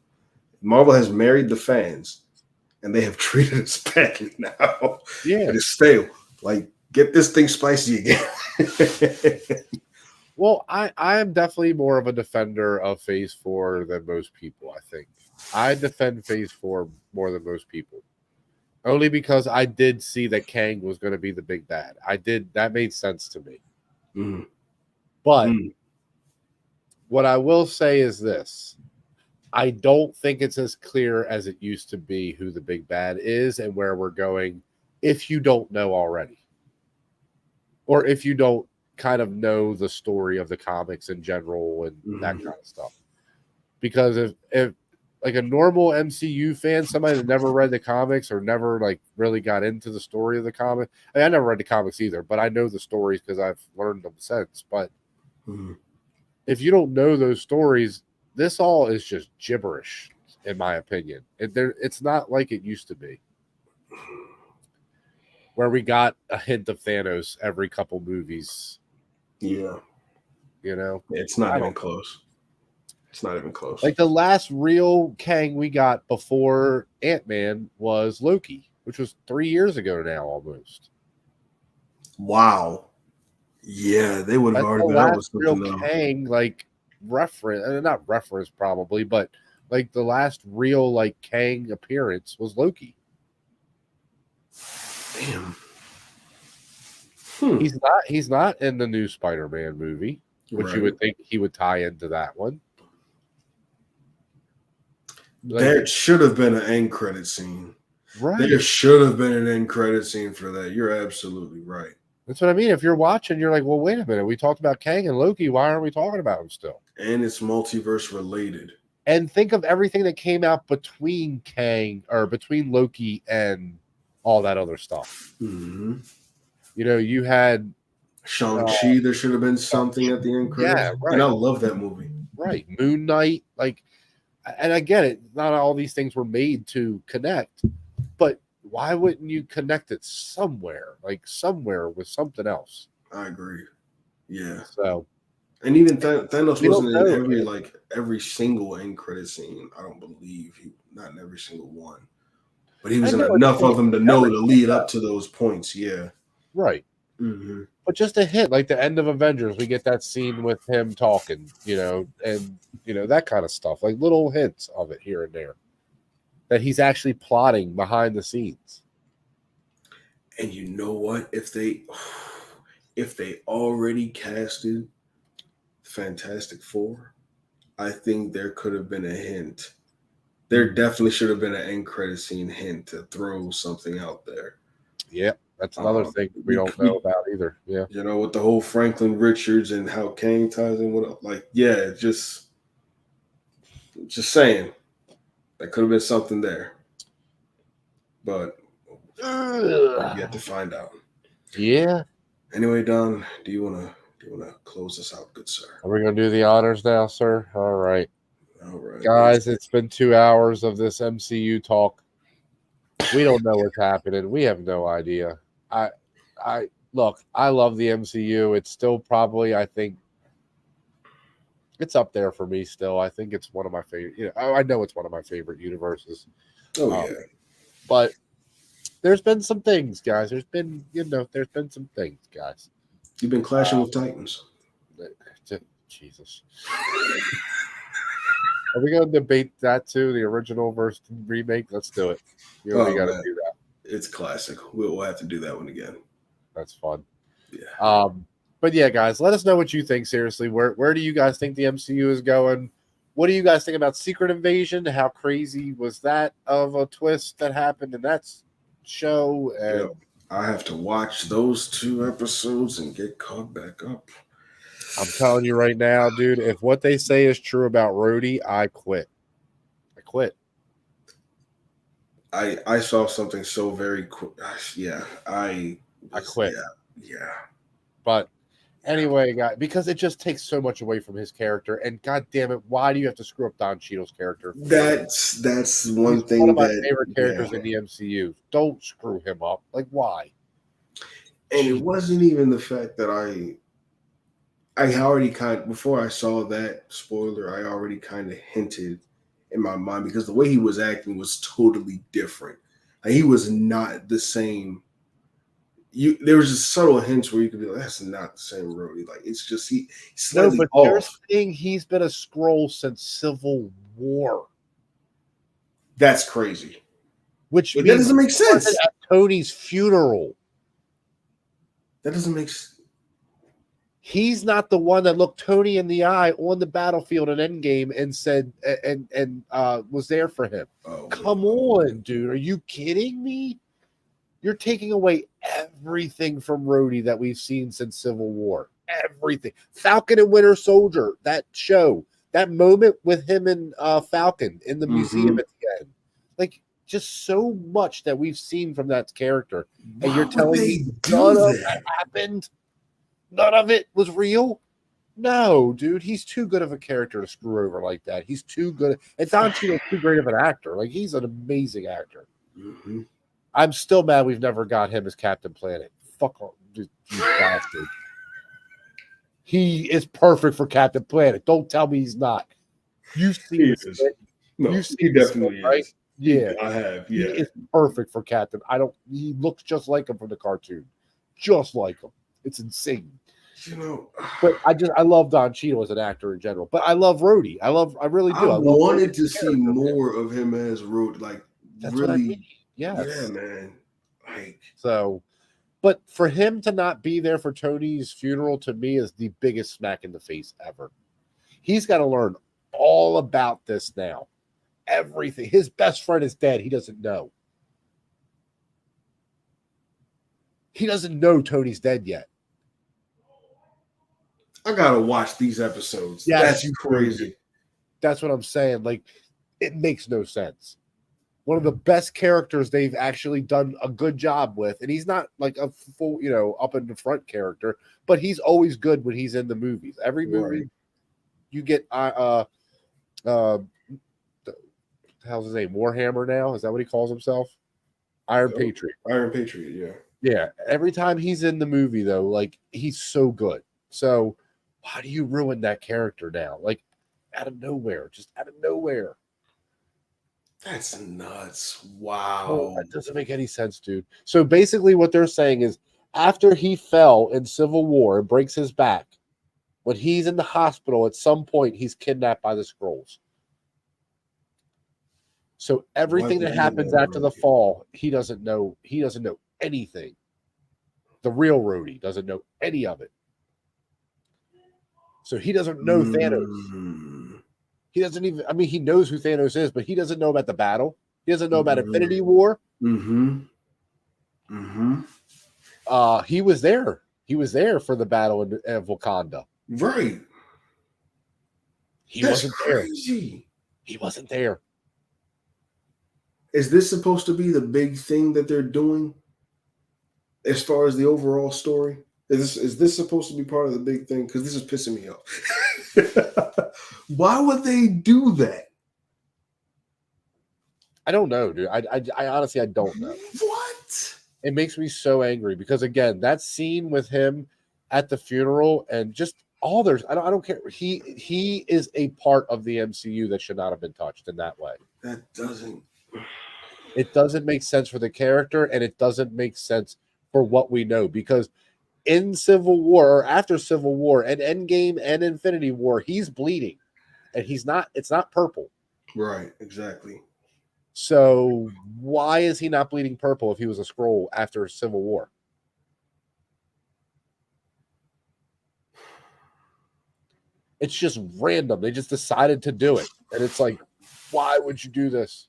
Marvel has married the fans, and they have treated us badly now. Yeah, it's stale. Like, get this thing spicy again. Well, I am definitely more of a defender of Phase 4 than most people. I think I defend Phase 4 more than most people Only because I did see that Kang was going to be the big bad. That made sense to me. Mm. But Mm. what I will say is this. I don't think it's as clear as it used to be who the big bad is and where we're going if you don't know already. Or if you don't kind of know the story of the comics in general and that kind of stuff. Because if like a normal MCU fan, somebody that never read the comics or never like really got into the story of the comic, I never read the comics either, but I know the stories because I've learned them since. But if you don't know those stories, this all is just gibberish, in my opinion. It's not like it used to be, where we got a hint of Thanos every couple movies. Yeah. You know? It's not even close. It's not even close. Like the last real Kang we got before Ant-Man was Loki, which was 3 years ago now almost. Wow. Yeah, they would have already been out with something real Kang, like reference, not reference probably, but like the last real like Kang appearance was Loki. Damn. He's not in the new Spider-Man movie, which you would think he would tie into that one. There should have been an end credit scene. Right. There should have been an end credit scene for that. You're absolutely right. That's what I mean. If you're watching, you're like, well, wait a minute. We talked about Kang and Loki. Why aren't we talking about him still? And it's multiverse related. And think of everything that came out between Kang or between Loki and all that other stuff. Mm-hmm. You know, you had Shang-Chi. There should have been something at the end credits. Yeah, right. And I love that movie. Right. Moon Knight. Like, and I get it. Not all these things were made to connect, but why wouldn't you connect it somewhere? Like somewhere with something else. I agree. Yeah. So, and even Thanos wasn't in every single end credit scene. I don't believe not in every single one, but he was in enough of them to know to lead up to those points. Yeah. Right. Mm-hmm. But just a hint, like the end of Avengers, we get that scene with him talking, you know, and you know that kind of stuff, like little hints of it here and there. That he's actually plotting behind the scenes. And you know what? If they already casted Fantastic Four, I think there could have been a hint. There definitely should have been an end credit scene hint to throw something out there. Yep, that's another thing we don't know about either. Yeah, you know, with the whole Franklin Richards and how Kang ties in with, just saying. That could have been something there, but yet to find out. Yeah. Anyway, Don, do you wanna close this out, good sir? Are we gonna do the honors now, sir? All right, guys. Yes. It's been 2 hours of this MCU talk. We don't know what's happening. We have no idea. I look. I love the MCU. It's still probably, I think. It's up there for me still. I think it's one of my favorite. You know, I know it's one of my favorite universes. Oh yeah. But there's been some things, guys. There's been some things, guys. You've been clashing with Titans. Jesus. Are we going to debate that too? The original versus remake? Let's do it. You know, we got to do that. It's classic. We'll have to do that one again. That's fun. Yeah. But yeah, guys, let us know what you think. Seriously, where do you guys think the MCU is going? What do you guys think about Secret Invasion? How crazy was that of a twist that happened in that show? And I have to watch those 2 episodes and get caught back up. I'm telling you right now, dude, if what they say is true about Rhodey, I quit. I quit. I saw something so very quick. Yeah, I quit. Yeah. But anyway, guys, because it just takes so much away from his character, and god damn it, why do you have to screw up Don Cheadle's character? That's one thing. One of my favorite characters in the MCU. Don't screw him up. Like, why? And it wasn't even the fact that I already before I saw that spoiler, I already kind of hinted in my mind because the way he was acting was totally different. Like, he was not the same. There was just subtle hints where you could be like, that's not the same Rhodey. Like, it's just he's slightly off. They're saying he's been a Skrull since Civil War. That's crazy. which But means that doesn't make he wasn't sense. at Tony's funeral. That doesn't make sense. He's not the one that looked Tony in the eye on the battlefield in Endgame and said and was there for him. Oh, Come on, dude. Are you kidding me? You're taking away everything from Rhodey that we've seen since Civil War. Everything. Falcon and Winter Soldier, that show, that moment with him and Falcon in the museum at the end. Like, just so much that we've seen from that character. And you're telling me none of that happened? None of it was real? No, dude. He's too good of a character to screw over like that. He's too good. And Don Cheadle's too great of an actor. Like, he's an amazing actor. Mm-hmm. I'm still mad we've never got him as Captain Planet. Fuck off, you bastard. He is perfect for Captain Planet. Don't tell me he's not. You see He this, is. right? No, You see he this, definitely right? is. Yeah, I have. he Yeah. is perfect for Captain. He looks just like him from the cartoon, just like him. It's insane. You know, But I love Don Cheadle as an actor in general. But I love Rhodey. I really do. I love wanted Rhodey's to see character, man. more of him as Road. Like, That's really, what I mean. Yes. yeah, man. Like, So, but for him to not be there for Tony's funeral, to me, is the biggest smack in the face ever. He's got to learn all about this now. Everything. His best friend is dead. He doesn't know. He doesn't know Tony's dead yet. I gotta watch these episodes. Yes, That's you crazy. That's what I'm saying. Like, it makes no sense. One of the best characters they've actually done a good job with, and he's not like a full, up in the front character, but he's always good when he's in the movies. Every movie you get, the hell's his name? Warhammer now? Is that what he calls himself? Iron Patriot. Iron Patriot, yeah. Yeah. Every time he's in the movie, though, like, he's so good. So why do you ruin that character now? Like, out of nowhere, just out of nowhere. That's nuts. Wow. Oh, that doesn't make any sense, dude. So basically what they're saying is after he fell in Civil War and breaks his back, when he's in the hospital, at some point he's kidnapped by the Skrulls. So everything that happens after the fall, he doesn't know. He doesn't know anything. The real Rhodey doesn't know any of it. So he doesn't know Thanos. He doesn't even, he knows who Thanos is, but he doesn't know about the battle. He doesn't know about Infinity War. Mm-hmm. He was there. He was there for the battle in Wakanda. Right. He wasn't there. Crazy. He wasn't there. Is this supposed to be the big thing that they're doing as far as the overall story? Is this supposed to be part of the big thing? Because this is pissing me off. Why would they do that? I don't know, dude. I honestly, I don't know. What? It makes me so angry because, again, that scene with him at the funeral and just all there's, I don't care. He is a part of the MCU that should not have been touched in that way. That doesn't. It doesn't make sense for the character, and it doesn't make sense for what we know, because in Civil War or after Civil War and Endgame and Infinity War, he's bleeding, and it's not purple. Right, exactly. So why is he not bleeding purple if he was a Skrull after Civil War? It's just random. They just decided to do it. And it's like, why would you do this?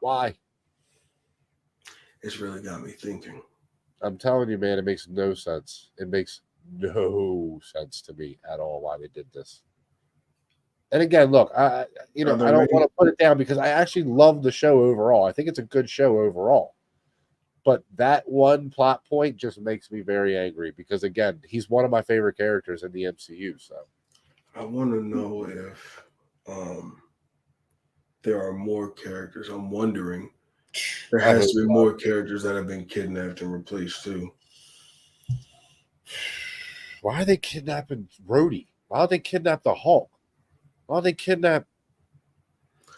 Why? It's really got me thinking. I'm telling you, man, it makes no sense. It makes no sense to me at all why they did this. And again, look, I don't want to put it down because I actually love the show overall. I think it's a good show overall. But that one plot point just makes me very angry because, again, he's one of my favorite characters in the MCU. So I want to know if there are more characters. I'm wondering. There has to be more characters that have been kidnapped and replaced too. Why are they kidnapping Rhodey? Why don't they kidnap the Hulk? Why don't they kidnap?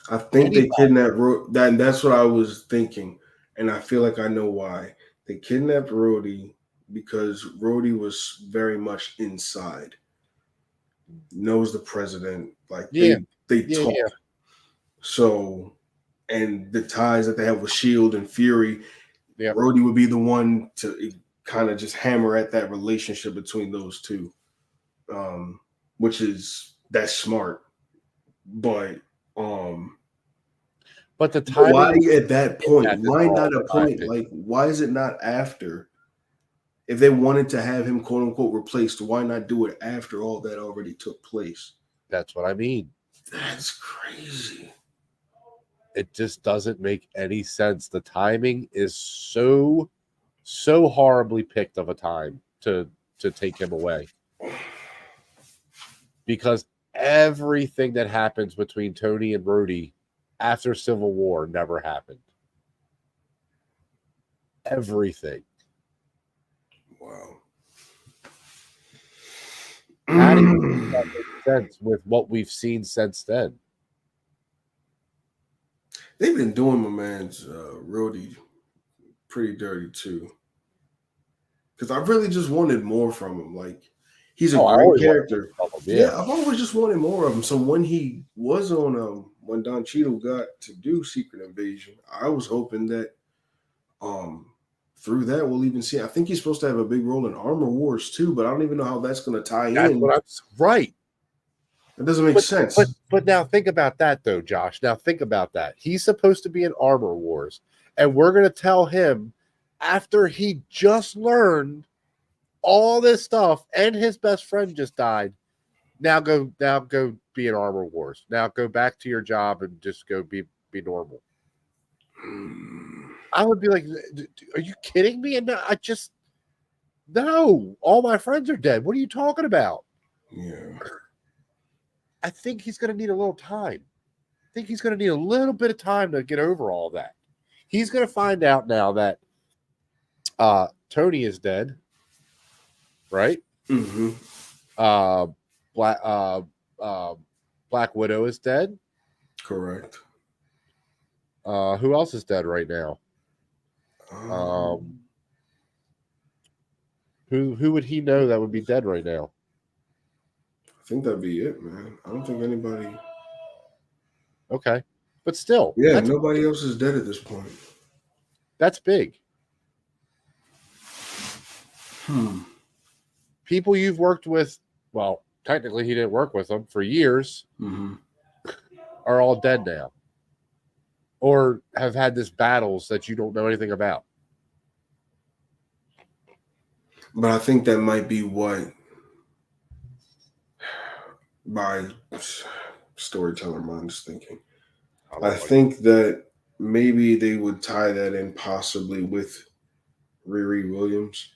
I think they kidnapped that. That's what I was thinking, and I feel like I know why they kidnapped Rhodey, because Rhodey was very much inside, knows the president, like they talk. Yeah. So and the ties that they have with Shield and Fury, Rhodey would be the one to kind of just hammer at that relationship between those two, that's smart. But the timing, why at that point? Why not a point? Like, why is it not after? If they wanted to have him quote unquote replaced, why not do it after all that already took place? That's what I mean. That's crazy. It just doesn't make any sense. The timing is so horribly picked of a time to take him away. Because everything that happens between Tony and Rhodey after Civil War never happened. Everything. Wow. How do you make that make sense with what we've seen since then? They've been doing my man's Rhodey pretty dirty too. Because I really just wanted more from him. Like, he's a great character. I've always just wanted more of him. So when he was on when Don Cheadle got to do Secret Invasion, I was hoping that through that we'll even see. I think he's supposed to have a big role in Armor Wars too, but I don't even know how that's going to tie in. Right. It doesn't make sense. But now think about that though, Josh. Now think about that. He's supposed to be in Armor Wars, and we're going to tell him after he just learned all this stuff and his best friend just died. Now go be in Armor Wars. Now go back to your job and just go be normal. I would be like, are you kidding me? And no, all my friends are dead. What are you talking about? Yeah. I think he's going to need a little time. I think he's going to need a little bit of time to get over all that. He's going to find out now that Tony is dead, right? Mm-hmm. Black Widow is dead. Correct. Who else is dead right now? Who would he know that would be dead right now? I think that'd be it, man. I don't think anybody. Okay, but still, yeah, nobody else is dead at this point. That's big. People you've worked with, well, technically he didn't work with them for years, are all dead now, or have had this battles that you don't know anything about. But I think that might be what my storyteller mind is thinking. I think that maybe they would tie that in possibly with Riri Williams,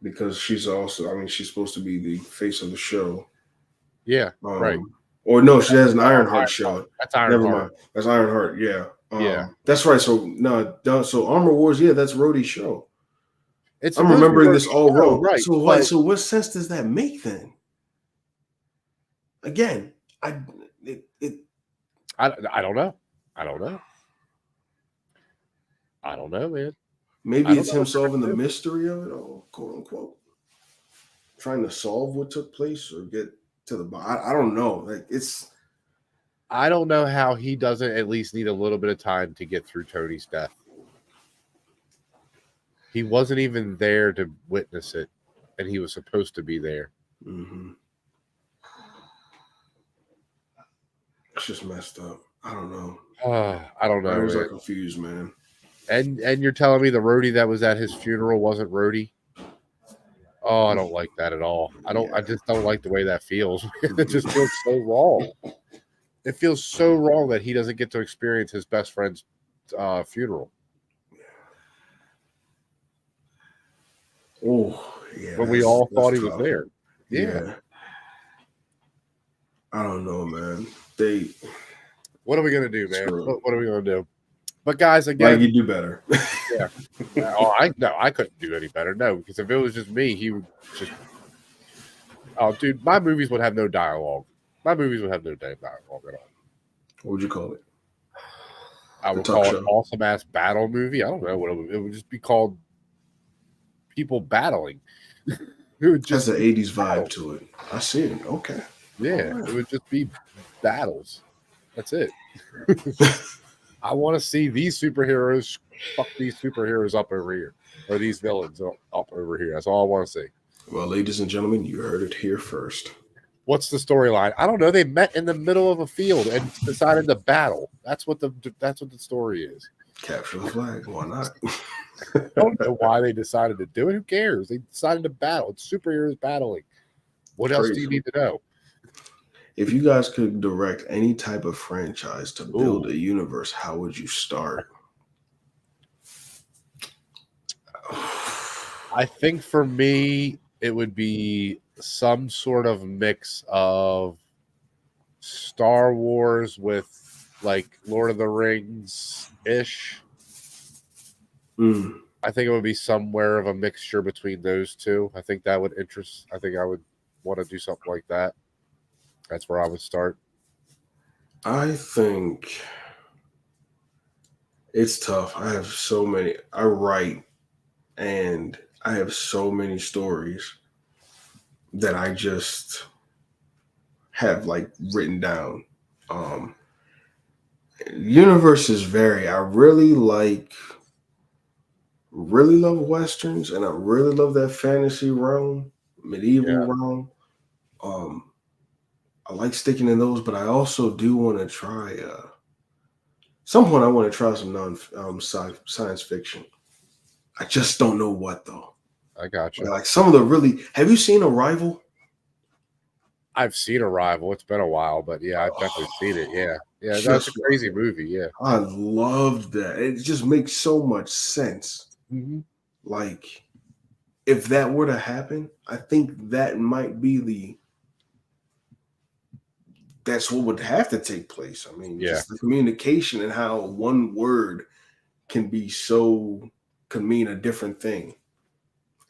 because she's also, I mean, she's supposed to be the face of the show. Yeah, right. Or no, she has an Ironheart show. That's Ironheart. Never mind. That's Ironheart. Yeah. Yeah. That's right. So so Armor Wars. Yeah, that's Rhodey's show. I'm remembering this all wrong. Right. So what? So what sense does that make then? Again, I don't know. I don't know, man. Maybe it's him solving the mystery of it all, quote unquote. Trying to solve what took place or get to the bottom. I don't know. Like, I don't know how he doesn't at least need a little bit of time to get through Tony's death. He wasn't even there to witness it, and he was supposed to be there. Mm-hmm. It's just messed up. I don't know. I don't know. I was confused, man. And you're telling me the Rhodey that was at his funeral wasn't Rhodey? Oh, I don't like that at all. I just don't like the way that feels. It just feels so wrong. It feels so wrong that he doesn't get to experience his best friend's funeral. Oh, yeah. When we all thought he was there. Yeah. I don't know, man. What are we gonna do, man? What are we gonna do? But guys, again, like, you do better. Yeah. I couldn't do any better. No, because if it was just me, he would just. Oh, dude, my movies would have no dialogue. My movies would have no damn dialogue at all. What would you call it? I would call it an awesome ass battle movie. I don't know what it would just be called. People battling. It would just has an 80s vibe to it. I see it. Okay. Yeah, it would just be battles. That's it. I want to see these superheroes fuck these superheroes up over here, or these villains up over here. That's all I want to see. Well, ladies and gentlemen, you heard it here first. What's the storyline? I don't know. They met in the middle of a field and decided to battle. That's what the story is. Capture the flag. Why not? I don't know why they decided to do it. Who cares? They decided to battle. It's superheroes battling. What else do you need to know? If you guys could direct any type of franchise to build a universe, how would you start? I think for me, it would be some sort of mix of Star Wars with like Lord of the Rings ish. I think it would be somewhere of a mixture between those two. I think that would interest. I think I would want to do something like that. That's where I would start. I think it's tough. I have so many. I write and I have so many stories that I just have like written down. Universes vary. I really love Westerns, and I really love that fantasy realm, medieval realm. I like sticking in those, but I also do want to try. Some point, I want to try some science fiction. I just don't know what though. I got you. Like some of the really. Have you seen Arrival? I've seen Arrival. It's been a while, but yeah, I've definitely seen it. Yeah, that's a crazy movie. Yeah, I loved that. It just makes so much sense. Mm-hmm. Like, if that were to happen, I think that might be that's what would have to take place. I mean, just the communication and how one word can mean a different thing.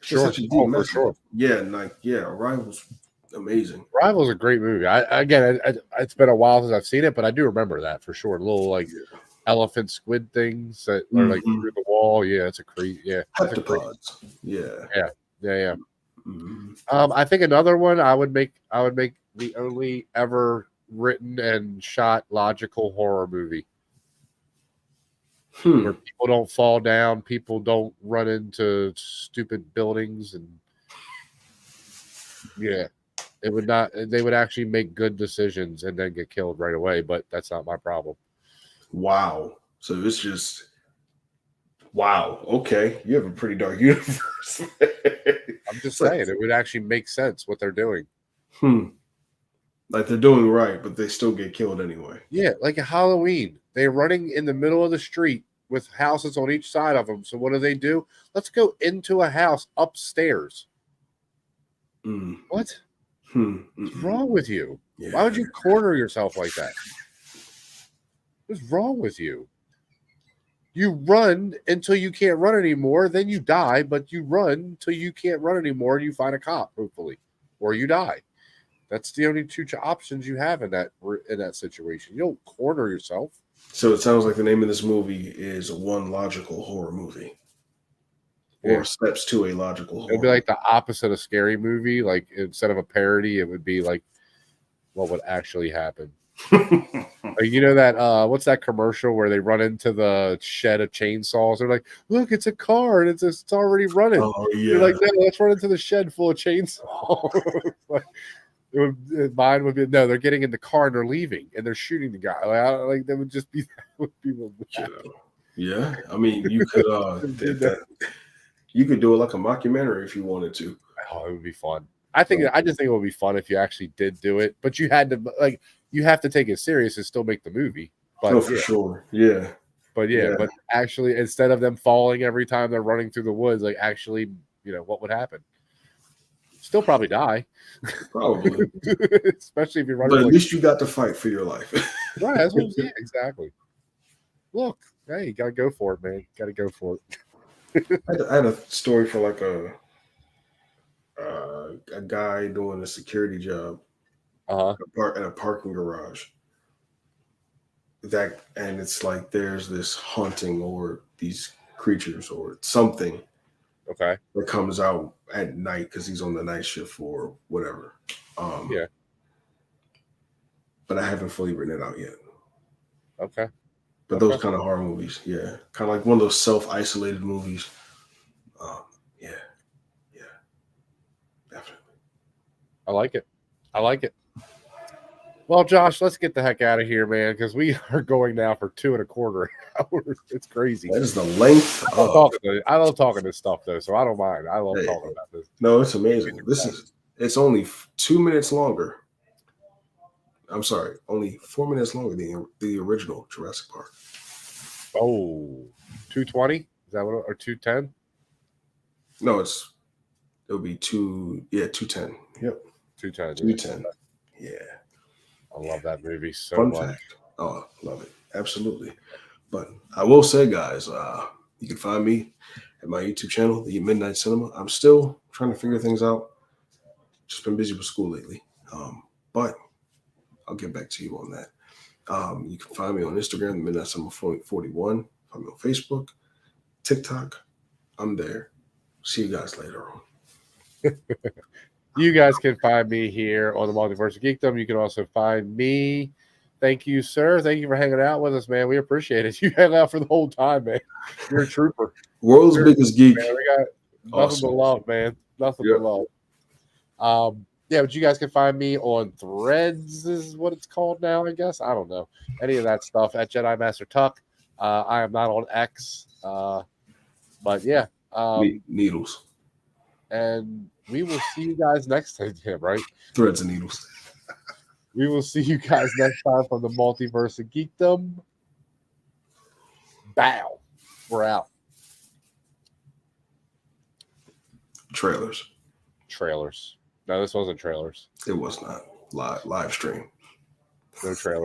It's such a deep message. Sure. Yeah, Arrival's amazing. Arrival's a great movie. It's been a while since I've seen it, but I do remember that for sure. Little like elephant squid things that are like through the wall. Yeah, it's a crazy. Yeah, heptapods. Yeah. Mm-hmm. I think another one I would make the only ever written and shot logical horror movie. Where people don't fall down, people don't run into stupid buildings, and it would not. They would actually make good decisions and then get killed right away. But that's not my problem. Wow. So it's just wow. Okay, you have a pretty dark universe. I'm just saying it would actually make sense what they're doing. Like they're doing right, but they still get killed anyway. Yeah, like a Halloween. They're running in the middle of the street with houses on each side of them. So what do? Let's go into a house upstairs. What? What's wrong with you? Yeah. Why would you corner yourself like that? What's wrong with you? You run until you can't run anymore, then you die, but you run until you can't run anymore and you find a cop, hopefully, or you die. That's the only two options you have in that situation. You don't corner yourself. So it sounds like the name of this movie is One Logical Horror Movie. Or Steps to a Logical Horror. It would be like the opposite of Scary Movie. Like instead of a parody, it would be like what would actually happen. Like, you know that what's that commercial where they run into the shed of chainsaws? They're like, look, it's a car and it's already running. Oh yeah. You're like, no, let's run into the shed full of chainsaws. Mine would be no, they're getting in the car and they're leaving and they're shooting the guy. Like that would just be what would happen. Yeah. I mean, you could you could do it like a mockumentary if you wanted to. Oh, it would be fun. I just think it would be fun if you actually did do it, but you had to you have to take it serious and still make the movie. But for sure. Yeah. But but actually instead of them falling every time they're running through the woods, like actually, what would happen? Still probably die. Probably. Especially if you're running. But at least you got to fight for your life. Right, that's what I'm saying. Exactly. Look, hey, you gotta go for it, man. Gotta go for it. I had a story for like a guy doing a security job at a parking garage. And it's like there's this haunting or these creatures or something that comes out at night because he's on the night shift or whatever. But I haven't fully written it out yet. Okay. But those kind of horror movies, yeah, kind of like one of those self-isolated movies. Yeah, definitely. I like it. I like it. Well, Josh, let's get the heck out of here, man, because we are going now for 2.25 hours. It's crazy. That is the length. I love talking this stuff though, so I don't mind. I love talking about this. No, it's amazing. It's only 2 minutes longer. I'm sorry, only 4 minutes longer than the original Jurassic Park. Oh, 220? Is that what, or 210? No, it'll be 210. Yep. 210. 210. Yeah. I love that movie so Fun much. fact. Oh, love it. Absolutely. But I will say, guys, you can find me at my YouTube channel, The Midnight Cinema. I'm still trying to figure things out. Just been busy with school lately. But I'll get back to you on that. You can find me on Instagram, The Midnight Cinema 41. Find me on Facebook, TikTok. I'm there. See you guys later on. You guys can find me here on the Multiverse of Geekdom. You can also find me. Thank you, sir. Thank you for hanging out with us, man. We appreciate it. You hung out for the whole time, man. You're a trooper. World's biggest geek. Man, we got nothing but love, man. Nothing but love. Yeah, but you guys can find me on Threads, is what it's called now, I guess. I don't know. Any of that stuff at Jedi Master Tuck. I am not on X. But yeah. Needles. And we will see you guys next time, right? Threads and needles. We will see you guys next time from the Multiverse of Geekdom. Bow. We're out. Trailers. No, this wasn't trailers. It was not. Live stream. No trailers.